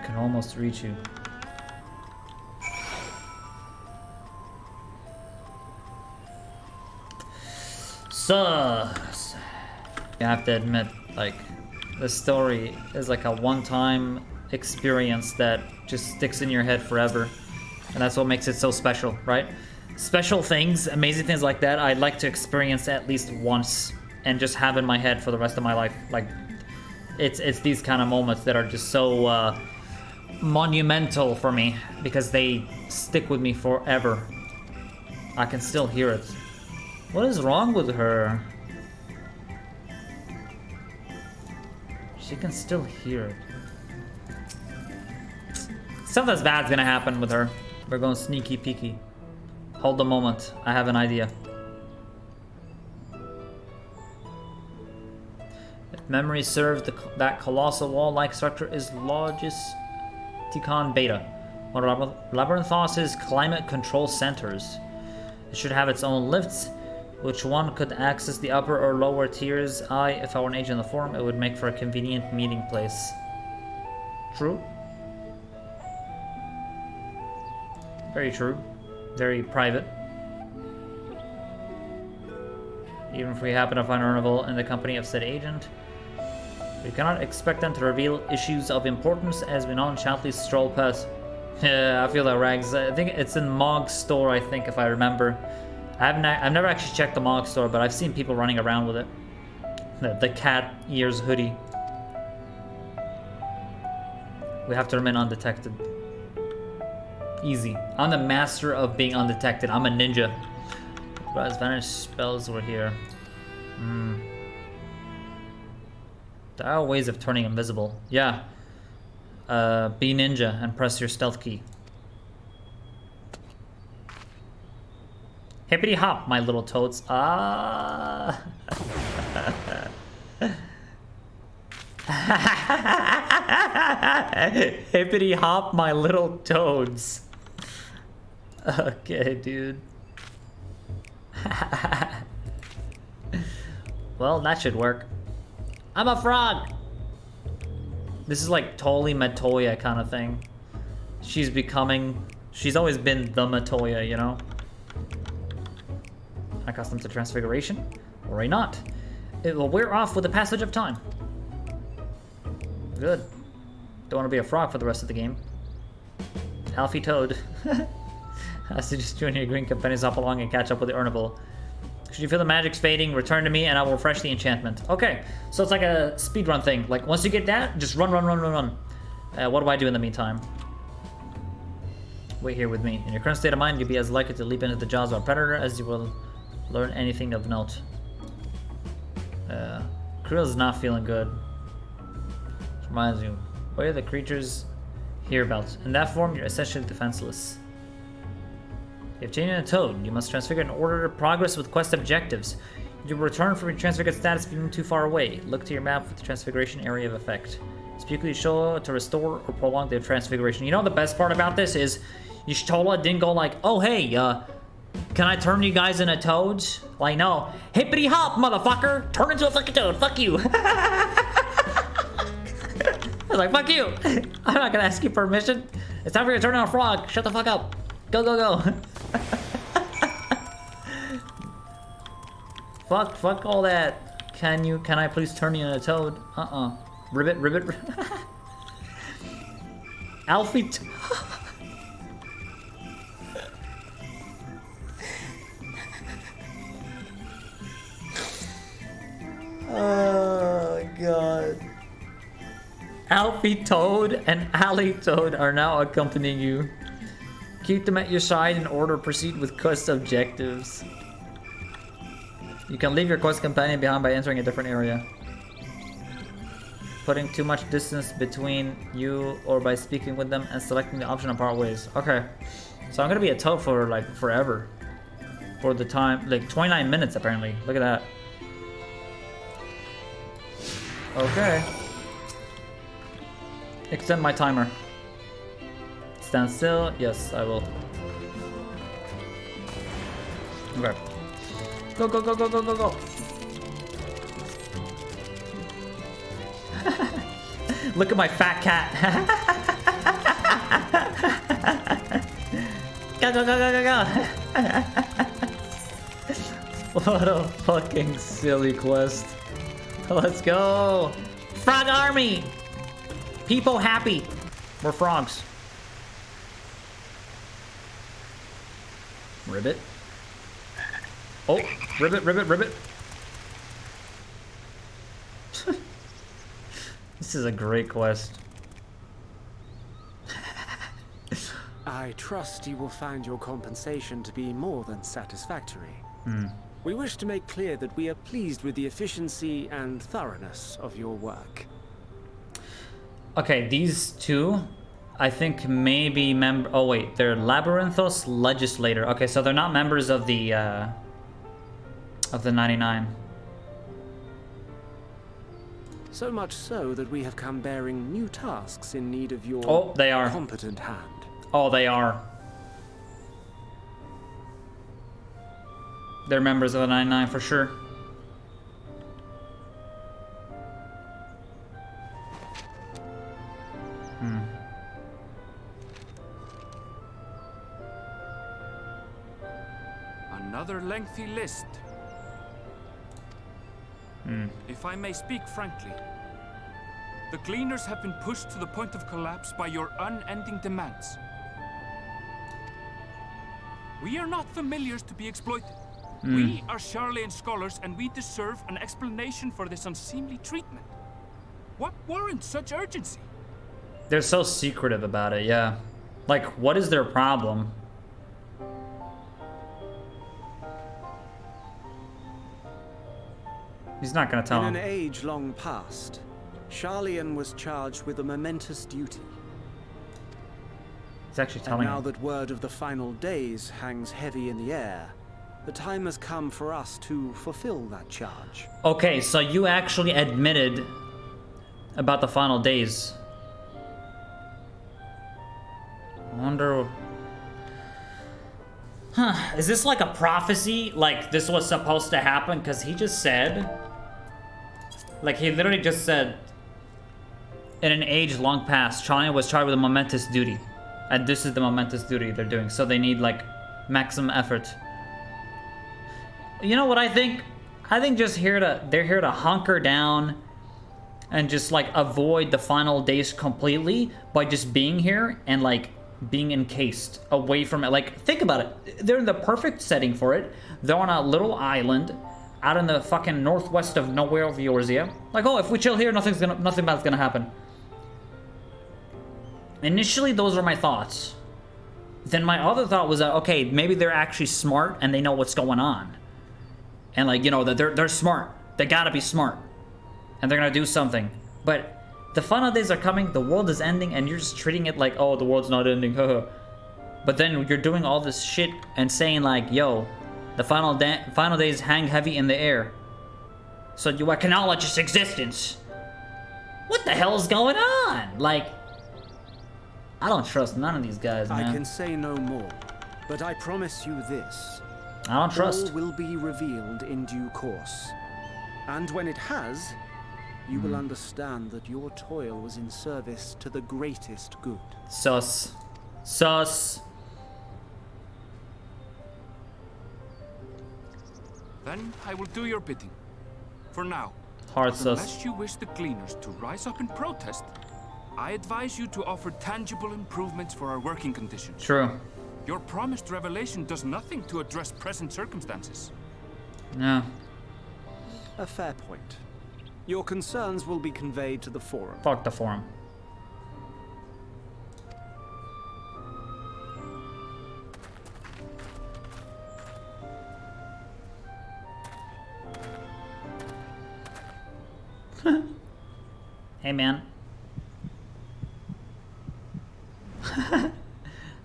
Can almost reach you. Sucks. You have to admit, like, the story is like a one-time experience that just sticks in your head forever. And that's what makes it so special, right? Special things, amazing things like that, I'd like to experience at least once and just have in my head for the rest of my life. Like, it's these kind of moments that are just so monumental for me because they stick with me forever. I can still hear it. What is wrong with her? She can still hear it. Something bad's gonna happen with her. We're going sneaky peeky. Hold the moment. I have an idea. If memory serves, that colossal wall-like structure is Logisticon Beta, one of Labyrinthos' climate control centers. It should have its own lifts, which one could access the upper or lower tiers. If I were an agent of the Forum, it would make for a convenient meeting place. True. Very true. Very private. Even if we happen to find Erenville in the company of said agent, You cannot expect them to reveal issues of importance as we nonchalantly stroll past. Yeah, I feel that, Rags. I think it's in Mog's store, I think, if I remember. I've never actually checked the Mog store, but I've seen people running around with it. The cat ears hoodie. We have to remain undetected. Easy. I'm the master of being undetected. I'm a ninja. Rise vanish spells were here. There are ways of turning invisible. Yeah. Be ninja and press your stealth key. Hippity hop, my little toads. Ah. Hippity hop, my little toads. Okay, dude. Well, that should work. I'm a frog! This is like totally Matoya kind of thing. She's always been the Matoya, you know? Accustomed to transfiguration? Worry not. It will wear off with the passage of time. Good. Don't want to be a frog for the rest of the game. Alfie Toad. I suggest you and your green companions hop along and catch up with the Urnival. Should you feel the magic's fading, return to me and I will refresh the enchantment. Okay, so it's like a speedrun thing. Like, once you get that, just run. What do I do in the meantime? Wait here with me. In your current state of mind, you'll be as likely to leap into the jaws of a predator as you will learn anything of note. Krile's not feeling good. Which reminds you, what are the creatures hereabouts? In that form, you're essentially defenseless. You have changed into a toad. You must transfigure in order to progress with quest objectives. You will return from your transfigured status if you're too far away. Look to your map for the transfiguration area of effect. Speakly show to restore or prolong their transfiguration. You know the best part about this is Y'shtola didn't go like, oh hey, can I turn you guys into toads? Like, no. Hippity hop, motherfucker! Turn into a fucking toad, fuck you! I was like, fuck you! I'm not gonna ask you permission. It's time for you to turn into a frog. Shut the fuck up. Go, go, go. Fuck all that. Can I please turn you into a toad? Ribbit. Alfie. Oh, God. Alfie Toad and Alley Toad are now accompanying you. Keep them at your side in order to proceed with quest objectives. You can leave your quest companion behind by entering a different area. Putting too much distance between you or by speaking with them and selecting the option of part ways. Okay. So I'm gonna be a toad for like forever. For the time, like 29 minutes apparently. Look at that. Okay. Extend my timer. Stand still. Yes, I will. Okay. Go, go, go, go, go, go, go. Look at my fat cat. Go, go, go, go, go, go. What a fucking silly quest. Let's go. Frog army. People happy. We're frogs. Ribbit. Oh, ribbit, ribbit, ribbit. This is a great quest. I trust you will find your compensation to be more than satisfactory. We wish to make clear that we are pleased with the efficiency and thoroughness of your work. Okay, these two, I think maybe oh wait, they're Labyrinthos Legislator. Okay, so they're not members of the 99. So much so that we have come bearing new tasks in need of your competent hand. Oh, they are. They're members of the 99 for sure. Another lengthy list. If I may speak frankly, The Gleaners have been pushed to the point of collapse by your unending demands. We are not familiars to be exploited. We are Sharlayan scholars, and we deserve an explanation for this unseemly treatment. What warrants such urgency? They're so secretive about it, yeah. Like, what is their problem? He's not gonna tell him. In an age long past, Sharlayan was charged with a momentous duty. He's actually And telling now him. that word of the final days hangs heavy in the air, the time has come for us to fulfill that charge. Okay, so you actually admitted about the final days. I wonder... Huh, is this like a prophecy? Like, this was supposed to happen? Because he just said... Like, he literally just said... In an age long past, China was charged with a momentous duty. And this is the momentous duty they're doing. So they need, like, maximum effort. You know what I think? I think just they're here to hunker down and just, like, avoid the final days completely by just being here and, like, being encased away from it. Like, think about it. They're in the perfect setting for it. They're on a little island out in the fucking northwest of nowhere of Eorzea. Like, oh, if we chill here, nothing bad's gonna happen. Initially, those were my thoughts. Then my other thought was that, okay, maybe they're actually smart and they know what's going on. And, like, you know, that they're smart. They gotta be smart. And they're gonna do something. But the final days are coming, the world is ending, and you're just treating it like, oh, the world's not ending, haha. But then you're doing all this shit and saying, like, yo, the final days hang heavy in the air. So you acknowledge its existence. What the hell's going on? Like, I don't trust none of these guys, man. I can say no more, but I promise you this. I don't trust. All will be revealed in due course. And when it has, you will understand that your toil was in service to the greatest good. Sus. Sus. Then I will do your bidding. For now. Hard sus. Unless you wish the Gleaners to rise up in protest, I advise you to offer tangible improvements for our working conditions. True. Your promised revelation does nothing to address present circumstances. Yeah. A fair point. Your concerns will be conveyed to the Forum. Fuck the Forum. Hey, man.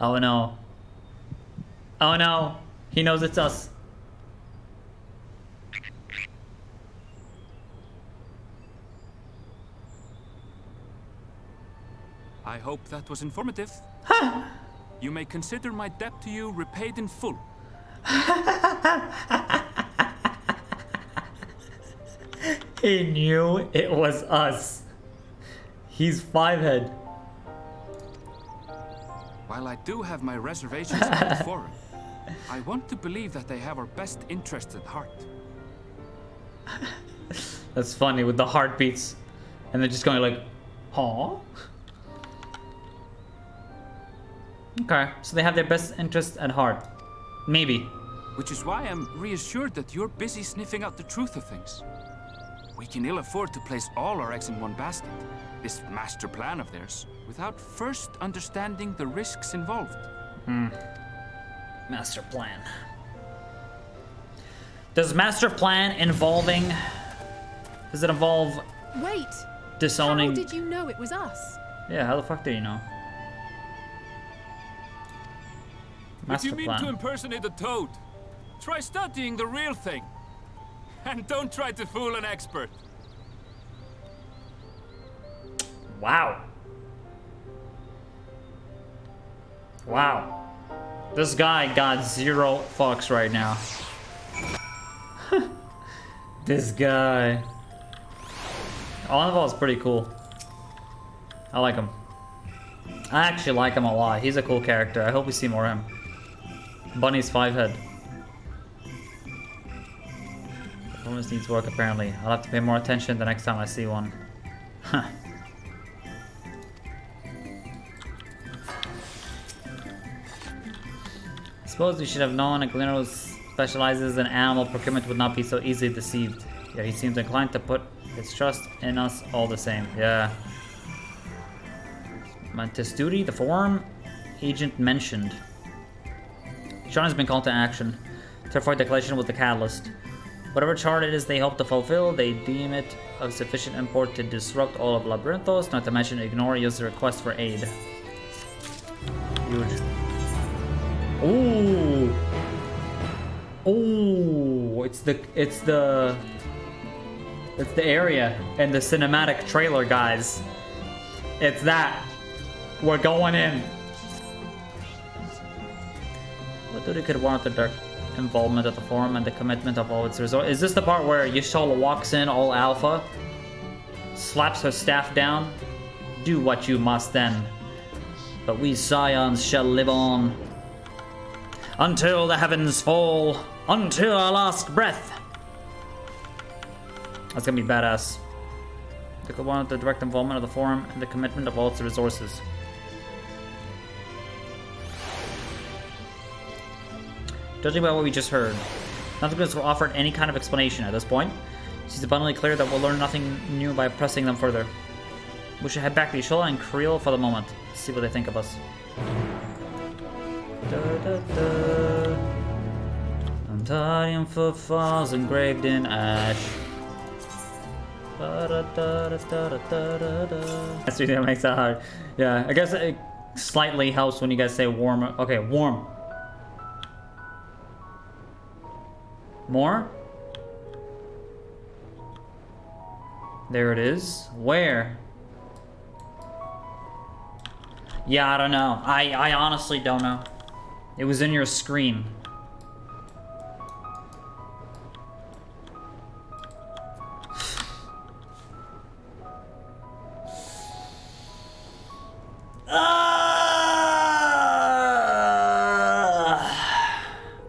Oh no. Oh no. He knows it's us. I hope that was informative. You may consider my debt to you repaid in full. He knew it was us. He's Fivehead. While I do have my reservations about the Forum, I want to believe that they have our best interests at heart. That's funny with the heartbeats. And they're just going like, huh? Okay, so they have their best interests at heart. Maybe. Which is why I'm reassured that you're busy sniffing out the truth of things. We can ill afford to place all our eggs in one basket, this master plan of theirs, without first understanding the risks involved. Master plan. Does master plan involving... Does it involve... Wait! Disowning... How did you know it was us? Yeah, how the fuck do you know? If you mean to impersonate a toad, try studying the real thing. And don't try to fool an expert. Wow. Wow. This guy got 0 fucks right now. This guy. Olival's pretty cool. I like him. I actually like him a lot. He's a cool character. I hope we see more of him. Bunny's Fivehead. Performance needs work apparently. I'll have to pay more attention the next time I see one. Huh. suppose we should have known Aglino specializes in animal procurement would not be so easily deceived. Yet he seems inclined to put his trust in us all the same. Yeah. Mantis duty, the forum agent mentioned. Sean has been called to action to avoid declaration with the catalyst. Whatever chart it is they hope to fulfill, they deem it of sufficient import to disrupt all of Labyrinthos, not to mention ignore user request for aid. Huge. Ooh. Ooh, it's the area in the cinematic trailer, guys. It's that. We're going in. What duty could warrant the direct involvement of the forum and the commitment of all its resources? Is this the part where Y'shtola walks in all alpha, slaps her staff down? Do what you must then. But we Scions shall live on. Until the heavens fall. Until our last breath. That's gonna be badass. They could warrant the direct involvement of the forum and the commitment of all its resources. Judging by what we just heard, none of us were offered any kind of explanation at this point. It's abundantly clear that we'll learn nothing new by pressing them further. We should head back to Y'shtola and Krile for the moment. See what they think of us. Hydalyen footfalls engraved in ash. That's really that makes that hard. Yeah, I guess it slightly helps when you guys say warm. Okay, warm. More? There it is. Where? Yeah, I don't know. I honestly don't know. It was in your screen.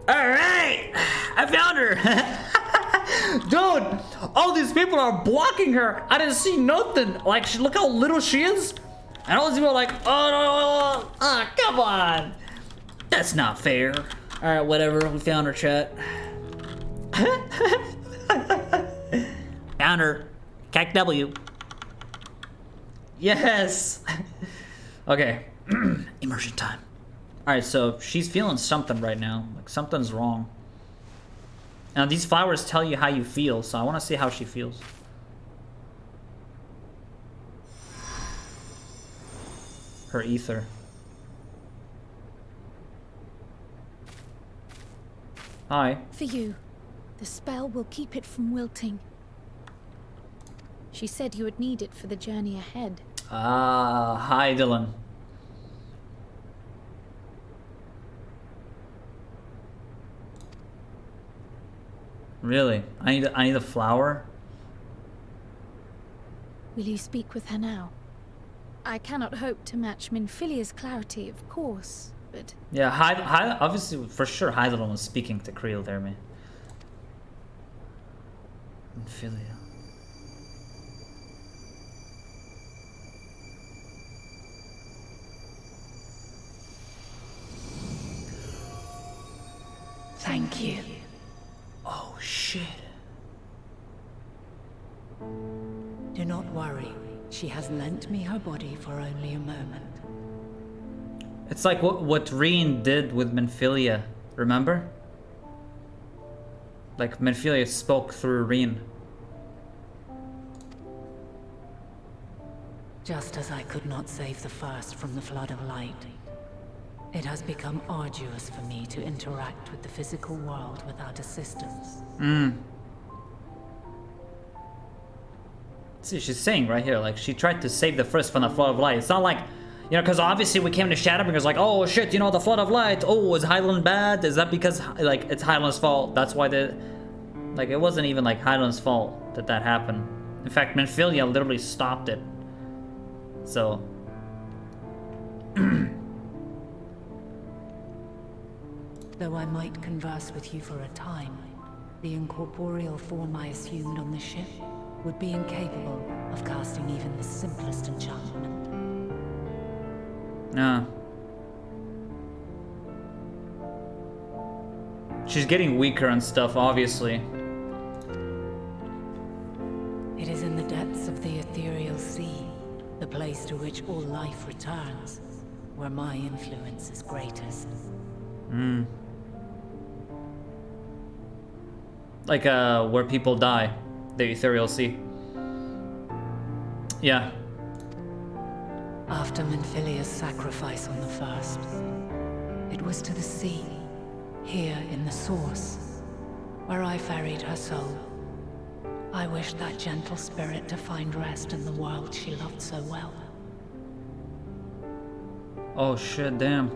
Alright! I found her! Dude! All these people are blocking her! I didn't see nothing! Like, look how little she is! And all these people are like, oh no! Come on! That's not fair. Alright, whatever. We found her, chat. Found her. CAC W. Yes! Okay. Immersion time. Alright, so she's feeling something right now. Like, something's wrong. Now, these flowers tell you how you feel, so I want to see how she feels. Her ether. Hi. For you. The spell will keep it from wilting. She said you would need it for the journey ahead. Ah, Hydalyen. Really? I need a flower? Will you speak with her now? I cannot hope to match Minfilia's clarity, of course, but... Yeah, obviously, for sure, Hydalyen was speaking to Krile there, man. Minfilia. Thank you. Oh, shit. Do not worry. She has lent me her body for only a moment. It's like what Reen did with Minfilia, remember? Like, Minfilia spoke through Reen. Just as I could not save the first from the flood of light, it has become arduous for me to interact with the physical world without assistance. See, she's saying right here, like, she tried to save the first from the flood of light. It's not like, you know, because obviously we came to Shadowbringers like, oh shit, you know, the flood of light. Oh, is Hydalyen bad? Is that because, like, it's Hydalyen's fault? That's why the... Like, it wasn't even, like, Hydalyen's fault that happened. In fact, Minfilia literally stopped it. So... Though I might converse with you for a time, the incorporeal form I assumed on the ship would be incapable of casting even the simplest enchantment. She's getting weaker and stuff, obviously. It is in the depths of the ethereal sea, the place to which all life returns, where my influence is greatest. Hmm. Like, where people die. The ethereal sea. Yeah. After Menphilia's sacrifice on the first, it was to the sea, here in the source, where I ferried her soul. I wished that gentle spirit to find rest in the world she loved so well. Oh shit, damn.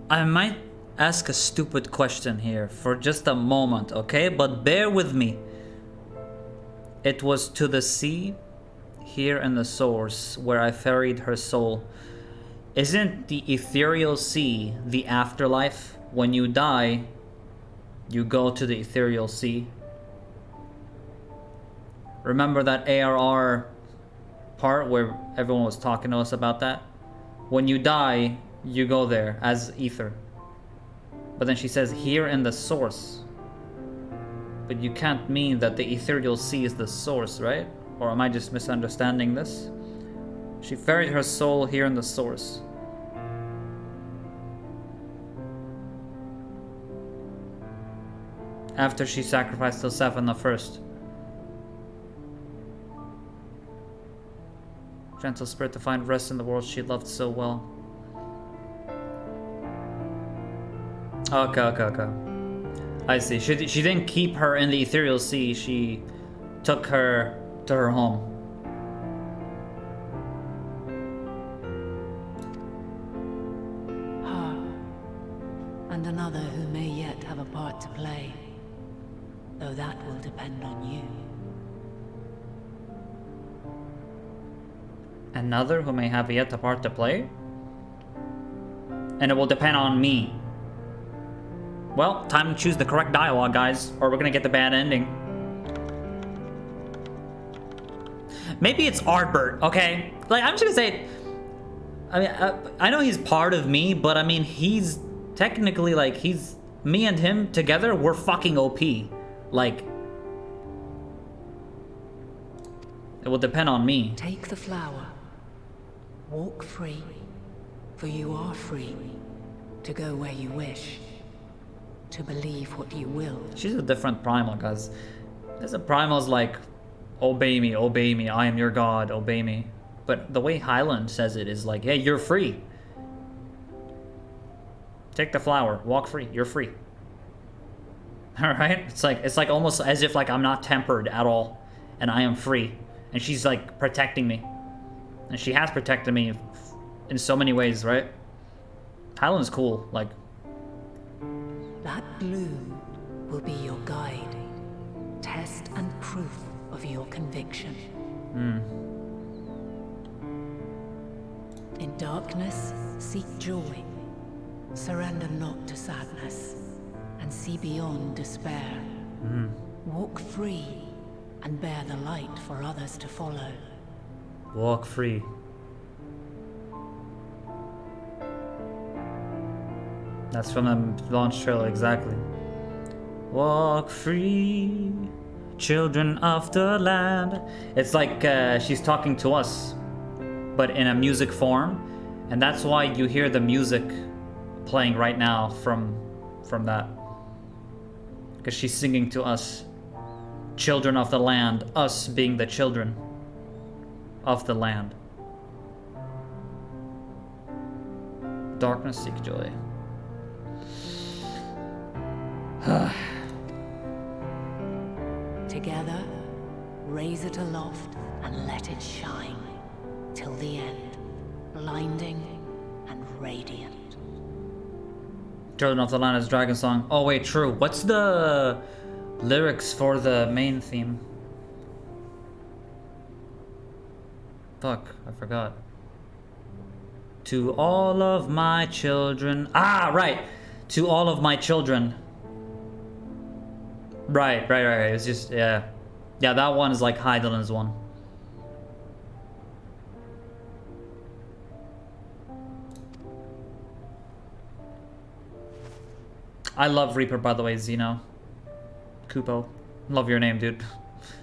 I might ask a stupid question here for just a moment, okay? But bear with me. It was to the sea, here in the source, where I ferried her soul. Isn't the ethereal sea the afterlife? When you die, you go to the ethereal sea. Remember that ARR part where everyone was talking to us about that? When you die, you go there as ether. But then she says here in the source. But you can't mean that the ethereal sea is the source, right? Or am I just misunderstanding this? She ferried her soul here in the source. After she sacrificed herself in the first. Gentle spirit to find rest in the world she loved so well. Okay. I see. She didn't keep her in the ethereal sea. She took her to her home. Her. And another who may yet have a part to play. Though that will depend on you. Another who may have yet a part to play? And it will depend on me. Well, time to choose the correct dialogue, guys, or we're gonna get the bad ending. Maybe it's Artbert, okay? Like, I'm just gonna say, I mean, I know he's part of me, but I mean, he's technically, like, he's, me and him together, we're fucking OP. Like, it will depend on me. Take the flower. Walk free, for you are free to go where you wish. To believe what you will. She's a different primal, guys. There's a primal's like, obey me, I am your god, obey me. But the way Hyland says it is like, hey, you're free. Take the flower, walk free, you're free. Alright? It's like almost as if like I'm not tempered at all. And I am free. And she's like protecting me. And she has protected me in so many ways, right? Hyland's cool, like. That bloom will be your guide, test and proof of your conviction. In darkness, seek joy. Surrender not to sadness, and see beyond despair. Walk free, and bear the light for others to follow. Walk free. That's from the launch trailer, exactly. Walk free, children of the land. It's like she's talking to us, but in a music form. And that's why you hear the music playing right now from that. Because she's singing to us. Children of the land, us being the children of the land. Darkness, seek joy. Together, raise it aloft and let it shine till the end, blinding and radiant. Children of the Land is Dragon Song. Oh wait, true. What's the lyrics for the main theme? Fuck, I forgot. To all of my children. Ah, right. To all of my children. Right. It's just, yeah. Yeah, that one is like Hydalyen's one. I love Reaper, by the way, Xeno. Kupo. Love your name, dude.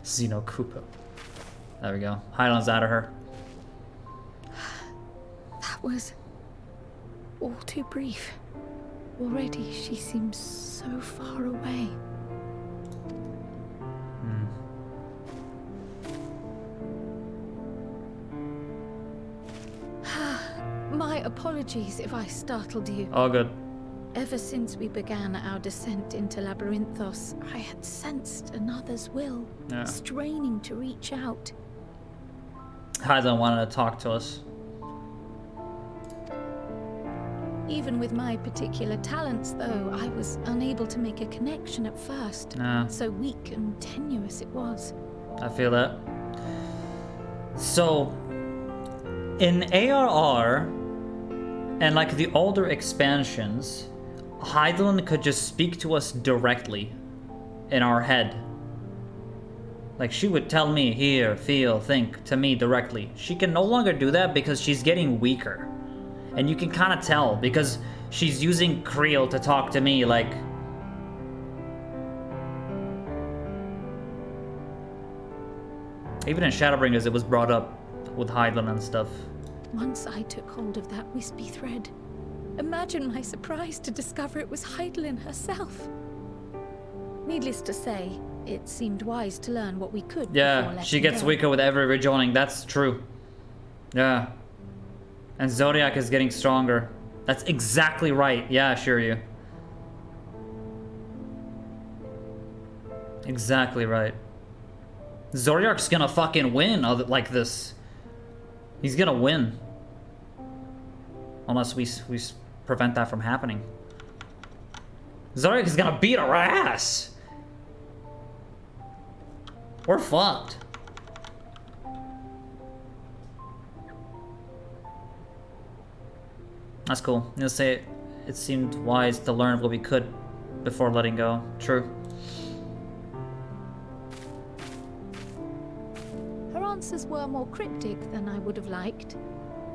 Xeno Kupo. There we go. Hydalyen's out of her. That was all too brief. Already she seems so far away. My apologies if I startled you. All good. Ever since we began our descent into Labyrinthos, I had sensed another's will, straining to reach out. Hydalyen wanted to talk to us. Even with my particular talents, though, I was unable to make a connection at first. So weak and tenuous it was. I feel that. So, in ARR, and like the older expansions, Hydalyen could just speak to us directly in our head. Like, she would tell me, hear, feel, think, to me directly. She can no longer do that because she's getting weaker. And you can kind of tell because she's using Krile to talk to me, like... Even in Shadowbringers, it was brought up with Hydalyen and stuff. Once I took hold of that wispy thread, imagine my surprise to discover it was Hydalyen herself. Needless to say, it seemed wise to learn what we could. Yeah, she gets weaker with every rejoining. That's true. Yeah. And Zodiac is getting stronger. That's exactly right. Yeah, I assure you. Exactly right. Zodiac's gonna fucking win like this. He's gonna win. Unless we prevent that from happening. Zodiac is gonna beat our ass. We're fucked. That's cool. You'll say it seemed wise to learn what we could before letting go. True. Her answers were more cryptic than I would have liked,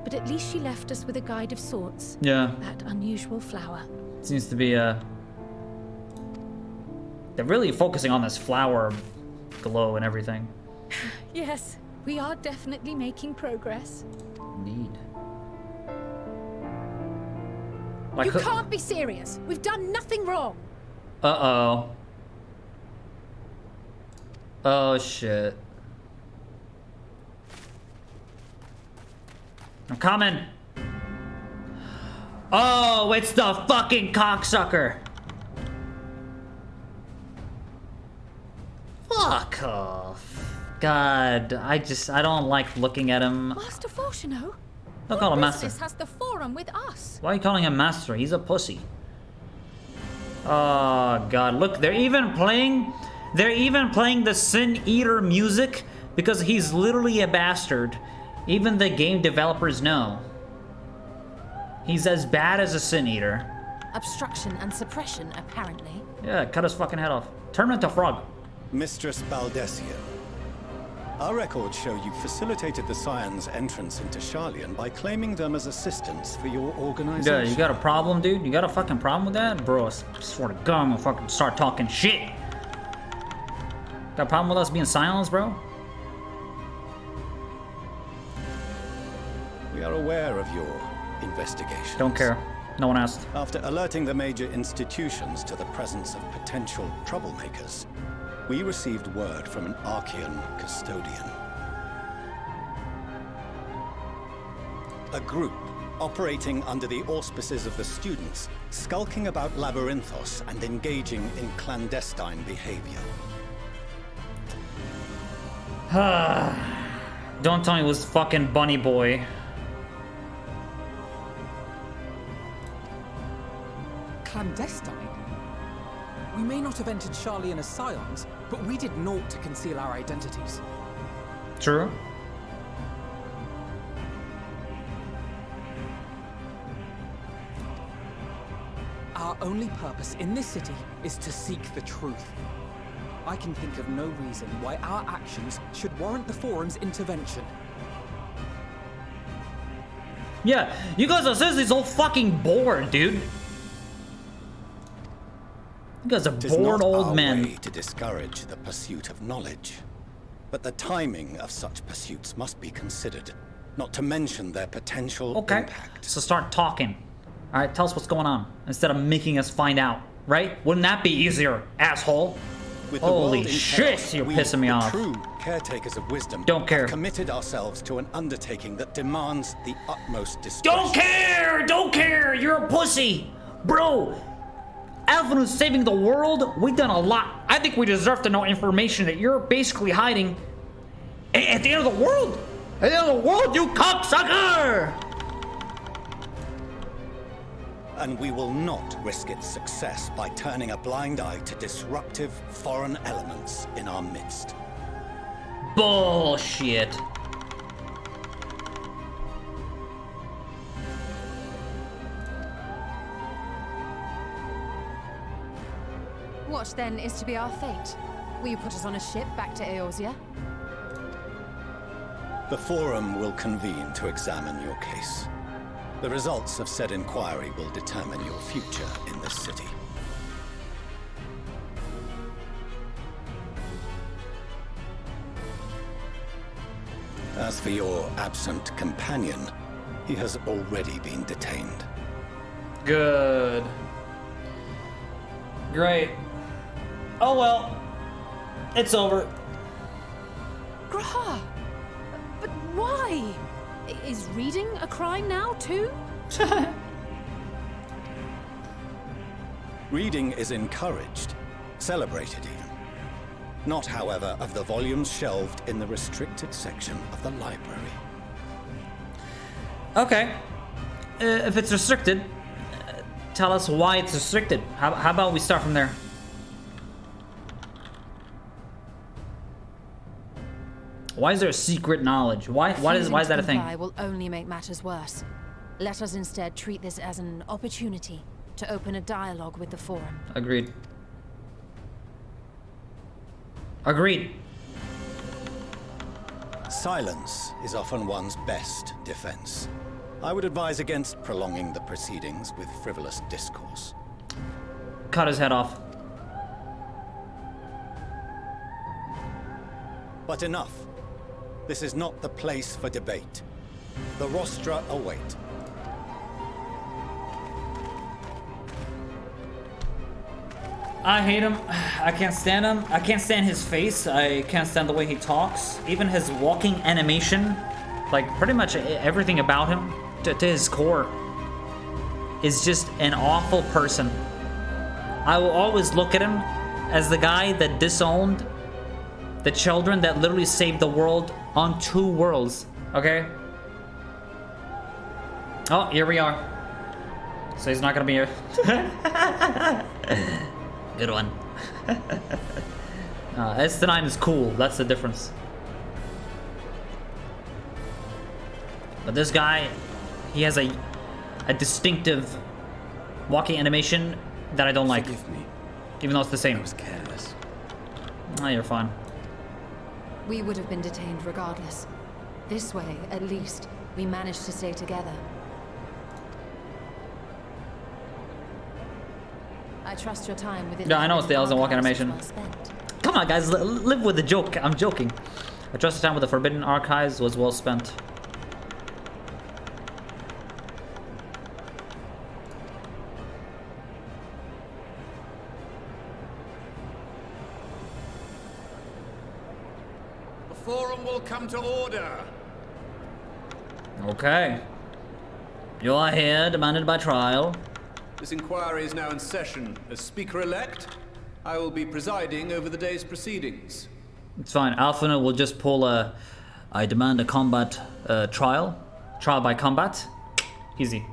but at least she left us with a guide of sorts. Yeah. That unusual flower. Seems to be they're really focusing on this flower glow and everything. Yes, we are definitely making progress. Indeed. You can't be serious. We've done nothing wrong. Uh-oh. Oh, shit. I'm coming. Oh, it's the fucking cocksucker. Fuck off. God, I don't like looking at him. Master Fortuno? Don't call him master. This has the forum with us. Why are you calling him master? He's a pussy. Oh god, look, they're even playing the Sin Eater music because he's literally a bastard. Even the game developers know. He's as bad as a Sin Eater. Obstruction and suppression, apparently. Yeah, cut his fucking head off. Turn him into a frog. Mistress Baldesion, our records show you facilitated the Scions' entrance into Sharlayan by claiming them as assistants for your organization. Yeah, you got a problem, dude? You got a fucking problem with that? Bro, I swear to God, I'm gonna fucking start talking shit. Got a problem with us being silenced, bro? We are aware of your investigation. Don't care. No one asked. After alerting the major institutions to the presence of potential troublemakers, we received word from an Archean custodian. A group operating under the auspices of the students, skulking about Labyrinthos and engaging in clandestine behavior. Don't tell me it was fucking Bunny Boy. Clandestine? We may not have entered Sharlayan as Scions, but we did naught to conceal our identities. True. Our only purpose in this city is to seek the truth. I can think of no reason why our actions should warrant the Forum's intervention. Yeah, you guys are seriously so fucking bored, dude. You guys are Tis bored not old our men. way to discourage the pursuit of knowledge, but the timing of such pursuits must be considered, not to mention their potential impact. So start talking. All right, tell us what's going on instead of making us find out, right? Wouldn't that be easier, asshole? With the Holy world in shit, chaos, you're we, pissing me the off. True caretakers of wisdom, Don't care. have committed ourselves to an undertaking that demands the utmost discretion. Don't care! Don't care! You're a pussy! Bro! Alvin was saving the world. We've done a lot. I think we deserve to know information that you're basically hiding at the end of the world. At the end of the world, you cocksucker! And we will not risk its success by turning a blind eye to disruptive foreign elements in our midst. Bullshit. What then is to be our fate? Will you put us on a ship back to Eorzea? The Forum will convene to examine your case. The results of said inquiry will determine your future in this city. As for your absent companion, he has already been detained. Good. Great. Oh well. It's over. Graha! But why? Is reading a crime now, too? Reading is encouraged, celebrated even. Not, however, of the volumes shelved in the restricted section of the library. Okay. If it's restricted, tell us why it's restricted. How about we start from there? Why is there secret knowledge? Why is that a thing? Refusing to comply will only make matters worse. Let us instead treat this as an opportunity to open a dialogue with the Forum. Agreed. Agreed. Silence is often one's best defense. I would advise against prolonging the proceedings with frivolous discourse. Cut his head off. But enough. This is not the place for debate. The rostra await. I hate him. I can't stand him. I can't stand his face. I can't stand the way he talks. Even his walking animation, like pretty much everything about him, to his core, is just an awful person. I will always look at him as the guy that disowned the children that literally saved the world on 2 worlds, okay? Oh, here we are. So he's not gonna be here. Good one. S9 is cool, that's the difference. But this guy, he has a distinctive walking animation that I don't like. Forgive me. Even though it's the same. I was careless. Oh, you're fine. We would have been detained regardless. This way, at least, we managed to stay together. I trust your time with it. Yeah, I know it's the Elzen walk animation. Come on, guys, live with the joke. I'm joking. I trust the time with the Forbidden Archives was well spent. The Forum will come to order. Okay. You are here, demanded by trial. This inquiry is now in session. As Speaker-elect, I will be presiding over the day's proceedings. It's fine. Alphina will just pull a... I demand a combat trial. Trial by combat. Easy.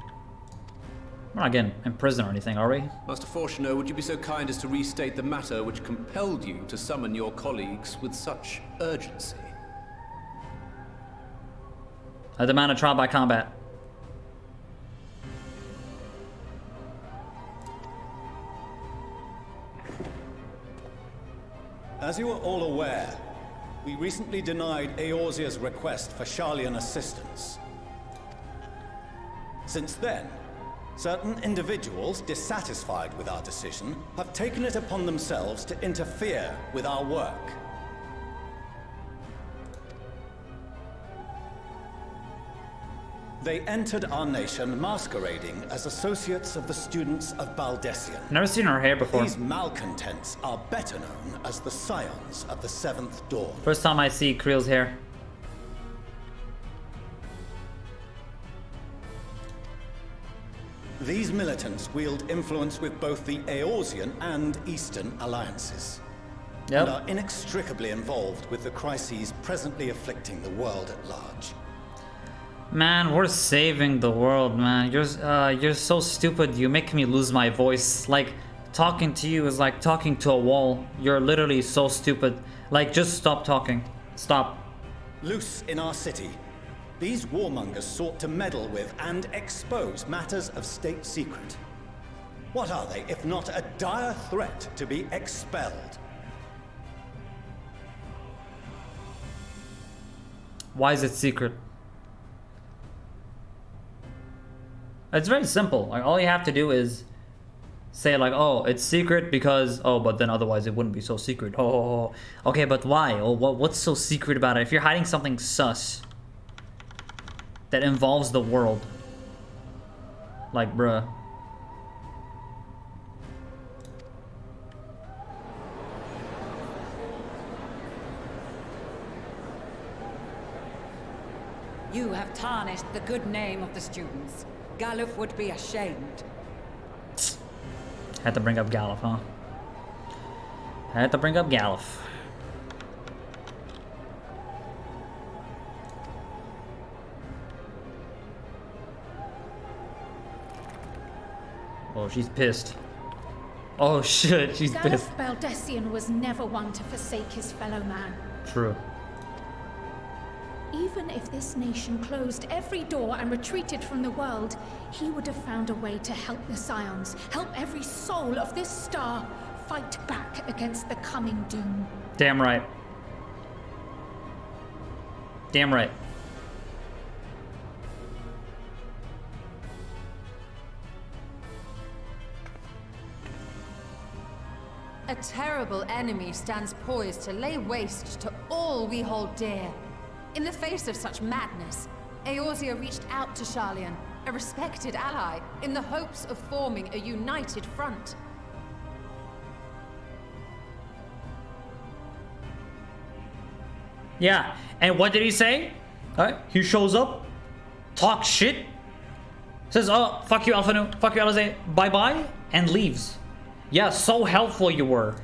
We're not getting in prison or anything, are we? Master Fortuno, would you be so kind as to restate the matter which compelled you to summon your colleagues with such urgency? I demand a trial by combat. As you are all aware, we recently denied Eorzea's request for Sharlayan assistance. Since then, Certain individuals dissatisfied with our decision have taken it upon themselves to interfere with our work. They entered our nation masquerading as associates of the students of Baldessian. Never seen her hair before. These malcontents are better known as the Scions of the Seventh Dawn. First time I see Krile's hair. These militants wield influence with both the Eorzean and Eastern alliances. Yep. And are inextricably involved with the crises presently afflicting the world at large. Man, we're saving the world, man. You're so stupid. You make me lose my voice. Like, talking to you is like talking to a wall. You're literally so stupid. Like, just stop talking. Stop. Loose in our city, these warmongers sought to meddle with and expose matters of state secret. What are they, if not a dire threat to be expelled? Why is it secret? It's very simple. Like, all you have to do is say like, oh, it's secret because, oh, but then otherwise it wouldn't be so secret. Oh, okay, but why? Oh, what's so secret about it? If you're hiding something sus that involves the world, like, bruh. You have tarnished the good name of the students. Galuf would be ashamed. Had to bring up Galuf, huh? Had to bring up Galuf. Oh, she's pissed. Oh shit, she's pissed. Galuf Baldessian was never one to forsake his fellow man. True. Even if this nation closed every door and retreated from the world, he would have found a way to help the Scions, help every soul of this star fight back against the coming doom. Damn right. Damn right. A terrible enemy stands poised to lay waste to all we hold dear. In the face of such madness, Eorzea reached out to Sharlayan, a respected ally, in the hopes of forming a united front. Yeah, and what did he say? He shows up, talks shit, says, oh, fuck you, Alphanu, fuck you, Alizé, bye-bye, and leaves. Yeah, so helpful you were.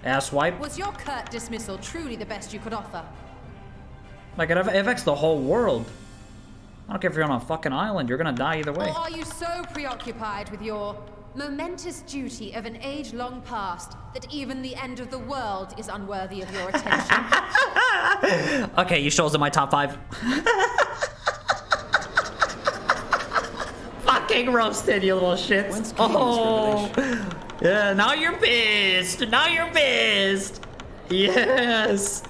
Asswipe. Was your curt dismissal truly the best you could offer? Like, it affects the whole world. I don't care if you're on a fucking island, you're gonna die either way. Or are you so preoccupied with your momentous duty of an age-long past that even the end of the world is unworthy of your attention? Okay, you shows in my top 5. Fucking roasted, you little shits. Oh, yeah, now you're pissed. Now you're pissed. Yes.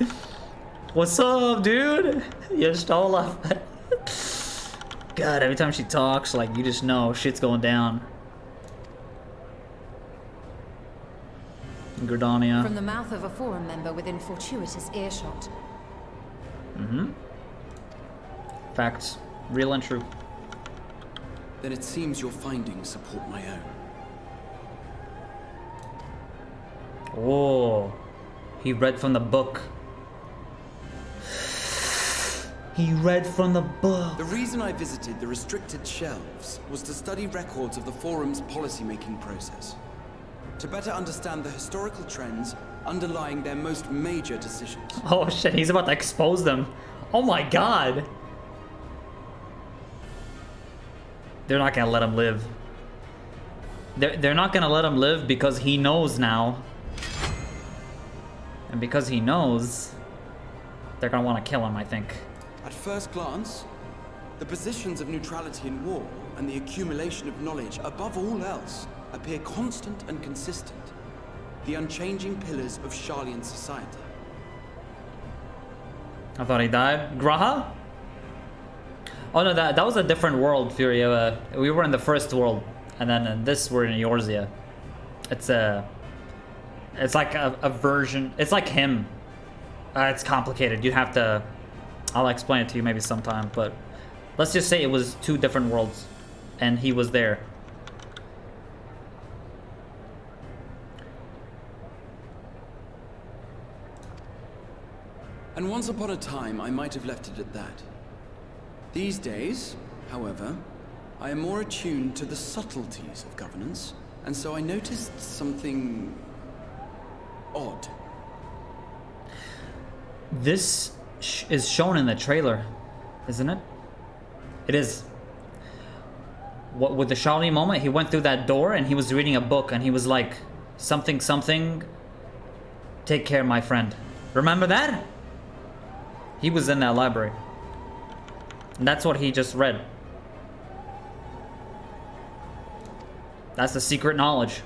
What's up, dude? You stole up. God, every time she talks, like, you just know shit's going down. Gridania. From the mouth of a forum member within fortuitous earshot. Mm-hmm. Facts. Real and true. Then it seems your findings support my own. Oh. He read from the book. He read from the book. The reason I visited the restricted shelves was to study records of the Forum's policymaking process. To better understand the historical trends underlying their most major decisions. Oh shit, he's about to expose them. Oh my god. They're not gonna let him live. They're not gonna let him live because he knows now. And because he knows, they're gonna want to kill him, I think. At first glance, the positions of neutrality in war and the accumulation of knowledge above all else appear constant and consistent. The unchanging pillars of Sharlayan society. I thought he died. Graha? Oh no, that was a different world, Fury. We were in the first world, and then in this we're in Eorzea. It's like a version. It's like him. It's complicated. You have to. I'll explain it to you maybe sometime. But let's just say it was 2 different worlds, and he was there. And once upon a time, I might have left it at that. These days, however, I am more attuned to the subtleties of governance, and so I noticed something odd. This is shown in the trailer, isn't it? It is. What with the Sharlayan moment, he went through that door and he was reading a book and he was like, something, something, take care, my friend. Remember that? He was in that library. And that's what he just read. That's the secret knowledge.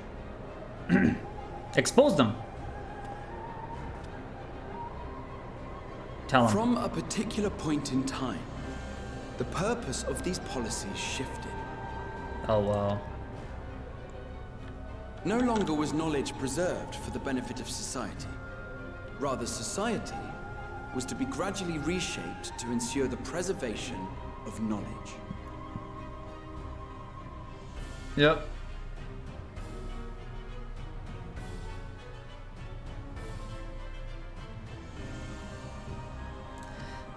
Expose them. Tell him. From a particular point in time, the purpose of these policies shifted. Oh, wow. No longer was knowledge preserved for the benefit of society. Rather, society was to be gradually reshaped to ensure the preservation of knowledge. Yep.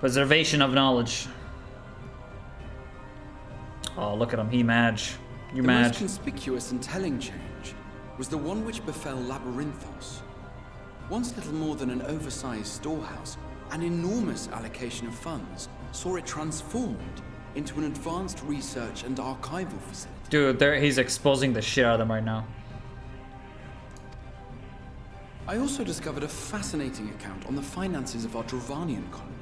Preservation of knowledge. Oh, look at him. He madge. You The most madge. conspicuous and telling change was the one which befell Labyrinthos. Once little more than an oversized storehouse, an enormous allocation of funds saw it transformed into an advanced research and archival facility. Dude, he's exposing the shit out of them right now. I also discovered a fascinating account on the finances of our Dravanian colony.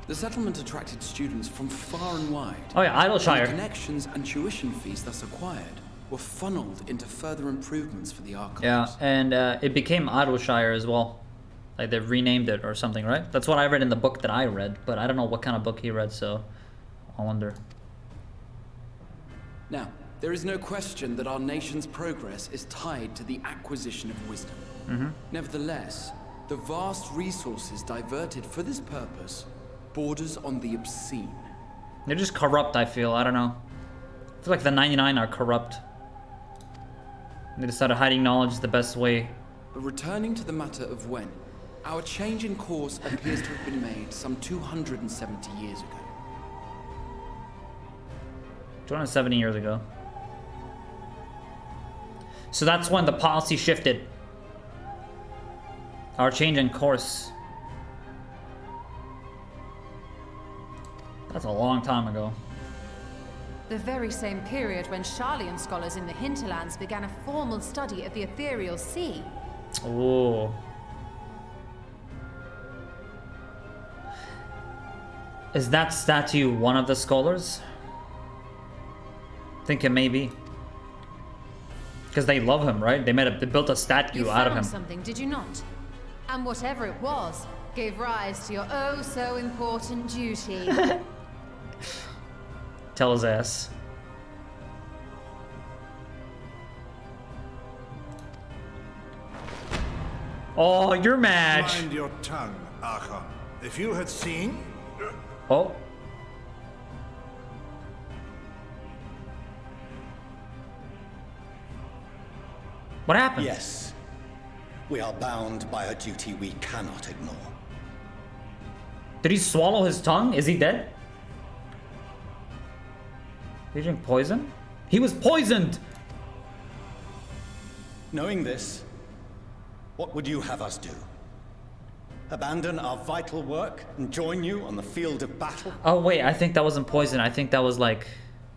The settlement attracted students from far and wide. Oh yeah, Idleshire. And the connections and tuition fees thus acquired were funneled into further improvements for the archives. Yeah, and it became Idleshire as well. Like they renamed it or something, right? That's what I read in the book that I read, but I don't know what kind of book he read, so I wonder. Now, there is no question that our nation's progress is tied to the acquisition of wisdom. Nevertheless, the vast resources diverted for this purpose borders on the obscene. They're just corrupt, I feel. I don't know. I feel like the 99 are corrupt. They decided hiding knowledge is the best way. But returning to the matter of when, our change in course appears to have been made some 270 years ago. 270 years ago. So that's when the policy shifted. Our change in course. That's a long time ago. The very same period when Sharlayan scholars in the hinterlands began a formal study of the ethereal sea. Oh. Is that statue one of the scholars? I think it may be. Because they love him, right? They built a statue out of him. You found something, did you not? And whatever it was, gave rise to your oh so important duty. Tell his ass. Oh, you're match. Mind your tongue, Archon. If you had seen... Oh. What happened? Yes. We are bound by a duty we cannot ignore. Did he swallow his tongue? Is he dead? Did he drink poison? He was poisoned! Knowing this, what would you have us do? Abandon our vital work and join you on the field of battle? Oh wait, I think that wasn't poison. I think that was like...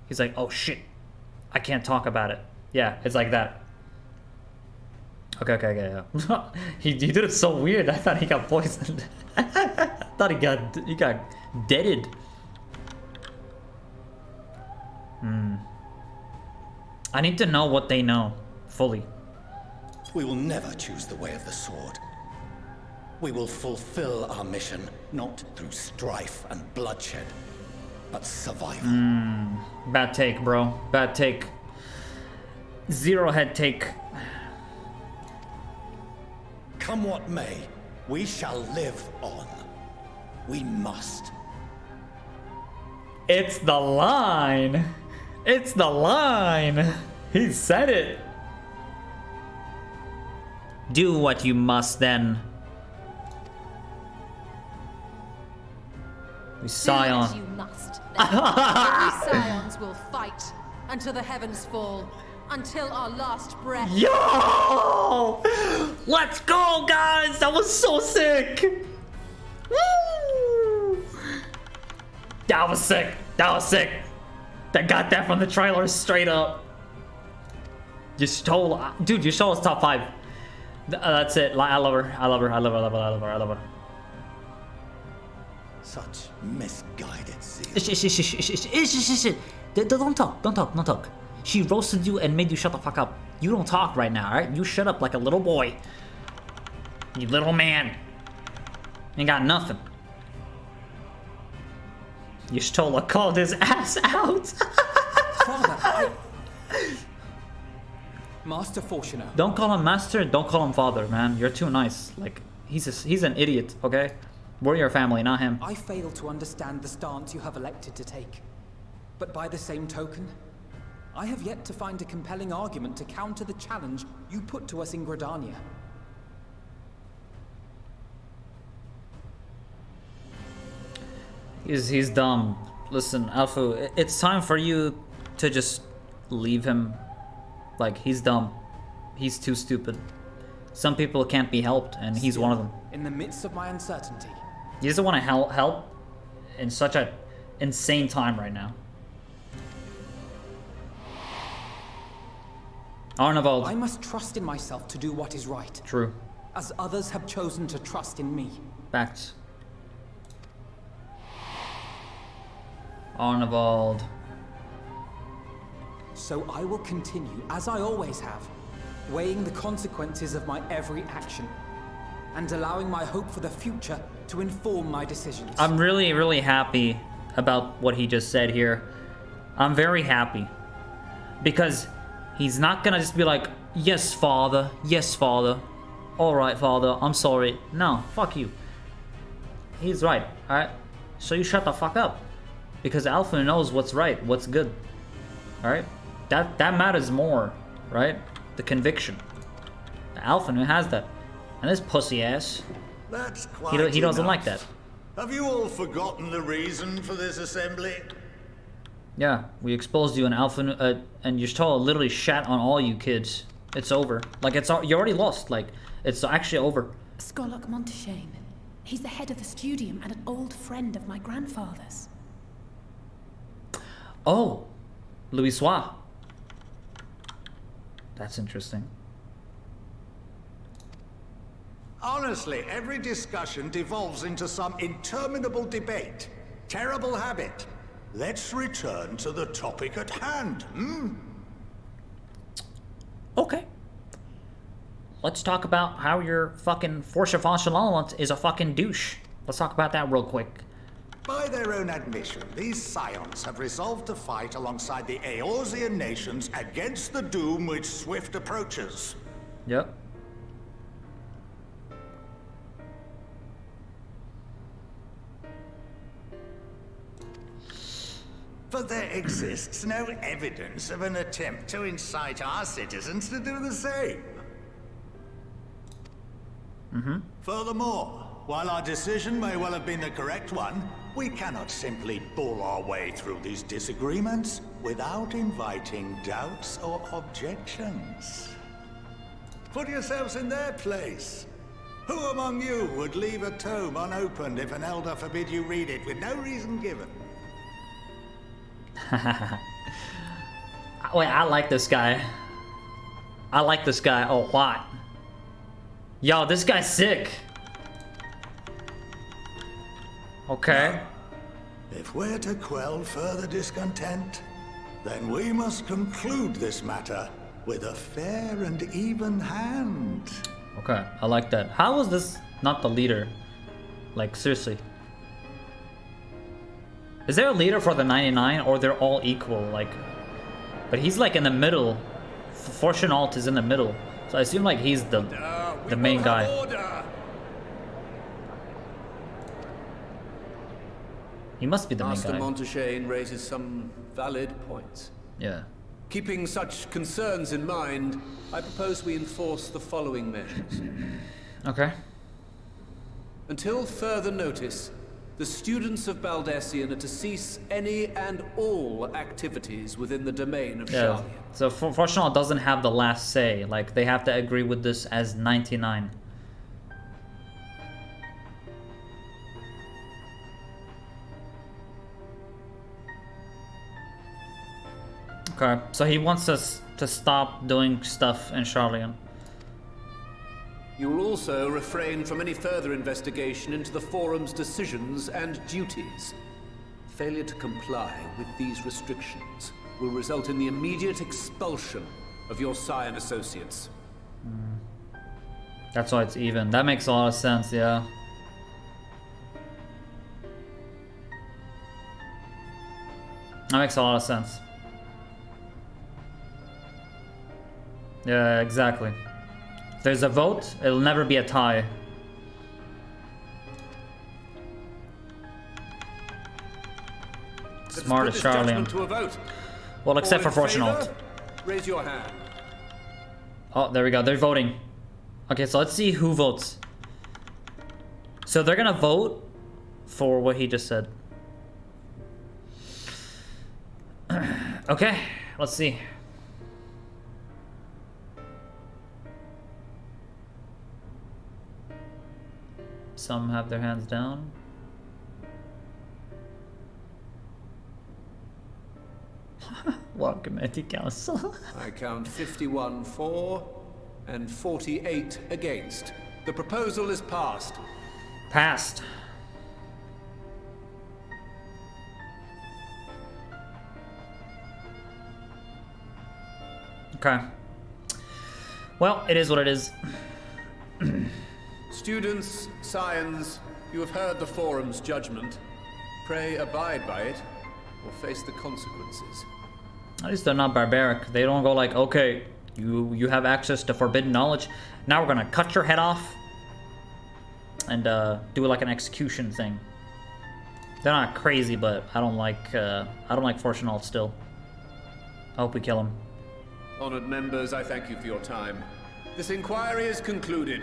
He's like, oh shit. I can't talk about it. Yeah, it's like that. Okay, yeah. he did it so weird. I thought he got poisoned. I thought he got deaded. I need to know what they know fully. We will never choose the way of the sword. We will fulfill our mission, not through strife and bloodshed, but survival. Bad take, bro. Bad take. Zero head take. Come what may, we shall live on. We must. It's the line. It's the line. He said it. Do what you must then. We Scion. Do as you must. Then. We Scions will fight until the heavens fall, until our last breath. Yo! Let's go, guys! That was so sick! Woo! That was sick. That was sick. That got that from the trailer straight up. You stole, dude. You stole us top 5. That's it. I love her. I love her. I love her. I love her. I love her. I love her. Such misguided zeal. Don't talk. Don't talk. Don't talk. She roasted you and made you shut the fuck up. You don't talk right now, alright? You shut up like a little boy. You little man. Ain't got nothing. You stole a called his ass out. Father, Master Fortuner. Don't call him master, don't call him father, man. You're too nice. Like, he's an idiot, okay? We're your family, not him. I fail to understand the stance you have elected to take. But by the same token, I have yet to find a compelling argument to counter the challenge you put to us in Gridania. He's dumb. Listen, Alpha, it's time for you to just leave him. Like, he's dumb. He's too stupid. Some people can't be helped, and he's one of them. In the midst of my uncertainty, He doesn't want to help in such an insane time right now. Arnavold. I must trust in myself to do what is right. True. As others have chosen to trust in me. Facts. Arnavold. So I will continue, as I always have, weighing the consequences of my every action, and allowing my hope for the future to inform my decisions. I'm really, really happy about what he just said here. I'm very happy. Because he's not gonna just be like, yes, father, alright, father, I'm sorry. No, fuck you. He's right, alright? So you shut the fuck up. Because Alpha knows what's right, what's good. Alright? That matters more, right? The conviction. The Alpha has that. And this pussy ass, That's quite he doesn't enough. like that. Have you all forgotten the reason for this assembly? Yeah, we exposed you in Alpha, and your stall literally shat on all you kids. It's over. Like, you already lost. Like, it's actually over. Skolok Monteshane. He's the head of the studium and an old friend of my grandfather's. Oh, Louis Soir. That's interesting. Honestly, every discussion devolves into some interminable debate. Terrible habit. Let's return to the topic at hand, Okay. Let's talk about how your fucking Force of Archelant is a fucking douche. Let's talk about that real quick. By their own admission, these Scions have resolved to fight alongside the Eorzean nations against the doom which swift approaches. Yep. But there exists no evidence of an attempt to incite our citizens to do the same. Furthermore, while our decision may well have been the correct one, we cannot simply bull our way through these disagreements without inviting doubts or objections. Put yourselves in their place. Who among you would leave a tome unopened if an elder forbid you read it with no reason given? Wait, I like this guy. I like this guy a lot. Yo, this guy's sick. Okay. If we're to quell further discontent, then we must conclude this matter with a fair and even hand. Okay, I like that. How is this not the leader? Like, seriously. Is there a leader for the 99 or they're all equal? Like, but he's like in the middle. Fortunalt is in the middle. So I assume like he's the main guy. He must be the main Master guy. Montaigne raises some valid points. Yeah. Keeping such concerns in mind, I propose we enforce the following measures. Okay. Until further notice, the students of Baldessian are to cease any and all activities within the domain of Sharlayan. So Fortunalt doesn't have the last say. Like, they have to agree with this as 99. Okay, so he wants us to stop doing stuff in Sharlayan. You will also refrain from any further investigation into the Forum's decisions and duties. Failure to comply with these restrictions will result in the immediate expulsion of your Scion associates. That's why it's even. That makes a lot of sense, yeah. That makes a lot of sense. Yeah, exactly. If there's a vote, it'll never be a tie. Smart as Sharlayan. Well, except for Fortunalt. Raise your hand. Oh, there we go. They're voting. Okay, so let's see who votes. So they're gonna vote for what he just said. Okay, let's see. Some have their hands down. Welcome, Committee Council. I count 51 for and 48 against. The proposal is passed. Passed. Okay. Well, it is what it is. Students, Scions, you have heard the Forum's judgment. Pray abide by it, or face the consequences. At least they're not barbaric. They don't go like, okay, you have access to forbidden knowledge. Now we're gonna cut your head off and do like an execution thing. They're not crazy, but I don't like Fortunalt still. I hope we kill him. Honored members, I thank you for your time. This inquiry is concluded.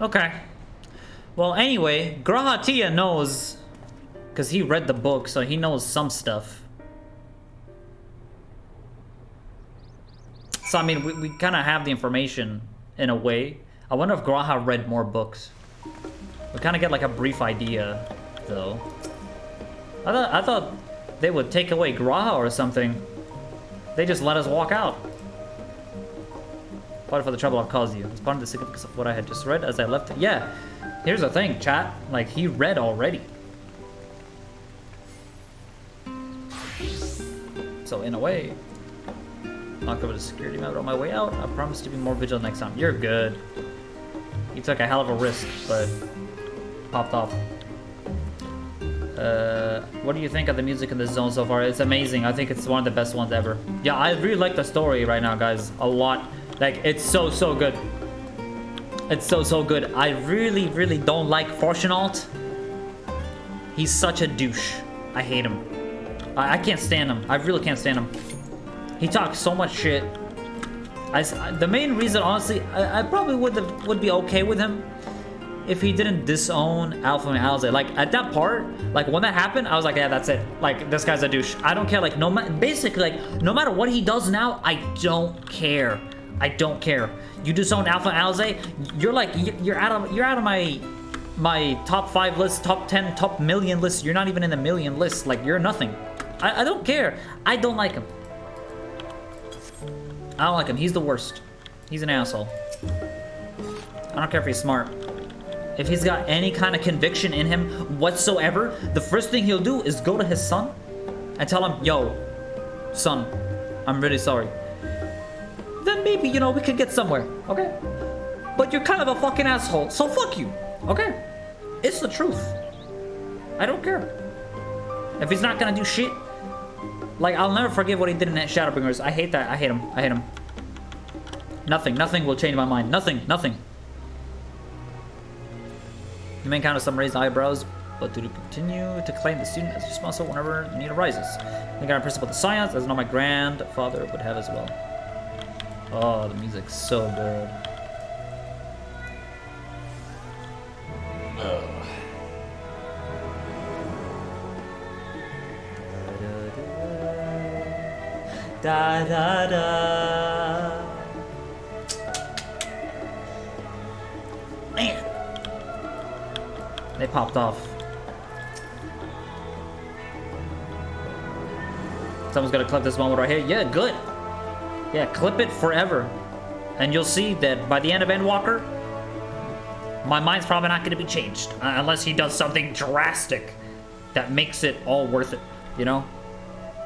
Okay. Well, anyway, Grahatia knows, because he read the book, so he knows some stuff. So, I mean, we kind of have the information in a way. I wonder if Graha read more books. We kind of get like a brief idea, though. I thought they would take away Graha or something. They just let us walk out. Sorry for the trouble I've caused you. It's part of the significance of what I had just read as I left it. Yeah, here's the thing, chat. Like, he read already. So, in a way, knocked over the security map on my way out. I promise to be more vigilant next time. You're good. You took a hell of a risk, but popped off. What do you think of the music in this zone so far? It's amazing. I think it's one of the best ones ever. Yeah, I really like the story right now, guys. A lot. Like, it's so good. It's so good. I really don't like Fortunalt. He's such a douche. I hate him. I can't stand him. I really can't stand him. He talks so much shit. The main reason, honestly, I probably would be okay with him if he didn't disown Alpha and Alze. Like, at that part, like, when that happened, I was like, yeah, that's it. Like, this guy's a douche. I don't care. Like, basically, like, no matter what he does now, I don't care. I don't care. You disown Alpha and Alze, you're like, you're out of my top 5 list, top 10, top million list. You're not even in the million list. Like, you're nothing. I don't care. I don't like him. I don't like him. He's the worst. He's an asshole. I don't care if he's smart. If he's got any kind of conviction in him whatsoever, the first thing he'll do is go to his son and tell him, yo, son, I'm really sorry. Then maybe, you know, we could get somewhere, okay? But you're kind of a fucking asshole, so fuck you, okay? It's the truth. I don't care. If he's not gonna do shit, like, I'll never forgive what he did in Shadowbringers. I hate that. I hate him. I hate him. Nothing will change my mind. Nothing. You may encounter some raised eyebrows, but do continue to claim the student as responsible whenever the need arises. I think I'm principal of the science, as I know my grandfather would have as well. Oh, the music's so good. Oh. Da da da. Man, they popped off. Someone's gonna clip this moment right here. Yeah, good. Yeah, clip it forever, and you'll see that by the end of Endwalker, my mind's probably not gonna be changed unless he does something drastic that makes it all worth it. You know.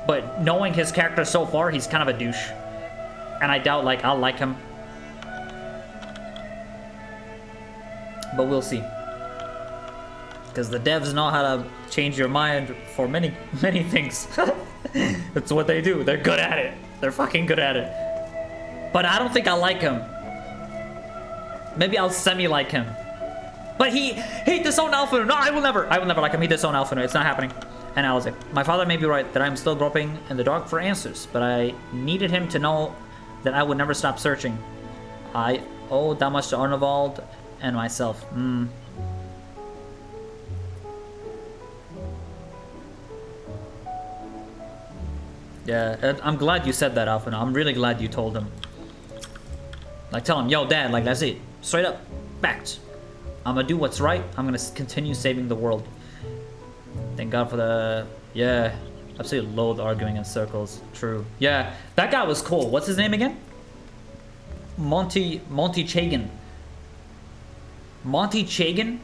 But knowing his character so far, he's kind of a douche. And I doubt, like, I'll like him. But we'll see. Because the devs know how to change your mind for many, many things. That's what they do. They're good at it. They're fucking good at it. But I don't think I'll like him. Maybe I'll semi-like him. But he disowned Alpha. No, I will never like him. He disowned Alpha. It's not happening. Analogy. My father may be right that I'm still groping in the dark for answers, but I needed him to know that I would never stop searching. I owe that much to Arnevald and myself. Yeah, I'm glad you said that, Alpha. I'm really glad you told him. Like, tell him, yo, Dad, like, that's it. Straight up. Facts. I'm gonna do what's right. I'm gonna continue saving the world. Thank God for the... Yeah. Absolutely loathe arguing in circles. True. Yeah. That guy was cool. What's his name again? Monty Chagan. Monty Chagan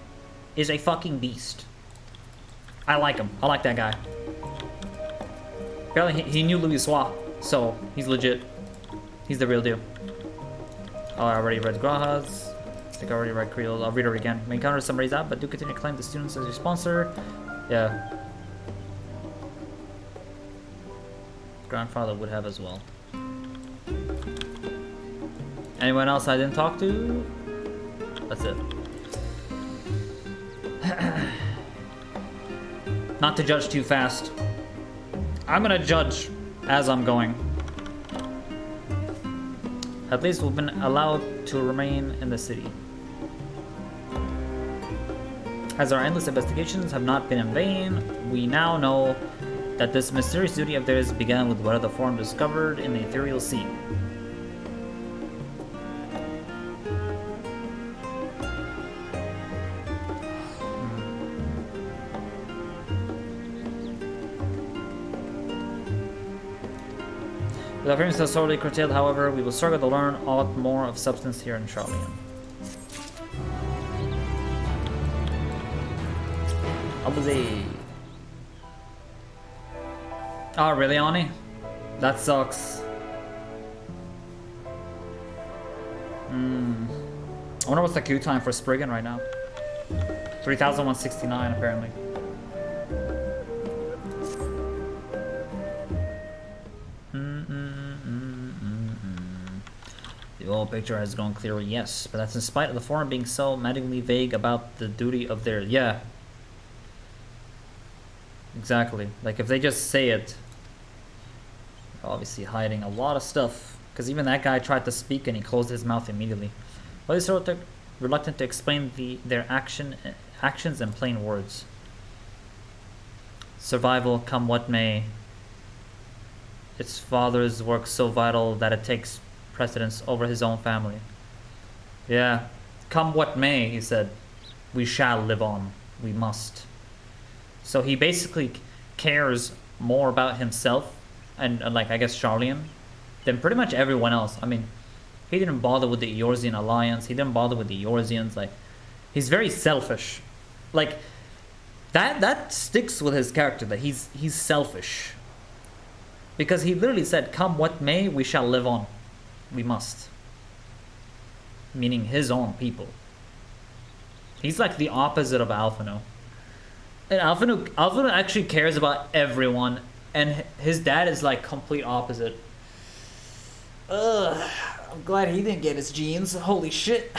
is a fucking beast. I like him. I like that guy. Apparently he knew Louis Soir, so he's legit. He's the real deal. Oh, I already read Grahas. I think I already read Krile. I'll read it again. We encounter some raised out, but do continue to claim the students as your sponsor. Yeah. Grandfather would have as well. Anyone else I didn't talk to? That's it. Not to judge too fast. I'm gonna judge as I'm going. At least we've been allowed to remain in the city. As our endless investigations have not been in vain, we now know that this mysterious duty of theirs began with what the Forum discovered in the ethereal sea. With our frames so sorely curtailed, however, we will struggle to learn a lot more of substance here in Sharlayan. Oh, really, Ani? That sucks. I wonder what's the queue time for Spriggan right now. 3,169 apparently. The old picture has grown clearer, yes, but that's in spite of the Forum being so maddeningly vague about the duty of their... Yeah. Exactly. Like, if they just say it, they're obviously hiding a lot of stuff. Because even that guy tried to speak and he closed his mouth immediately. But he's sort of reluctant to explain their actions in plain words. Survival, come what may. Its father's work so vital that it takes precedence over his own family. Yeah. Come what may, he said. We shall live on. We must. So he basically cares more about himself and like, I guess, Sharlayan than pretty much everyone else. I mean, he didn't bother with the Eorzean alliance. He didn't bother with the Eorzeans. Like, he's very selfish. Like, that sticks with his character, that he's selfish. Because he literally said, come what may, we shall live on. We must. Meaning his own people. He's like the opposite of Alphino. And Alphino actually cares about everyone. And his dad is like complete opposite. Ugh. I'm glad he didn't get his genes. Holy shit.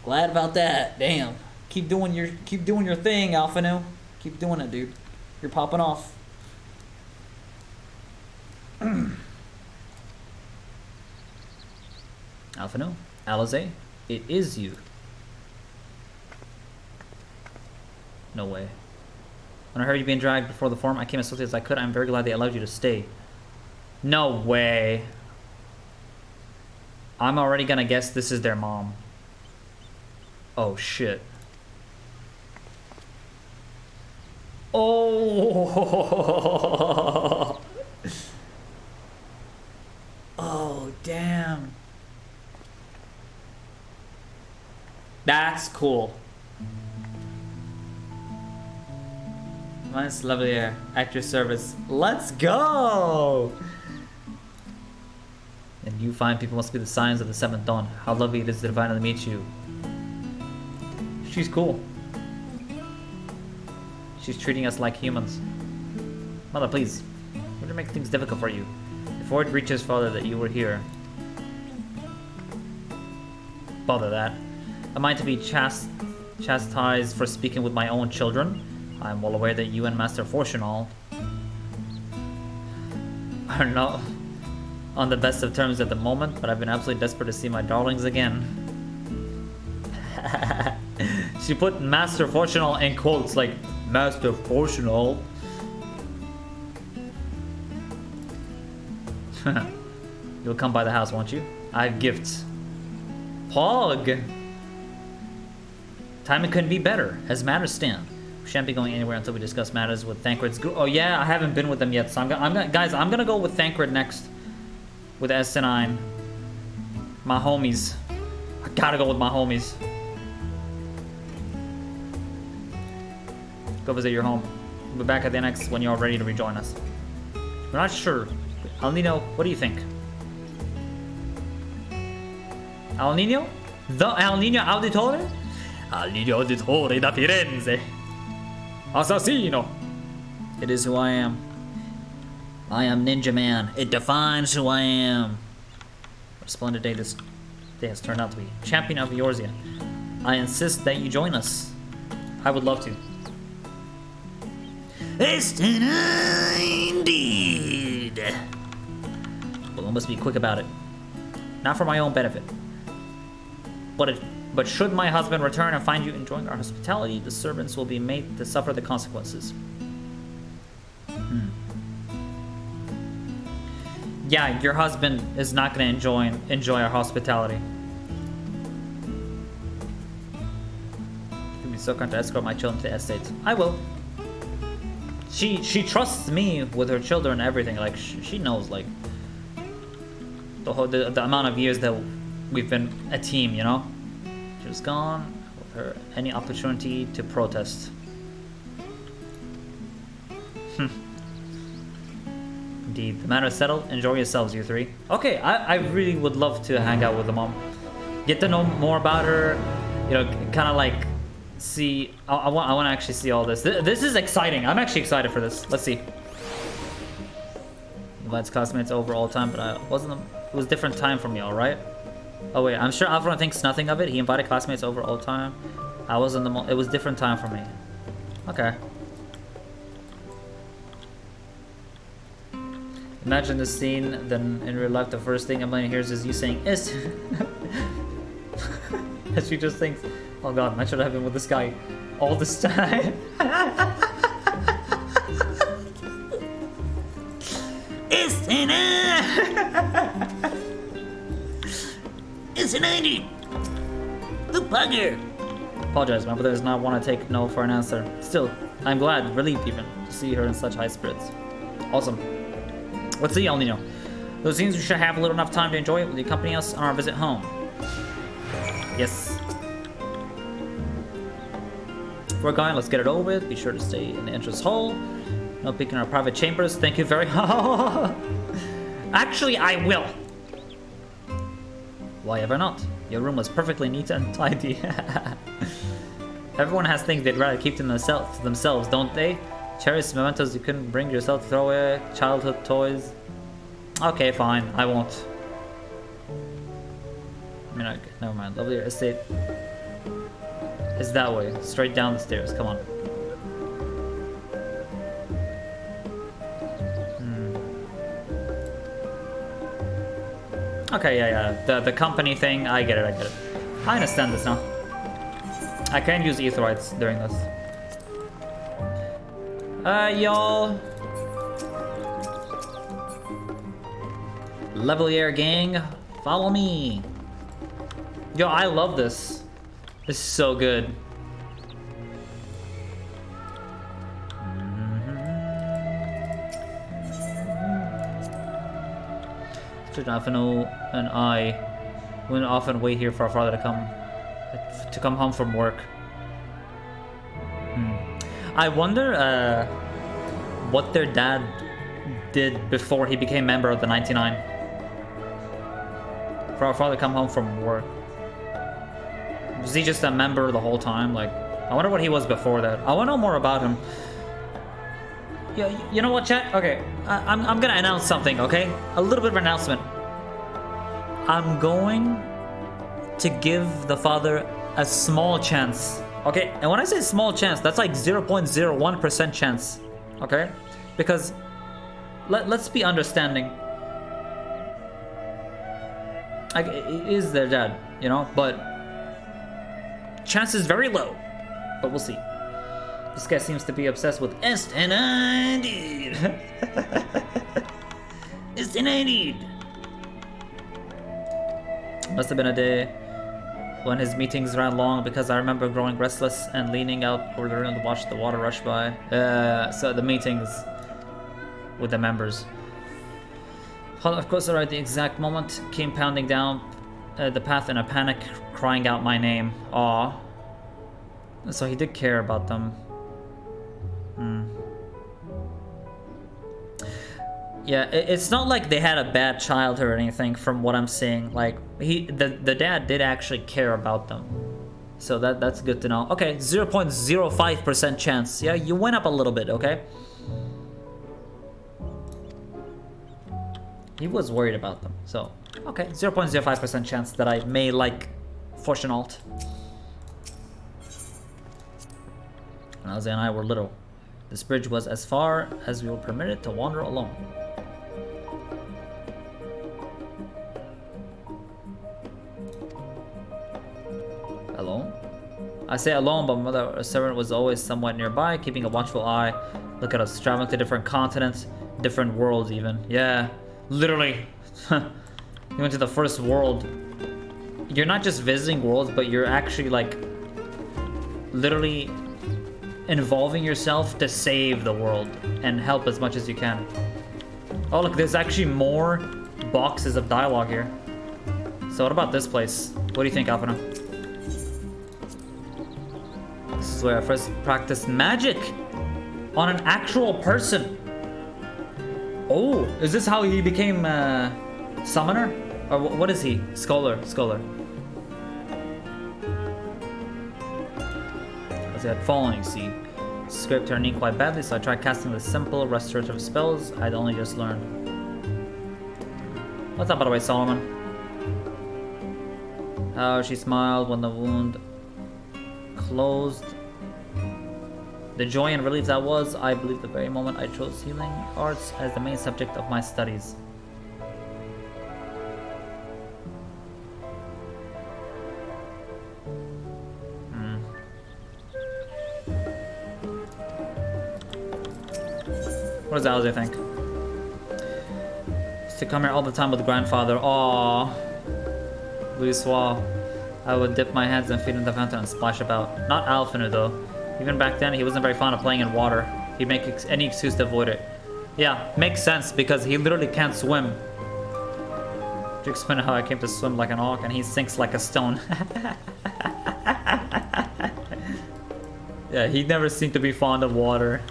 Glad about that. Damn. Keep doing your thing, Alphino. Keep doing it, dude. You're popping off. Alphino, Alize, it is you. No way. When I heard you being dragged before the forum, I came as swiftly as I could. I'm very glad they allowed you to stay. No way. I'm already gonna guess this is their mom. Oh shit. Oh. Oh, damn. That's cool. Nice, lovely air. At your service. Let's go! And you fine people must be the signs of the 7th dawn. How lovely it is to finally meet you. She's cool. She's treating us like humans. Mother, please. Would it make things difficult for you? Before it reaches father that you were here. Bother that. Am I to be chastised for speaking with my own children? I am well aware that you and Master Fortunal are not on the best of terms at the moment, but I've been absolutely desperate to see my darlings again. She put Master Fortunal in quotes, like, Master Fortunal. You'll come by the house, won't you? I have gifts. Pog! Timing couldn't be better, as matters stand. We shan't be going anywhere until we discuss matters with Thancred's group. Oh yeah, I haven't been with them yet, so I'm gonna go with Thancred next. With S9. My homies. I gotta go with my homies. Go visit your home. We'll be back at the annex when you're ready to rejoin us. We're not sure. Alninio, what do you think? Alninio? The Alninio Auditore? Alninio Auditore da Firenze. Assassino. It is who I am. I am Ninja Man. It defines who I am. What a splendid day this day has turned out to be. Champion of Eorzea. I insist that you join us. I would love to. Indeed. Well, I must be quick about it. Not for my own benefit. But should my husband return and find you enjoying our hospitality, the servants will be made to suffer the consequences. Yeah, your husband is not going to enjoy our hospitality. You'd be so kind to escort my children to the estate. I will. She trusts me with her children and everything. Like she knows like the amount of years that we've been a team, you know. She was gone with her any opportunity to protest. Indeed, the matter is settled. Enjoy yourselves, you three. Okay, I really would love to hang out with the mom, get to know more about her. You know, kind of like see. I want to actually see all this. This is exciting. I'm actually excited for this. Let's see. Invites classmates over all time, but I wasn't. It was a different time for me. All right. Oh wait, I'm sure Alvaro thinks nothing of it. He invited classmates over all time. I was in the. It was different time for me. Okay. Imagine this scene, then in real life the first thing Amari hears is you saying is. And she just thinks, oh god, I should have been with this guy all this time. It's an ID. The bugger. Apologize, my brother does not want to take no for an answer. Still, I'm glad, relieved even, to see her in such high spirits. Awesome. Let's see, Alninio. Those scenes we should have a little enough time to enjoy it. Will you accompany us on our visit home? Yes. If we're going, let's get it over with. Be sure to stay in the entrance hall. No peeking our private chambers. Thank you very much. Actually, I will. Why ever not? Your room was perfectly neat and tidy. Everyone has things they'd rather keep to themselves, don't they? Cherished mementos you couldn't bring yourself to throw away. Childhood toys. Okay, fine. I won't. I mean, never mind. Lovely estate is that way. Straight down the stairs. Come on. Okay, yeah. The company thing. I get it. I understand this now. I can't use Aetherytes during this. Y'all. Levelier gang, follow me. Yo, I love this. This is so good. Afino and I will often wait here for our father to come home from work. I wonder what their dad did before he became member of the 99. For our father to come home from work. Was he just a member the whole time? Like, I wonder what he was before that. I want to know more about him. Yeah, you know what, chat? Okay, I'm gonna announce something, okay? A little bit of an announcement. I'm going to give the father a small chance, okay? And when I say small chance, that's like 0.01% chance, okay? Because let's be understanding. Like, it is their dad, you know, but chance is very low, but we'll see. This guy seems to be obsessed with S1090. S1090. Must have been a day when his meetings ran long because I remember growing restless and leaning out over the room to watch the water rush by. So the meetings with the members. Of course, right at the exact moment, came pounding down the path in a panic, crying out my name. Aw. So he did care about them. Yeah, it's not like they had a bad childhood or anything from what I'm seeing. Like, the dad did actually care about them. So that's good to know. Okay, 0.05% chance. Yeah, you went up a little bit, okay? He was worried about them, so okay, 0.05% chance that I may like Fortune Alt. When Elsie and I were little, this bridge was as far as we were permitted to wander alone. Alone? I say alone, but my mother servant was always somewhat nearby, keeping a watchful eye. Look at us, traveling to different continents, different worlds even. Yeah. Literally. You went to the first world. You're not just visiting worlds, but you're actually like literally involving yourself to save the world and help as much as you can. Oh look, there's actually more boxes of dialogue here. So what about this place? What do you think, Alpina? This is where I first practiced magic on an actual person. Oh, is this how he became summoner? Or what is he? Scholar. As I had fallen, you see. Scraped her knee quite badly, so I tried casting the simple restorative spells I'd only just learned. What's up, by the way, Solomon? How she smiled when the wound closed. The joy and relief that was, I believe, the very moment I chose healing arts as the main subject of my studies. What does Alze think? Used to come here all the time with grandfather. Aww. Louis Soir. I would dip my hands and feet in the fountain and splash about. Not Alfinu though. Even back then, he wasn't very fond of playing in water. He'd make any excuse to avoid it. Yeah, makes sense because he literally can't swim. To explain how I came to swim like an orc and he sinks like a stone. Yeah, he never seemed to be fond of water.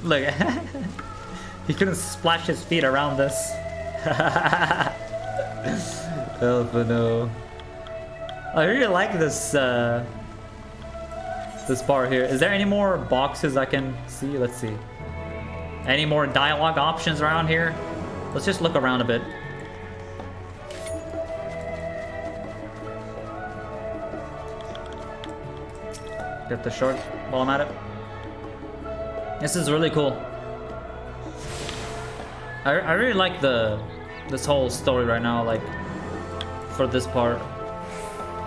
Look, he couldn't splash his feet around this. Alpha, no. I really like this this part here. Is there any more boxes I can see? Let's see. Any more dialogue options around here? Let's just look around a bit. Get the short while I'm at it. This is really cool. I really like this whole story right now, like for this part.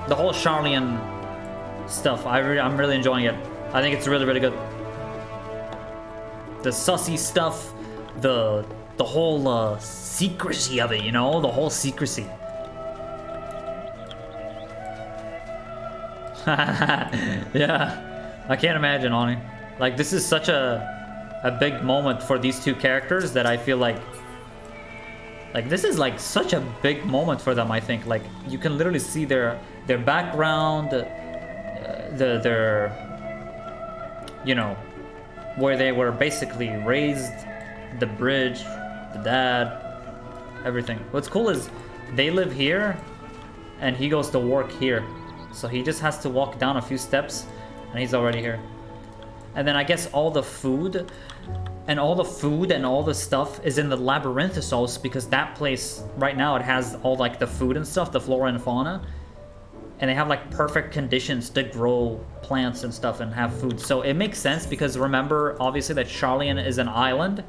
The whole Sharlayan stuff, I'm really enjoying it. I think it's really, really good. The sussy stuff, the whole secrecy of it, you know, the whole secrecy. Yeah, I can't imagine, Ani. Like, this is such a big moment for these two characters that I feel like this is like such a big moment for them. I think like you can literally see their background, their you know, where they were basically raised, the bridge, the dad, everything. What's cool is they live here and he goes to work here. So he just has to walk down a few steps and he's already here. And then I guess all the food and all the stuff is in the Labyrinthos, because that place right now, it has all like the food and stuff, the flora and fauna. And they have like perfect conditions to grow plants and stuff and have food. So it makes sense because remember, obviously, that Sharlayan is an island.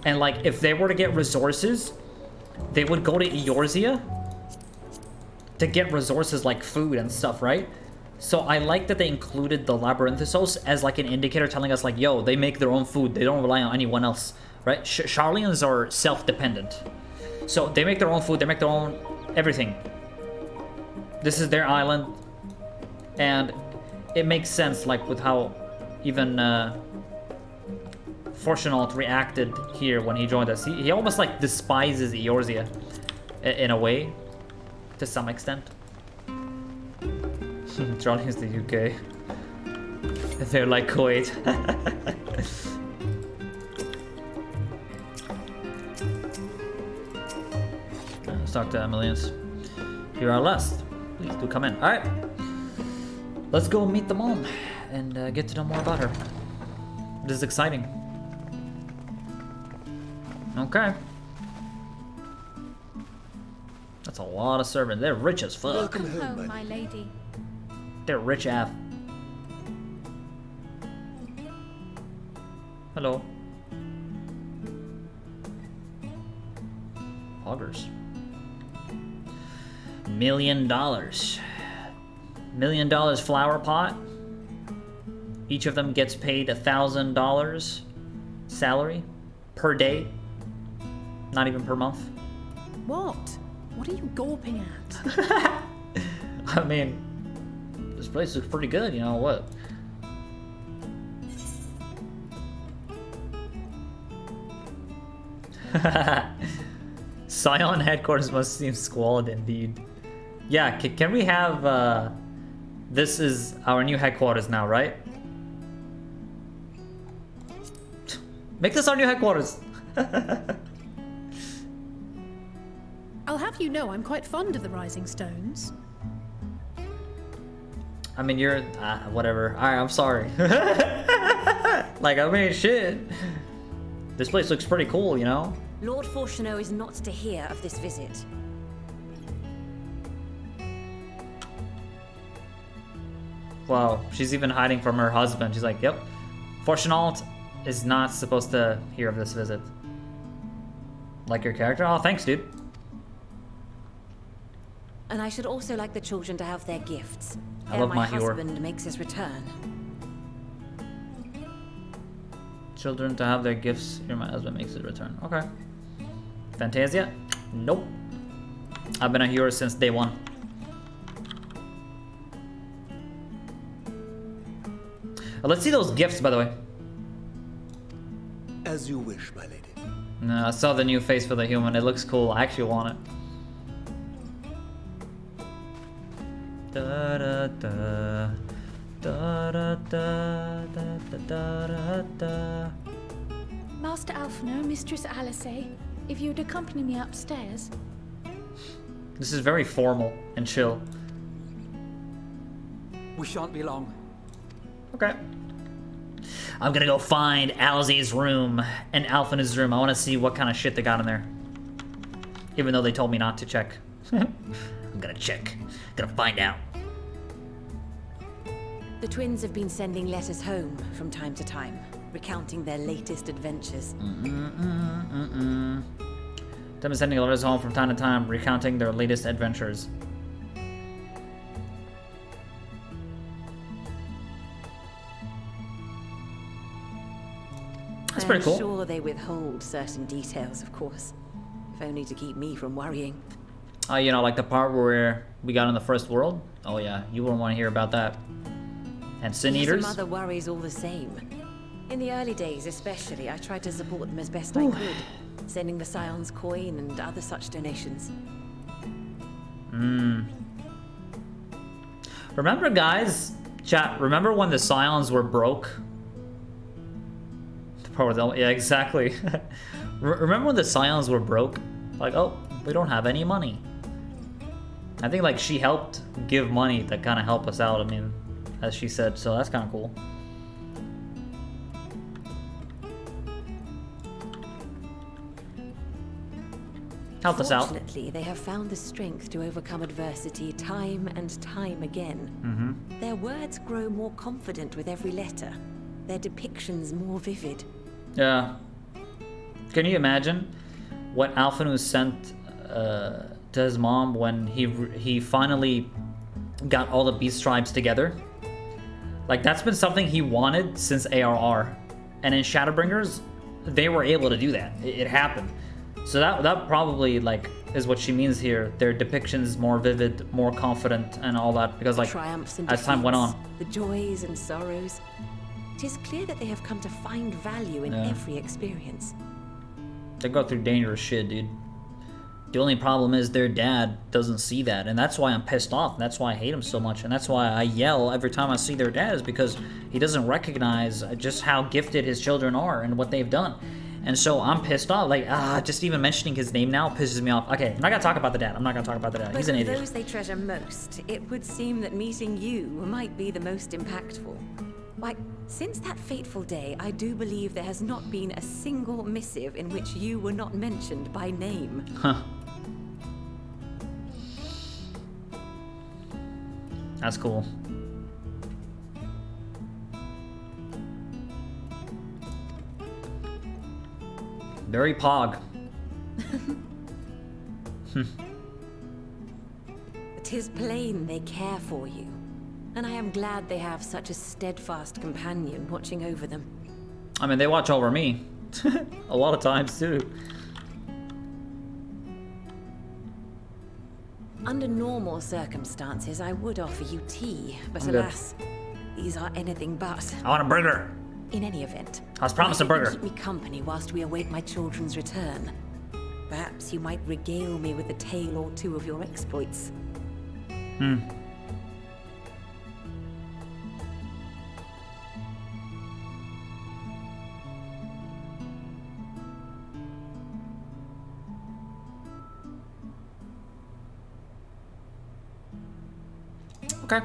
And like if they were to get resources, they would go to Eorzea to get resources like food and stuff, right? So I like that they included the Labyrinthos as like an indicator telling us like, yo, they make their own food. They don't rely on anyone else, right? Sharlayans are self-dependent. So they make their own food. They make their own everything. This is their island. And it makes sense like with how even Fortunaut reacted here when he joined us. He almost like despises Eorzea in a way, to some extent. Johnny is the UK. They're like Kuwait. Let's talk to Emilians. Here are last. Please do come in. Alright. Let's go meet the mom and get to know more about her. This is exciting. Okay. That's a lot of servants. They're rich as fuck. Welcome home, my lady. They're rich AF. Hello. Hoggers. $1 million. $1 million flower pot. Each of them gets paid $1,000 salary per day. Not even per month. What? What are you gawping at? I mean, this place looks pretty good, you know what? Scion headquarters must seem squalid indeed. Yeah, can we have, this is our new headquarters now, right? Make this our new headquarters! I'll have you know I'm quite fond of the Rising Stones. I mean, you're... whatever. Alright, I'm sorry. Like, I mean, shit. This place looks pretty cool, you know? Lord Fortunaut is not to hear of this visit. Wow, she's even hiding from her husband. She's like, yep. Fortunaut is not supposed to hear of this visit. Like your character? Oh, thanks, dude. And I should also like the children to have their gifts. I love my husband makes his return. Children to have their gifts. Here my husband makes his return. Okay. Fantasia? Nope. I've been a hero since day one. Let's see those gifts, by the way. As you wish, my lady. No, I saw the new face for the human. It looks cool. I actually want it. Da da da da da da da da da da. Master Alphino, Mistress Alice, if you'd accompany me upstairs. This is very formal and chill. We shan't be long. Okay. I'm gonna go find Alice's room and Alphina's room. I want to see what kind of shit they got in there. Even though they told me not to check. I'm gonna check. Gonna find out. The twins have been sending letters home from time to time, recounting their latest adventures. They've been sending letters home from time to time, recounting their latest adventures. That's pretty cool. I'm sure they withhold certain details, of course, if only to keep me from worrying. Oh, you know, like the part where we got in the first world? Oh yeah, you wouldn't want to hear about that. And Sin Eaters? Some other worries all the same. In the early days especially, I tried to support them as best I could, sending the Scions coin and other such donations. Remember, guys, chat, remember when the Scions were broke? Yeah, exactly. Remember when the Scions were broke? Like, oh, we don't have any money. I think, like, she helped give money to kind of help us out, I mean, as she said, so that's kind of cool. Help us out. Fortunately, they have found the strength to overcome adversity time and time again. Their words grow more confident with every letter, their depictions more vivid. Yeah. Can you imagine what Alphino sent to his mom when he finally got all the beast tribes together? Like, that's been something he wanted since ARR. And in Shadowbringers, they were able to do that. It happened. So that probably, like, is what she means here. Their depictions more vivid, more confident, and all that. Because, like, Triumphs and as time went on. the joys and sorrows. It is clear that they have come to find value in every experience. They go through dangerous shit, dude. The only problem is their dad doesn't see that, and that's why I'm pissed off. And that's why I hate him so much, and that's why I yell every time I see their dad, is because he doesn't recognize just how gifted his children are and what they've done. And so I'm pissed off. Like, just even mentioning his name now pisses me off. Okay, I'm not gonna talk about the dad. I'm not gonna talk about the dad. He's an idiot. But of those they treasure most, it would seem that meeting you might be the most impactful. Why, since that fateful day, I do believe there has not been a single missive in which you were not mentioned by name. Huh. That's cool. Very pog. It is plain they care for you. And I am glad they have such a steadfast companion watching over them. I mean, they watch over me. A lot of times, too. Under normal circumstances, I would offer you tea, but I'm good. alas, these are anything but. I want a burger. In any event, I was promised a you can burger. Keep me company whilst we await my children's return. Perhaps you might regale me with a tale or two of your exploits. Okay.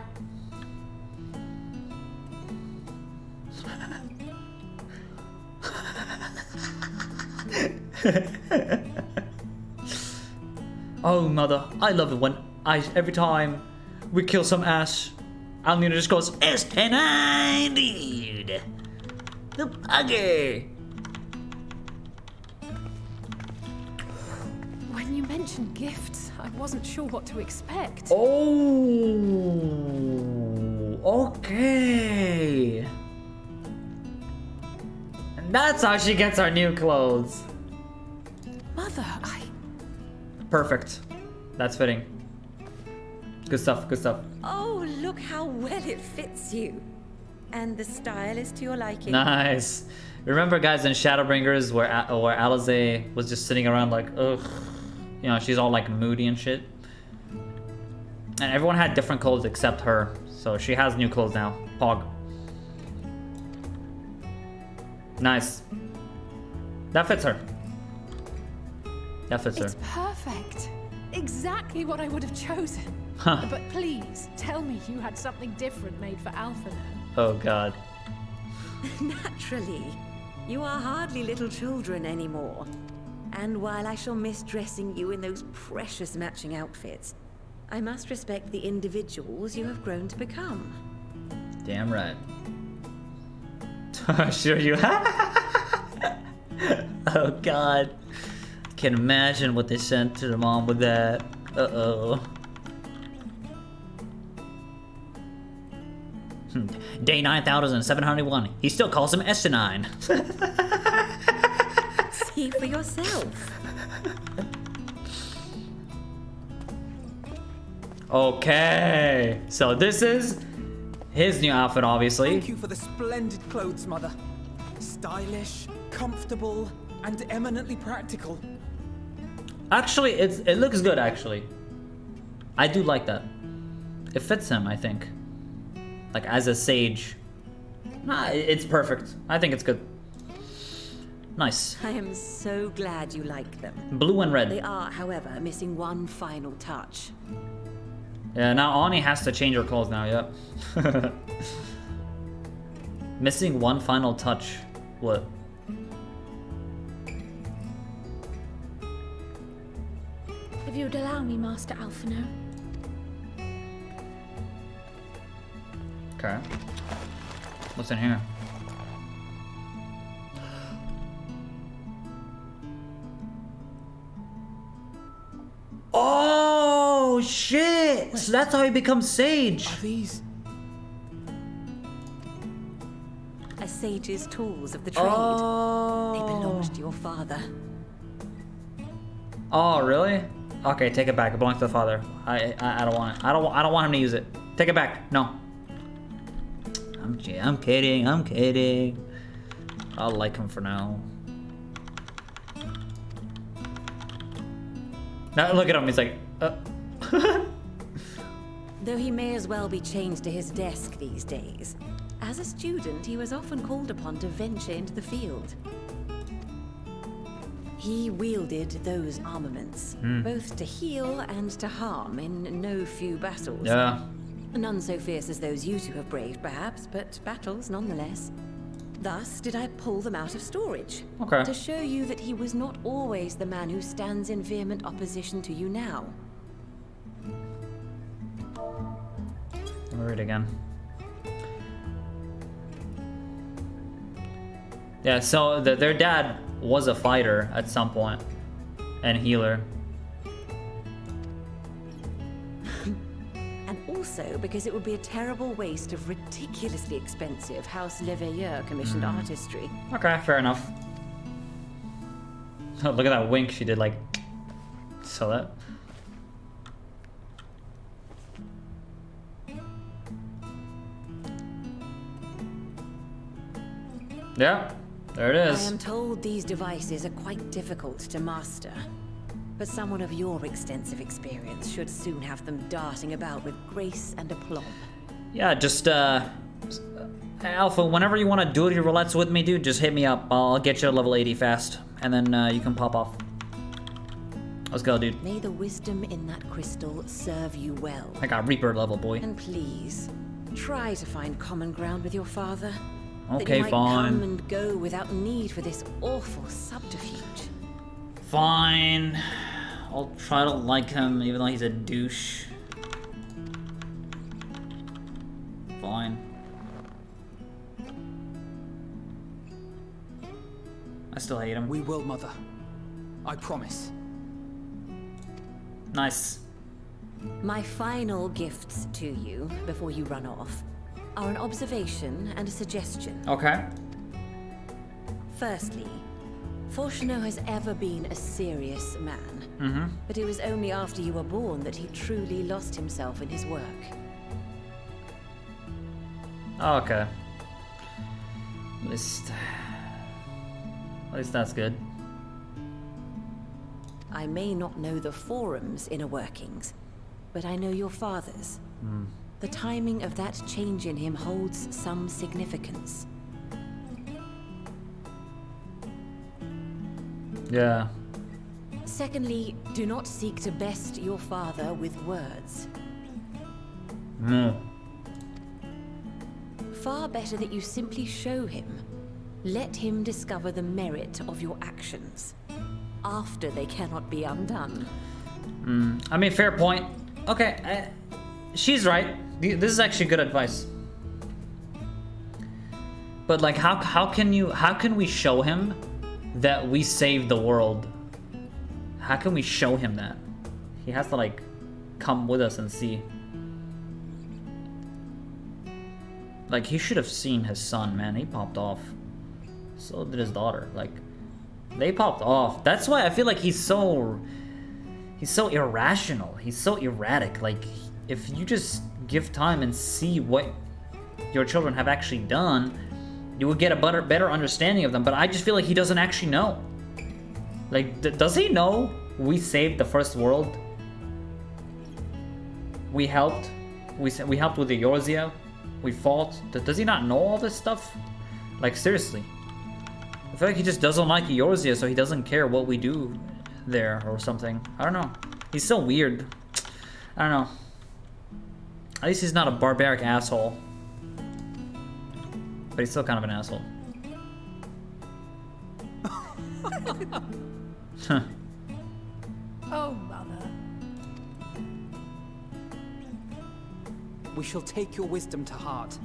Oh, mother, I love it when every time we kill some ass, Alninio just goes, "S10, dude. The bugger." When you mentioned gifts, I wasn't sure what to expect. Oh, okay. And that's how she gets our new clothes. Mother, Perfect. That's fitting. Good stuff, good stuff. Oh, look how well it fits you. And the style is to your liking. Nice. Remember, guys, in Shadowbringers where Alize was just sitting around like, ugh. You know, she's all like moody and shit. And everyone had different clothes except her. So she has new clothes now. Pog. Nice. That fits her. That fits her. It's perfect. Exactly what I would have chosen. Huh. But please, tell me you had something different made for Alphino. Oh god. Naturally. You are hardly little children anymore. And while I shall miss dressing you in those precious matching outfits, I must respect the individuals you have grown to become. Damn right. Sure you Oh god. Can imagine what they sent to the mom with that. Uh-oh. Day 9701. He still calls him S9. See for yourself. Okay. So this is his new outfit, obviously. Thank you for the splendid clothes, Mother. Stylish, comfortable, and eminently practical. Actually, it looks good, actually. I do like that. It fits him, I think. Like, as a sage. Nah, it's perfect. I think it's good. Nice. I am so glad you like them. Blue and red. They are, however, missing one final touch. Yeah, now Ani has to change her clothes now, yep. Missing one final touch. What? If you'd allow me, Master Alphino. Okay. What's in here? Oh shit! So that's how he becomes sage. Are these? A sage's tools of the trade. Oh. They belonged to your father. Oh really? Okay, take it back. It belongs to the father. I don't want it. I don't want him to use it. Take it back. No. I'm kidding. I'm kidding. I'll like him for now. Now look at him. He's like. Though he may as well be chained to his desk these days. As a student, he was often called upon to venture into the field. He wielded those armaments, both to heal and to harm in no few battles. Yeah. None so fierce as those you two have braved, perhaps, but battles nonetheless. Thus did I pull them out of storage. Okay. To show you that he was not always the man who stands in vehement opposition to you now. Let me read again. Yeah, so their dad was a fighter at some point, and healer. And also because it would be a terrible waste of ridiculously expensive House Leveilleur commissioned artistry. Okay, fair enough. Oh, look at that wink she did, like, so that. Yeah, there it is. I am told these devices are quite difficult to master. But someone of your extensive experience should soon have them darting about with grace and aplomb. Yeah, just, Alpha, whenever you want to duty roulettes with me, dude, just hit me up. I'll get you to level 80 fast. And then, you can pop off. Let's go, dude. May the wisdom in that crystal serve you well. I got Reaper level, boy. And please, try to find common ground with your father. Okay, that you might fine. come and go without need for this awful subterfuge. Fine. I'll try to like him, even though he's a douche. Fine. I still hate him. We will, Mother. I promise. Nice. My final gifts to you, before you run off, are an observation and a suggestion. Okay. Firstly, Fortuno has ever been a serious man. But it was only after you were born that he truly lost himself in his work. Okay. At least that's good. I may not know the Forum's inner workings, but I know your father's. The timing of that change in him holds some significance. Yeah. Secondly, do not seek to best your father with words. Far better that you simply show him. Let him discover the merit of your actions, after they cannot be undone. I mean, fair point. Okay, she's right. This is actually good advice. But like, how can we show him that we saved the world? How can we show him that? He has to like come with us and see. Like, he should have seen his son, man. He popped off. So did his daughter. Like, they popped off. That's why I feel like he's so irrational. He's so erratic. Like, if you just give time and see what your children have actually done, you will get a better understanding of them. But I just feel like he doesn't actually know. Like, does he know we saved the first world? We helped. We helped with the Eorzea. We fought. Does he not know all this stuff? Like, seriously. I feel like he just doesn't like Eorzea, so he doesn't care what we do there or something. I don't know. He's so weird. I don't know. At least he's not a barbaric asshole. But he's still kind of an asshole. Oh, Mother. We shall take your wisdom to heart.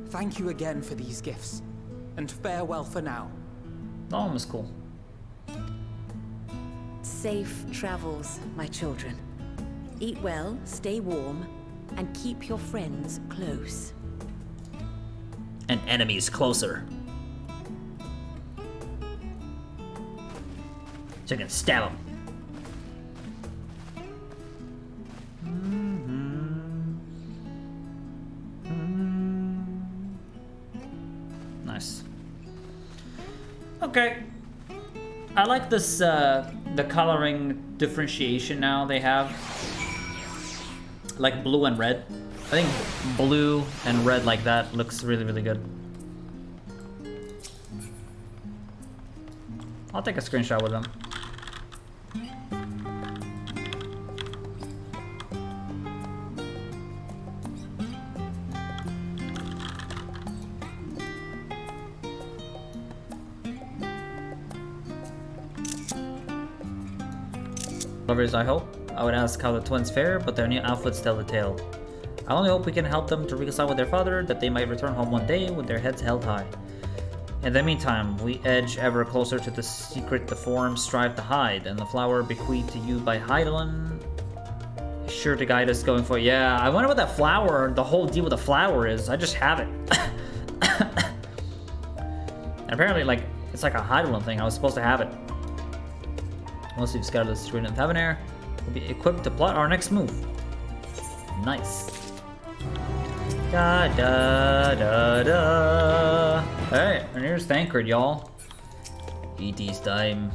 Thank you again for these gifts, and farewell for now. Oh, Miss Cool. Safe travels, my children. Eat well, stay warm, and keep your friends close. And enemies closer. So you can stab him. Nice. Okay. I like this, the coloring differentiation now they have. Like blue and red. I think blue and red like that looks really, really good. I'll take a screenshot with them. Lovers, I hope. I would ask how the twins fare, but their new outfits tell the tale. I only hope we can help them to reconcile with their father, that they might return home one day with their heads held high. In the meantime, we edge ever closer to the secret the Forum strive to hide, and the flower bequeathed to you by Hydalyen is sure to guide us going forward. Yeah, I wonder what that flower, the whole deal with the flower is. I just have it. And apparently, like, it's like a Hydalyen thing. I was supposed to have it. Once we've scouted the screen of Heaven Air, we'll be equipped to plot our next move. Nice. Da da da da. Alright, our nearest anchored, y'all. ET's time.